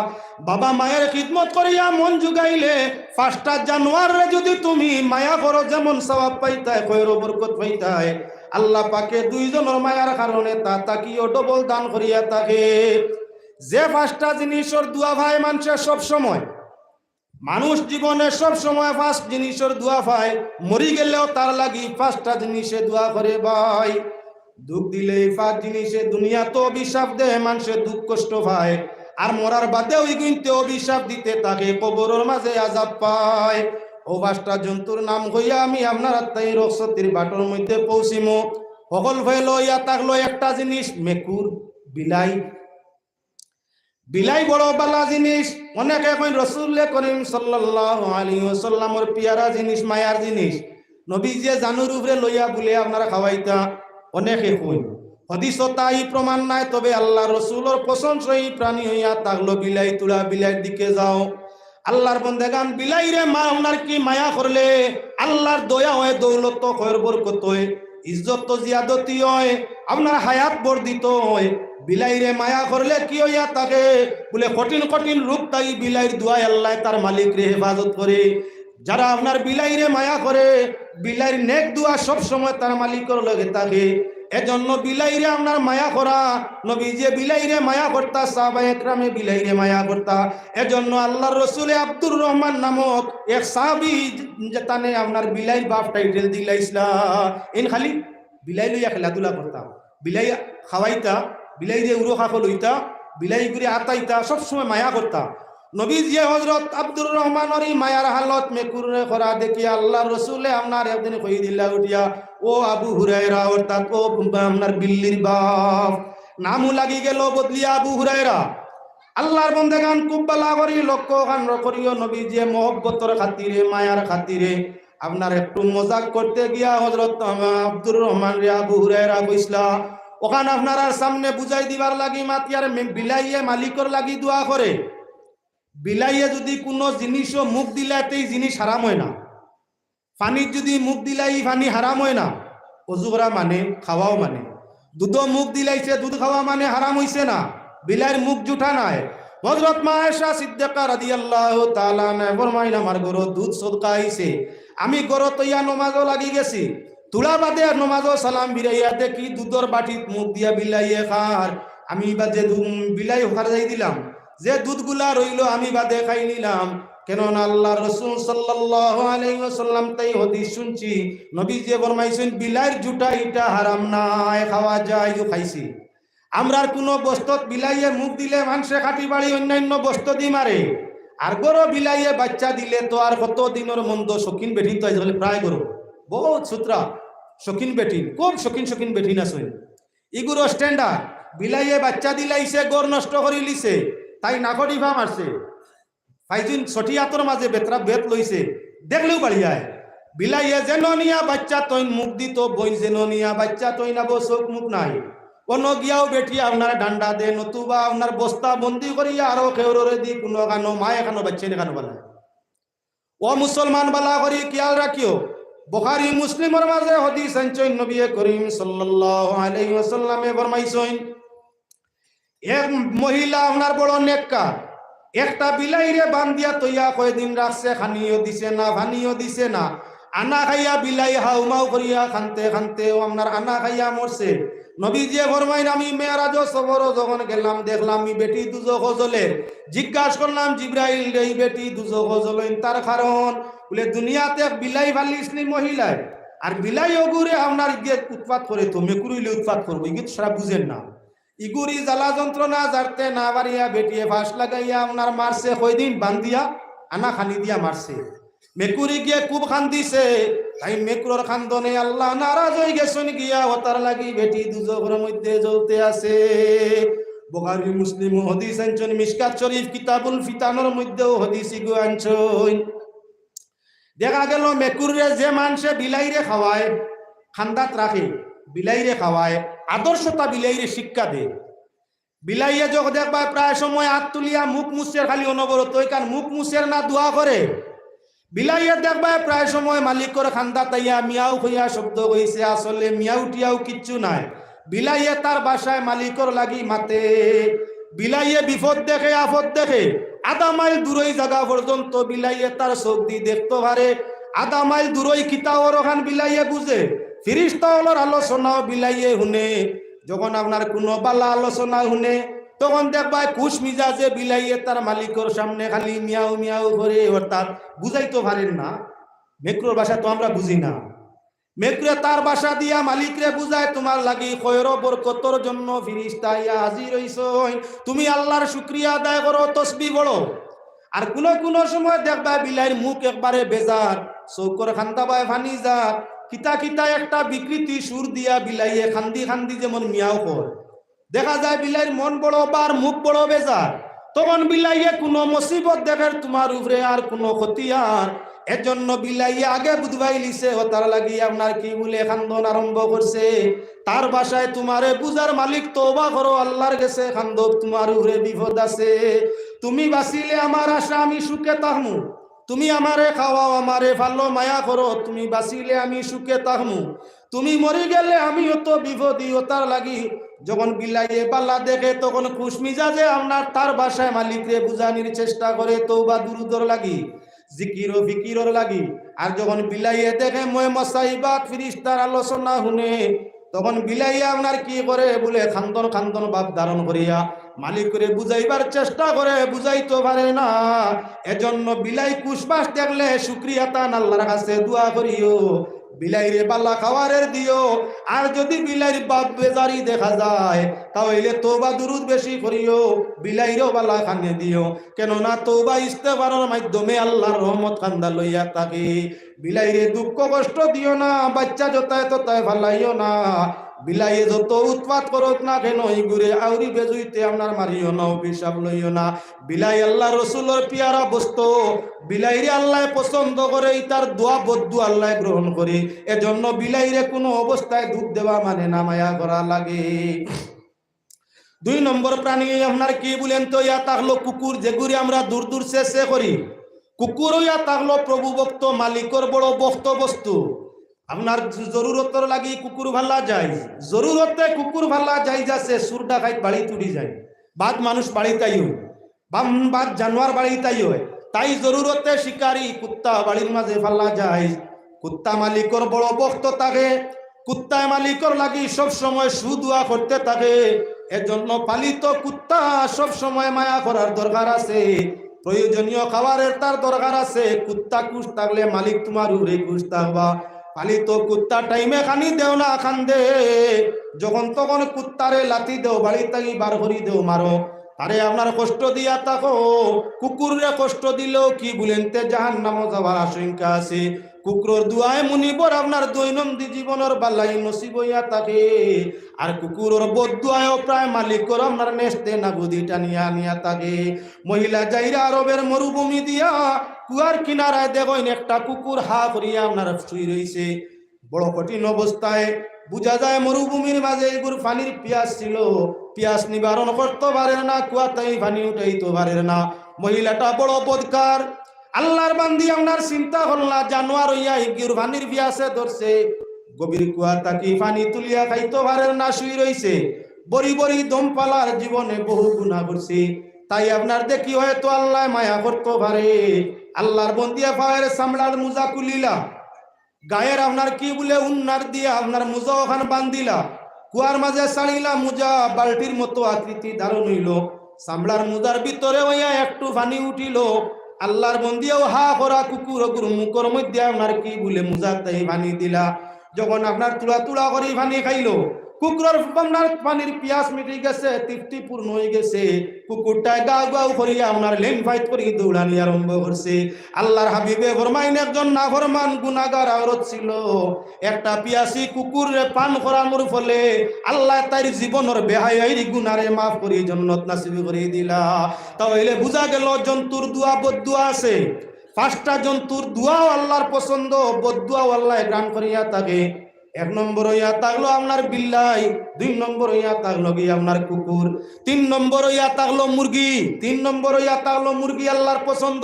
বাবা মায়ের খিদমত করিয়া মন জুগাইলে 5টা জানোয়ারে যদি তুমি মায়া করো যেমন সওয়াব পাইতায়, খয়র বরকত পাইতায়, আল্লাহ পাকে দুইজনের মায়ার কারণে তা তাকিও ডবল দান করিয়া থাকে। যে 5টা জিনিসের দুয়া ভাই মানুষের সব সময় মানুষ জীবনে সব সময় 5 জিনিসের দোয়া পায়, মরি গেলেও তার লাগি 5টা জিনিসে দোয়া করে ভাই। দুঃখ দিলে 5 জিনিসে দুনিয়া তো অভিশাপ দেয়, মানুষের দুঃখ কষ্ট পায়, আর মরার বাদে ওই কিন্তু অভিশাপ দিতে তাকে কবরের মাঝে আযাব পায়। ও 5টা জন্তুর নাম হইয়া আমি আপনার আত্মাই রক্ষতির বাটর মধ্যে পৌঁছিমো। সকল ভাই লইয়া থাকলো একটা জিনিস, মেকুর, বিলাই। বিলাই বড় বালা জিনিস। অনেকে কই রাসূল করিম সাল্লাল্লাহু আলাইহি ওয়াসাল্লামের পিয়ারা জিনিস, মায়ার জিনিস। নবী যে জানুর উপরে লইয়া বলে আপনারা খাওয়াইতা, অনেকে কই হাদিসও তাই প্রমাণ নাই, তবে আল্লাহ রসুলের প্রশংসনীয় প্রাণী হইয়া থাকলো বিলাই। তুলা বিলাইয়ের দিকে যাও, আল্লাহর বন্দেগান বিলাই রে মা ওনার কি মায়া করলে আল্লাহর দয়া হয়, দৌলত হয়, বরকত হয়, ইজ্জত তো জিয়াদতি হয়, আপনার হায়াত বর্ধিত হয়। বিলাইরে মায়া করলে কি হইয়া থাকে বলে কঠিন কঠিন রূপ তাই বিলাইর দুয়ায় আল্লাহ তার মালিক রে হেফাজত করে। যারা আপনার বিলাইরে মায়া করে, বিলাইর নেক দুয়া সব সময় তার মালিকের লগে থাকে। এজন্য বিলাইরে আপনার মায়া করা, নবী যে বিলাইরে মায়া করতা, সাহাবায়ে একরামে বিলাইরে মায়া করতা। এজন্য আল্লাহর রসুলে আব্দুর রহমান নামক এক সাহাবী যে তানে আপনার বিলাইর বাপ টাইটেল দিলাইছিলা। ইন খালি বিলাই লইয়া খেলাধুলা করতা, বিলাই খাওয়াইতা, বিলাই দিয়ে উড়ো খাকো লইতা, বিলাই করে আতাইতা, সবসময় মায়া করতা। নবী যে হজরত আব্দুর রহমানের মায়ার হালত মেকুরে করা দেখি আল্লাহ রসুলে আপনার একদিন কই দিলা উঠিয়া, ও আবু হুরায়রা, অর্থাৎ ও আপনার বিল্লির বাপ, নামও লাগি গেল বদলিয়া আবু হুরায়রা। আল্লাহর বন্দেগান খুব বালা করি লক্ষ্য খান করিও, নবী যে মহব্বতর খাতিরে, মায়ার খাতিরে আপনার একটু মজাক করতে গিয়া হজরত আব্দুর রহমান রে আবু হুরায়রা কইসলা। ওখানে আপনার সামনে বুঝাই দিবার লাগি মাতিয়ার বিলাইয়ে মালিকর লাগি দোয়া করে। বিলাইয়ে যদি কোনো জিনিসও মুখ দিলাতে জিনিস হারাম হয় না, পানির যদি মুখ দিলাই পানি হারাম হয় না। অজু করা মানে খাওয়াও মানে, দুধ মুখ দিলাইছে দুধ খাওয়া মানে হারাম হইছে না, বিলাইয়ের মুখ জুঠা নাই। হযরত মা আয়েশা সিদ্দিকা রাদিয়াল্লাহু তাআলা আনহা ফরমাইলেন, আমার ঘরে দুধ সদকা আইছে, আমি ঘরে তৈয়া নমাজও লাগি গেছি, তুলা বাদে নমাজও সালাম বিরাইয়া দেখি দুধর বাটিত মুখ দিয়া বিলাইয়ে খার। আমি বাদে বিলাই ওখানে যাই দিলাম, যে দুধগুলা রইল আমি বাদে খাই নিলাম। কেননা আল্লাহ রসুল সাল্লাল্লাহু আলাইহি ওয়াসাল্লাম তাই হাদিস শুনছি, নবী যে ফরমাইছেন বিলাইয়ের জুটা এটা হারাম নাই, খাওয়া যায়, যে খাইছি। আমরার কোনো বস্তুত বিলাইয়ে মুখ দিলে মানুষে কাটি বাড়ি অন্যান্য বস্তু দি মারে, আর গরো বিলাইয়ে বাচ্চা দিলে তো আর কত দিনের মন্দ শৌখিন বেঠিন তো আজকাল প্রায় গরো বহুত সুতরা শৌখিন বেঠিন, খুব শৌখিন বেঠিন আছে ইগুলো স্ট্যান্ডার্ড। বিলাইয়ে বাচ্চা দিলাইছে, গড় নষ্ট করে লিছে, তাই নাকড়ি ভা মারছে, ফাইজিন ছটিয়াতর মাঝে বেতরা বেত লইছে, দেখলেও বাড়ি যায়। বিলাইয়ে যেন নিয়া বাচ্চা তৈন মুখ দিত, বই যেন নিয়া বাচ্চা তৈন আবো চোখ মুখ নাই, কোনো গিয়াও বেটি আপনার ডান্ডা দে, নতুবা আপনার বস্তা বন্দি করিয়া আরো খেউরে দি কোনো কানো মায় এখানো বাচ্চা নেখানো বালা। ও মুসলমান বালা করি খেয়াল রাখিও, বুখারী মুসলিমের মাঝে হাদিস আনছেন, নবী করিম সাল্লাল্লাহু আলাইহি ওয়াসাল্লামে ফরমাইছেন, এক মহিলা আপনার বড় নেককার, একটা বিলাইরে বান্ধিয়া তৈয়া কয়দিন রাখছে, খানিও দিছে না ভানিও দিছে না, আনা খাইয়া বিলাই হাউমাউ করিয়া খানতে খানতে ও আপনার আনা খাইয়া মরছে। নবী যে ফরমাইন, আমি মেরাজ সফর যখন গেলাম দেখলাম এই বেটি দুজখ জ্বলে। জিজ্ঞাসা করলাম জিব্রাইল, এই বেটি দুজখ জ্বলেন তার কারণ? বলে দুনিয়াতে বিলাই ফালিসনি মহিলায়, আর বিলাই অগুরে আপনার গিয়ে উৎপাত করে, তো মেকুরিলে উৎপাত করবো, ইগুত সারা বুঝেন না। ইগুরি জ্বালা যন্ত্রণা জারতে না বাড়িয়া বেটিয়ে ফাঁস লাগাইয়া আপনার মারছে, কয়দিন বান্ধিয়া আনা খানি দিয়া মারছে। মেকুরি গিয়ে খুব খান্দিছে, তাই মেকুরর খান্দনে আল্লাহ নারাজ হয়ে গেছেন গিয়া, ওতার লাগি বেটি দুজখের মধ্যে জ্বলতে আছে। বুখারী মুসলিম হাদিস আনছেন, মিশকাত শরীফ কিতাবুল ফিতানের মধ্যেও হাদিস ইগো আনছেন। দেখা গেল মেকুরে যে মানুষে বিলাইরে খাওয়ায়, খান্দাত রাখে, বিলাইরে খাওয়ায়, আদর্শতা বিলাইরে শিক্ষা দে। বিলাইয়ে যখন দেখবা প্রায় সময় হাত তুলিয়া মুখ মুছের খালি অনবরত, কারণ মুখ মুছের না দোয়া করে। বিলাইয়ে দেখবা প্রায় সময় মালিকর খান্দা তাইয়া মিয়াও হইয়া শব্দ হইছে, আসলে মিয়াও টিয়াও কিচ্ছু নাই। বিলাইয়ে তার বাসায় মালিকর লাগি মাতে। বিলাইয়ে বিপদ দেখে আপদ দেখে আধা মাইল দূরই জায়গা পর্যন্ত বিলাইয়ে তার চোখ দি দেখতে পারে। আধা মাইল দূরই কিতাবর ওখান বিলাইয়ে বুঝে, ফিরিস্তা হলোর আলোচনাও বিলাইয়ে শুনে। যখন আপনার কোনো বালা আলোচনা শুনে, তখন দেখবা খুশ মিজাজে বিলাইয়ে তার মালিকের সামনে খালি মিয়াও মিয়াও করে, অর্থাৎ বুঝাইতে পারেন না। মেকুরের ভাষা তো আমরা বুঝি না। মেকুরে তার বাসা দিয়া মালিকরে বুঝায়, তোমার লাগি খয়র বরকতর জন্য ফিরিস্তা ইয়া হাজির হইছই, তুমি আল্লাহর শুকরিয়া আদায় করো, তসবিহ পড়ো। আর কোন কোন সময় দেখবা বিলাইয়ের মুখ একবারে বেজার, চৌকর খান্দা বায় ফানি যার, কিতা কিতা একটা বিকৃতি সুর দিয়া বিলাইয়ে খান্দি খান্দি যেমন মিয়াও কর। দেখা যায় বিলাইয়ের মন বড় বার, মুখ বড় বেজার। তখন বিলাইয়ে কোনো মুসিবত দেখে তোমার উপরে আর কোনো খতিয়ার, এজন্য বিলাইয়ে আগে বুধবাই লিছে, ও তার লাগি আপনার কি বলে খান্দন আরম্ভ করছে। তার বাসায় তোমারে বুঝার মালিক, তওবা করো আল্লাহর কাছে, খান্দক তোমার উপরে বিপদ আছে। তুমি বাঁচিলে আমার আশা, আমি সুখে থাকমু। তুমি আমারে খাওয়াও, আমারে ভালো মায়া করো, তুমি বাঁচিলে আমি সুখে থাকমু। তুমি মরে গেলে আমিও তো বিপদী, ও তার লাগি যখন বিলাইয়ে পাল্লা দেখে তখন খুশ মিজাজে আপনার তার বাসায় মালিকরে বুঝানির চেষ্টা করে, তওবা দুরুদর লাগি, জিকির ও ফিকিরর লাগি। আর যখন বিলাইয়ে দেখে ময় মসাইবাত ফিরিস্তার আলোচনা শুনে, তখন বিলাইয়া আপনার কি করে বলে খান্দন খান্দন ভাব ধারণ করিয়া মালিক করে বুঝাইবার চেষ্টা করে, বুঝাইতে পারে না। এজন্য বিলাই কুশবাস দেখলে শুকরিয়া তান আল্লাহর কাছে দোয়া করিও, বিলাইরে বাল্লা খাওয়ারের দিও। আর যদি বিলাইর বাপ বেজারি দেখা যায়, তাহলে তওবা দুরুদ বেশি করিও, বিলাইরও বালা খানে দিও। কেননা তওবা ইস্তেগফারের মাধ্যমে আল্লাহর রহমত খান্দা লইয়া থাকে। বিলাইরে দুঃখ কষ্ট দিও না, বাচ্চা যতায় ততায় ফালাইও না। বিলাইয়ে যত উৎপাত করত না কেন, ইগুরে আউরি বেজুইতে আপনার মারিও না, অভিশাপ লইও না। বিলাই আল্লাহ রসুলের পিয়ারা বস্তু, বিলাইরে আল্লাহ পছন্দ করে, তার দোয়া বদ্দু আল্লাহ গ্রহণ করে। এজন্য বিলাইরে কোনো অবস্থায় দুধ দেওয়া মানে না, মায়া করা লাগে। 2 নম্বর প্রাণী আপনার কি বলেন তো, ইয়া থাকলো কুকুর, যেগুলি আমরা দূর দূর শেষে করি। কুকুর ইয়া থাকলো প্রভু ভক্ত, মালিকর বড় ভক্ত বস্তু। আপনার জরুরতর লাগি কুকুর ভাল্লা যায়, জরুরতে কুকুর ভাল্লা যাই যাচ্ছে, সুর ডাকাইত বাড়ি তুড়ি যায়, বাদ মানুষ বাড়ি তাই হয়, বাদ জানোয়ার বাড়ি তাই হয়। তাই জরুরতে শিকারী কুত্তা বাড়ির মাঝে ফাল্লা যায়। কুত্তা মালিকর বড় ভক্ত থাকে, কুত্তায় মালিকর লাগি সব সময় সুদুয়া করতে থাকে। এজন্য পালিত কুত্তা সব সময় মায়া করার দরকার আছে, প্রয়োজনীয় খাবারের তার দরকার আছে। কুত্তা কুশ থাকলে মালিক তোমার উপরে কুশ থাকবা। পালিত কুত্তা টাইমে খানি দেও না খান্দে, যখন তখন কুত্তারে লাথি দেও, বাড়ি থাকি বার করি দেও, মারো তারে আপনার কষ্ট দিয়া থাকো। কুকুরে কষ্ট দিলেও কি বলেনতে জাহান্নামে যাওয়ার আশঙ্কা আছে। কুকুরের দুয়ায় মুনিবর আপনার দৈনন্দিন জীবনের বালাই নসিব হইয়া থাকে। আর কুকুরের বদুয়ায়ও প্রায় মালিকর আপনার নেস্তে না বুদ্ধি টানিয়া নিয়া থাকে। মহিলা যাইরা আরবের মরুভূমি দিয়া কুয়ার কিনারায় দেখেন একটা কুকুর হা করিয়া আপনার শুই রয়েছে, বড় কঠিন অবস্থায়। বুঝা যায় মরুভূমির মাঝে এগুর পানির পিয়াস ছিল, পিয়াস নিবারণ করতে পারে না, কুয়াতেই পানি উঠাইতে পারে না। মহিলাটা বড় বদকার, আল্লাহর বান্দি আপনার চিন্তা করলা, জানোয়ার হইয়া ইগুর পানির পিয়াসে ধরছে, গভীর কুয়া তাকি পানি তুলিয়া খাইতে পারে না, শুই রইছে। বড়ি বড়ি দম পালার জীবনে বহু গুনাহ করছে। তাই আপনার দেখি হয়তো আল্লাহ মায়া করতে পারে। আল্লাহর বন্দিয়া পায়ের চামড়ার মুজা কুলিলা, গায়ের আপনার কি বলে উন্নার দিয়া আপনার মুজা ওখান বান্দিলা, কুয়ার মাঝে ছাড়িলা, মুজা বালতির মতো আকৃতি ধারণ হইল, চামড়ার মুজার ভিতরে হইয়া একটু পানি উঠিল। আল্লাহর বন্দিয়াও হা করা কুকুর গুরু মুখর মধ্যে আপনার কি বলে মুজাতেই পানি দিলা। যখন আপনার তুলা তুলা করে পানি খাইলো, কুকুরের আপনার পানির পিয়াস মিটে গেছে, তৃপ্তি পূর্ণ হয়ে গেছে। কুকুরটায় গাও গাও করিয়া আপনার লেন ফাইট করি দৌড়ানি আরম্ভ করছে। আল্লাহর হাবিবে ফরমাইন একজন নাফরমান গুনাহগার আওরত ছিল, একটা পিয়াসি কুকুরে পান করানোর ফলে আল্লাহ তার জীবনের বেহায়াইর গুনারে মাফ করি জান্নাত নসিব করে দিলা। তাহলে বুঝা গেল জন্তুর দোয়া বদদুয়া আছে। 5টা জন্তুর দোয়াও আল্লাহর পছন্দ, বদদুয়াও আল্লাহ গ্রহণ করিয়া থাকে। 1 নম্বর হইয়া থাকলো আপনার বিল্লাই, 2 নম্বর হইয়া থাকলো কি আপনার কুকুর, 3 নম্বর হইয়া থাকলো মুরগি। 3 নম্বর হইয়া থাকলো মুরগি আল্লাহর পছন্দ।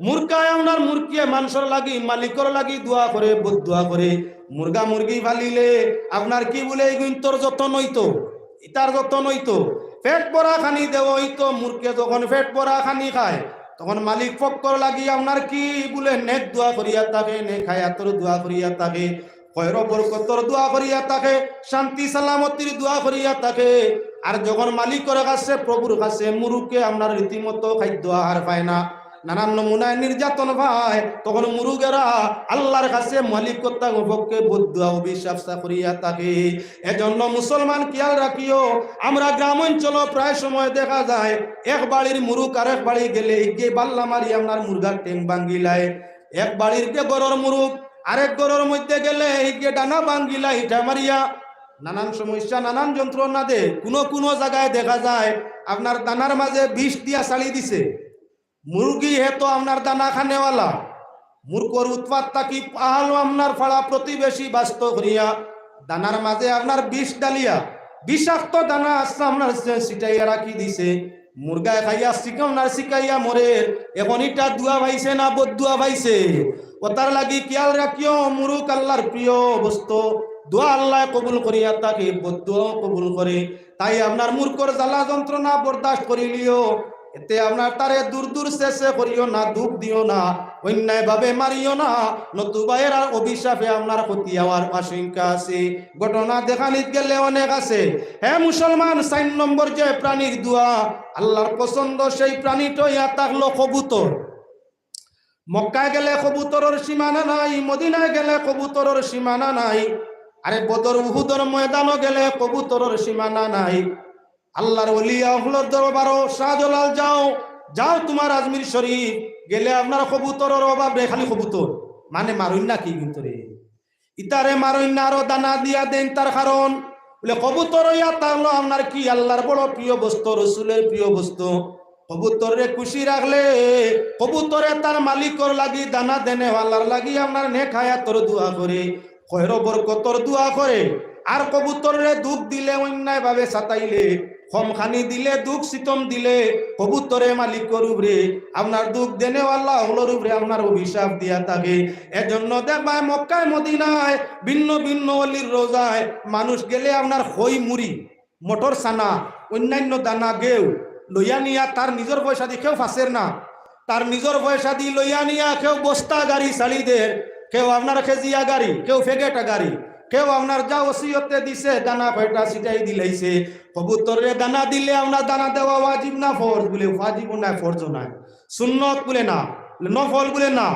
মুরগায় আপনার মুরগিয়ে মানুষের লাগি মালিকর লাগি দোয়া করে, বদদুয়া করে। মুরগা মুরগি ফালিলে আপনার কি বলে তোর যত্ন হইতো, ইতার যত্ন হইতো, পেট ভরা খানি দেওয়া হইতো। মুরগে যখন পেট ভরা খানি খায়, তখন মালিক পক্ষর লাগি আপনার কি বলে নেক দোয়া করিয়া থাকে, নেক হায়াতর দোয়া করিয়া থাকে, খয়র বরকতর দোয়া করিয়া থাকে, শান্তি সালামতির দোয়া করিয়া থাকে। আর যখন মালিকের কাছে প্রভুর কাছে মুরুকে আপনার রীতিমতো খাদ্য আহার পায় না, নানান নমুনায় নির্যাতন পায়, তখন মুরুগেরা আল্লাহর কাছে মালিকতা পক্ষে বদুয়া অভিশাপ করিয়া থাকে। এজন্য মুসলমান খেয়াল রাখিও, আমরা গ্রাম অঞ্চল প্রায় সময় দেখা যায় এক বাড়ির মুরুক আর এক বাড়ি গেলে গে বাল্লা মারি আপনার মুরগার টেং ভাঙ্গিলায়, এক বাড়ির গে গরর মুরুক আরেক গরর মধ্যে গেলে গে ডানা ভাঙ্গিলা ইটা মারিয়া নানান সমস্যা নানান যন্ত্রণা দে। কোনো জায়গায় দেখা যায় আপনার দানার মাঝে বিষ দিয়া ছাড়ি দিছে, মুরগি হে তো আপনার দানা খানেওয়ালা, মূর্খর উৎপাত তাকি পাহালো আপনার ফাড়া প্রতিবেশী বাস্ত করিয়া দানার মাঝে আপনার বিষ ডালিয়া বিষাক্ত দানা আসছে আপনার সিটাইয়া রাখি দিছে, মুরগায় খাইয়া শিকাউনার শিকাইয়া মরে। এখন এটা দুয়া ভাইছে না বদুয়া ভাইছে? ওটার লাগি খেয়াল রাখিও, মুরুক আল্লাহর প্রিয় বস্তু, দোয়া আল্লাহ কবুল করিয়া তাকে বদুয়া কবুল করে। তাই আপনার মূর্খর জ্বালা যন্ত্রণা বরদাস্ত করিলিও, এতে আপনার তারে দূর দূর শেষে করিও না, দুঃখ দিও না, অন্যায় ভাবে মারিও না, নতুবা এর অভিশাপে আপনার ক্ষতি হওয়ার আশঙ্কা আছে। ঘটনা দেখানিত গেলে অনেক আছে। হ্যাঁ মুসলমান, 4 নম্বর যে প্রাণীর দোয়া আল্লাহর পছন্দ, সেই প্রাণীটা ইয়া থাকলো কবুতর। মক্কায় গেলে কবুতরের সীমানা নাই, মদিনায় গেলে কবুতরের সীমানা নাই, আরে বদর উহুদের ময়দানও গেলে কবুতরের সীমানা নাই। আল্লাহর ওলিয়া হলোর দরবারও শাহজালাল যাও যাও, তোমার আজমির শরীফ গেলে আপনার কবুতরের অভাব রে, খালি কবুতর মানে মারুন না কি কিন্তু রে ইতারে মারুন না, আরো দানা দিয়া দেন। তার কারণ বলে কবুতর ইয়া তাহলো আপনার কি আল্লাহর বড় প্রিয় বস্তু, রসুলের প্রিয় বস্তু। কবুতরে খুশি রাখলে কবুতরে তার মালিকর লাগি দানা দেনে আল্লাহর লাগি আপনার নেক হায়াতর দোয়া করে, খয়র বরকতর দোয়া করে। আর কবুতরে দুঃখ দিলে, অন্যায় ভাবে সাতাইলে, খমখানি দিলে, দুঃখ সিতম দিলে কবুতরে মালিকর উপরে আপনার দুঃখ দেনে আল্লাহ হলোর উপরে আপনার অভিশাপ দিয়া থাকে। এজন্য দেখবায় মক্কায় মদিনায় ভিন্ন ভিন্ন অলির রোজায় মানুষ গেলে আপনার খই মুড়ি মটর সানা অন্যান্য দানা গেও লইয়া নিয়া তার নিজের পয়সা দিয়ে কেউ ফাঁসের না, তার নিজের পয়সা দিয়ে লইয়া নিয়া কেউ বস্তা গাড়ি শাড়িদের, কেউ আপনার খেজিয়া গাড়ি, কেউ ফেগেটা গাড়ি, কেউ আপনার যা ওসিয়তে দিছে দানা কয়টা সিটাই দিলাইছে। কবুতরে দানা দিলে আপনার দানা দেওয়া ওয়াজিব না ফরজ? বলে ওয়াজিব না, ফরজ না, সুন্নত বলে না, নফল বলে না।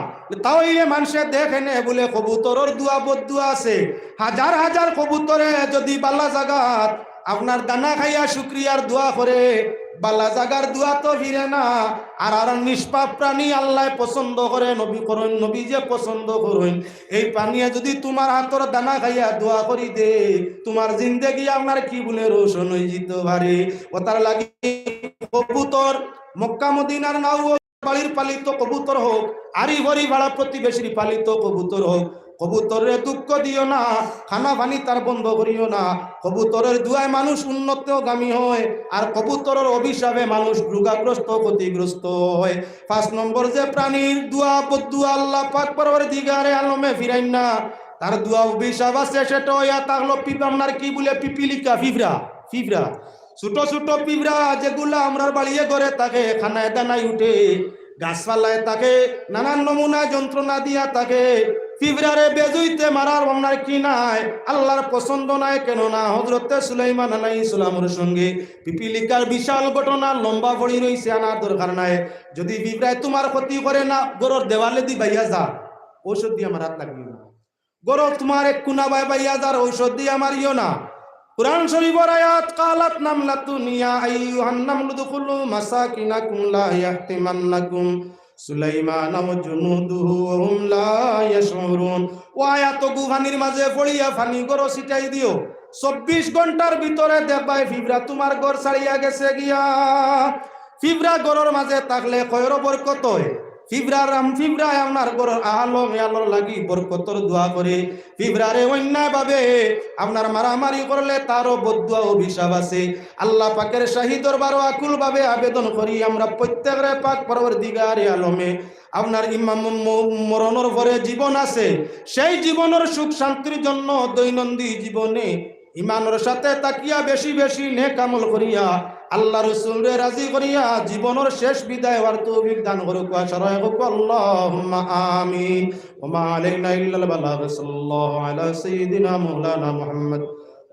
তাও এই মানুষে দেখে নে বলে কবুতরের দুয়া বদুয়া আছে। হাজার হাজার কবুতরে যদি বাল্লা জাগাত আপনার দানা খাইয়া শুক্রিয়ার দোয়া করে, বালা জাগার দোয়া তো ফিরে না। আর নিষ্পাপ প্রাণী আল্লাহ পছন্দ করে, নবী করেন, নবী যে পছন্দ করেন, এই প্রাণীয়ে যদি তোমার হাতর দানা খাইয়া দোয়া করি দে, তোমার জিন্দেগি আপনার কি বলে রোশন হয়ে যেতে পারে। ও তার লাগে কবুতর মক্কা মদিনার নাও বাড়ির পালিত কবুতর হোক, আরি ভরি ভাড়া প্রতিবেশীর পালিত কবুতর হোক, কবুতরের দুঃখ দিও না, খানা পানি তার বন্ধ করিও না। কবুতরের দুয়ায় মানুষ উন্নতগামী হয়, আর কবুতরের অভিশাপে মানুষ রোগাগ্রস্ত ক্ষতিগ্রস্ত হয়। 5 নম্বর যে প্রাণীর দুয়া বদুয়া আল্লাহ পাক পরওয়ারদিগারে আলমে ফিরাইন না, তার দুয়া অভিশাপ আছে, সেটা হইয়া থাকলো আপনার কি বলে পিপিলিকা, ফিবরা। ফিবরা ছোট ছোট পিঁপড়া যেগুলা আমরার বাড়িয়ে ঘরে থাকে, খানায় দানায় উঠে, গাছপালায় থাকে, নানান নমুনা যন্ত্রণা দিয়া থাকে। পিঁপড়ারে বেজুইতে মারার আপনার কি নাই, আল্লাহর পছন্দ নাই। কেন না হযরতে সুলাইমান আলাইহিস সালামের সঙ্গে পিপিলিকার বিশাল ঘটনা লম্বা পড়ি রইছে, আনার দরকার নাই। যদি পিঁপড়ায় তোমার ক্ষতি করে না, গরর দেওয়ালে দি বাইয়া যা, ঔষধ দিয়ে আমার হাত লাগবে না। গরর তোমার এক কুনা বাইয়া যার ঔষধ দিয়ে আমার ইও না। কুরআন শরীফের আয়াত, কালাত নামলাতুন ইয়া আইয়ুহান নামলু দুখুলু মাসাকিনাকুম লা ইয়াহতিমান্নাকুম সুলাইমান ওয়া জুনুদুহু ওয়া হুম লা ইয়াশউরুন। ও আয়াত গুহানির মাঝে পড়িয়া ফানি গরো ছিটাই দিও, 24 ঘন্টার ভিতরে দেখবাই ফিবরা তোমার ঘর ছাড়িয়া গেছে গিয়া। ফিবরা গরর মাঝে থাকলে কয়র বরকত হয়। ফিবরায় আপনার গরর আলোর লাগি বরকতর দোয়া করে। ফিবরারে অন্যায় ভাবে আপনার মারামারি করলে তারও বদুয়া অভিশাপ আছে। আল্লাহ পাকের শাহী দরবারও আকুল ভাবে আবেদন করি, আমরা প্রত্যেকরে পাক পরওয়ারদিগারে আলমে আপনার ইমাম মরণের পরে জীবন আছে, সেই জীবনের সুখ শান্তির জন্য দৈনন্দিন জীবনে ইমানের সাথে তাকিয়া বেশি বেশি নেক আমল করিয়া আল্লাহ রাসূলরে রাজি করিয়া জীবনের শেষ বিদায় হওয়ার তৌফিক দান করুক। আশরায় হোক আল্লাহুম্মা আমিন। ওয়া মা আলাইনা ইল্লাল বালাগ। সাল্লাল্লাহু আলা সাইয়্যিদিনা মাওলানা মুহাম্মদ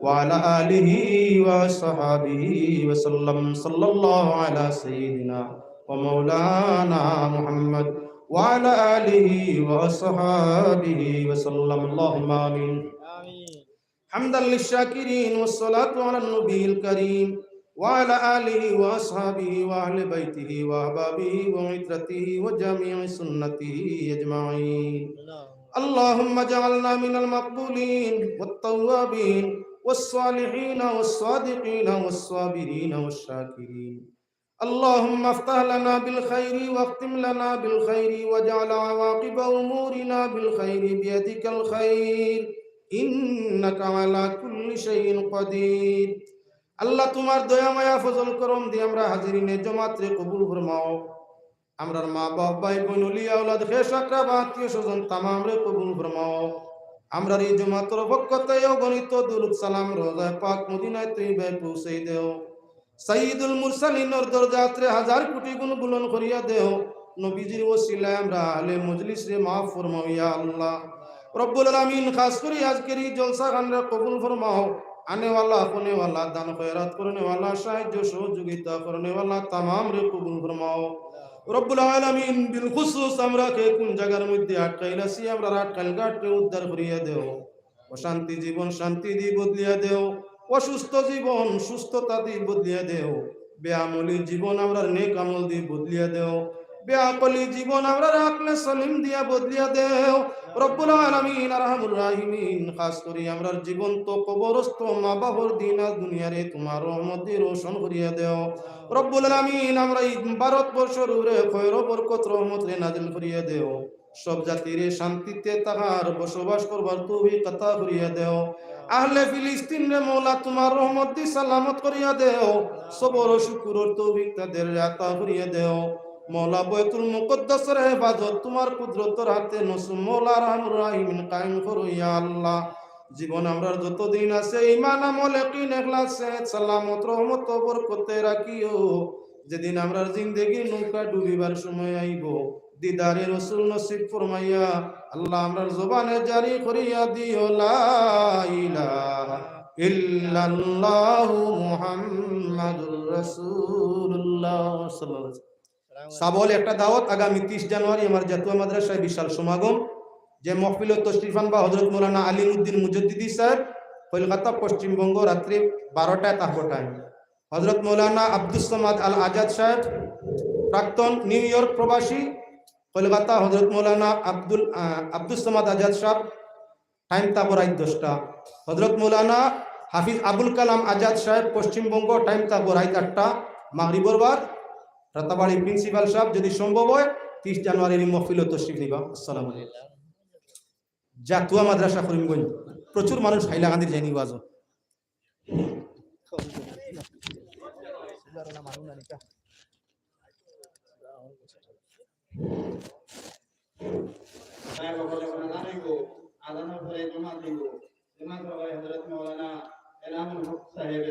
وعلى آله وصحبه وسلم صلى الله على سيدنا ومولانا محمد وعلى آله وصحبه وسلم اللهم آمين حمدا للشاكرين والصلاة على النبي الكريم وعلى آله وأصحابه وأهل بيته وأحبابه وعترته وجميع سنته أجمعين اللهم اجعلنا من المقبولين والتوابين والصالحين والصادقين والصابرين والشاكرين اللهم افتح لنا بالخير واختم لنا بالخير واجعل عواقب أمورنا بالخير بيدك الخير إنك على كل شيء قدير আল্লাহ তোমার দয়া মায়া ফজল করম দিয়ে আমরা হাজিরিনে জমাতে কবুল ফরমাও আমরার মা বাপ ভাই বোন ওলিয়া আওলাদ খেশ আকরাবা আত্মীয় স্বজন তামাম রে কবুল ফরমাও আমরার এই জমাতের বরকতে অগণিত দুরূদ সালাম রোজায় পাক মদিনায় তৈয়বায় পৌঁছে দেও সাইয়্যিদুল মুরসালিনের দরজাতে হাজার কোটি গুণ বুলন্দ করিয়া দেও নবীজির ওসিলায় আমরা আহলে মজলিস রে মাফ ফরমাও ইয়া আল্লাহ রব্বুল আলামিন খাস করে আজকের এই জলসা খানরে কবুল ফরমাও आने वाला होने वाला दान खैरात करने वाला साहित्य सहयोगिता करने वाला तमाम रे कबूल फरमाओ रब्बुल आलामीन बिल खुसूस আমরা কে কোন জায়গার মধ্যে আটকাইলাছি আমরা আটকাইল গাটকে উদ্ধার করিয়া দেও অশান্তি জীবন শান্তি দি বদলিয়া দেও অসুস্থ জীবন সুস্থতা দি বদলিয়া দেও বেআমলি জীবন আমরা নেক আমল দি বদলিয়া দেও বেআকলি জীবন আমরা আকলে সলিম দিয়া বদলিয়া দেও রব্বুল আলামিন আরহামুর রাহিমিন খাস করি আমরার জীবন তো কবরস্থ মা বাবার দিন আর দুনিয়ারে তোমার রহমত দিয়ে রোশন করিয়া দেও রব্বুল আলামিন আমরা এই ভারতবর্ষের উপরে খয়র বরকত রহমত রে নাজিল করিয়া দেও সব জাতির শান্তিতে তাহার বসবাস করবার তৌফিক আতা করিয়া দেও আহলে ফিলিস্তিন রে মওলা তোমার রহমত দি সালামত করিয়া দেও সবর ও শুকরের তৌফিক তাদের আতা করিয়া দেও মওলা বাইতুল মুকদ্দাসের হেফাজত তোমার কুদরতের হাতে নসুম মওলা রহমানুর রহিম কায়েম করো ইয়া আল্লাহ জীবন আমরার যতদিন আছে ঈমান আমল ইয়াকিন ইখলাস সালামত রহমত বরকতে রাখিও যেদিন আমরার জিন্দেগি নৌকা ডুবিবার সময় আইব দিদারে রাসূল নসিব ফরমাইয়া আল্লাহ আমরার জবানে জারি করিয়া দিও লা ইলাহা ইল্লাল্লাহু মুহাম্মাদুর রাসূলুল্লাহ সাল্লাল্লাহু আলাইহি সাবল একটা দাওয়াত আগামী 30 জানুয়ারি আমার জাতীয় মাদ্রাসায় বিশাল সমাগম যে মাহফিল তশরিফান বা হযরত মাওলানা আলিমউদ্দিন মুজাদ্দিদি সাহেব কলকাতা পশ্চিমবঙ্গ রাত্রি 12টায় তাহর টাইম হযরত মাওলানা আব্দুস সামাদ আল আজাদ সাহেব প্রাক্তন নিউ ইয়র্ক প্রবাসী কলকাতা হযরত মাওলানা আব্দুস সামাদ আজাদ সাহেব টাইম তাহর রাত 10টা হযরত মাওলানা হাফিজ আবুল কালাম আজাদ সাহেব পশ্চিমবঙ্গ টাইম তাহর রাত 8টা মাগরিবের বাদ রাতাবাড়ি প্রিন্সিপাল সাহেব যদি সম্ভব হয় 30 জানুয়ারির মহফিল তশরিফ নিবা আসসালামু আলাইকুম জাতুয়া মাদ্রাসা করিমগঞ্জ প্রচুর মানুষ হাইলাকান্দির যায়নি ওয়াজ আদানের পরে জমা দিব জমা করে হযরত মাওলানা এনামুল হক সাহেব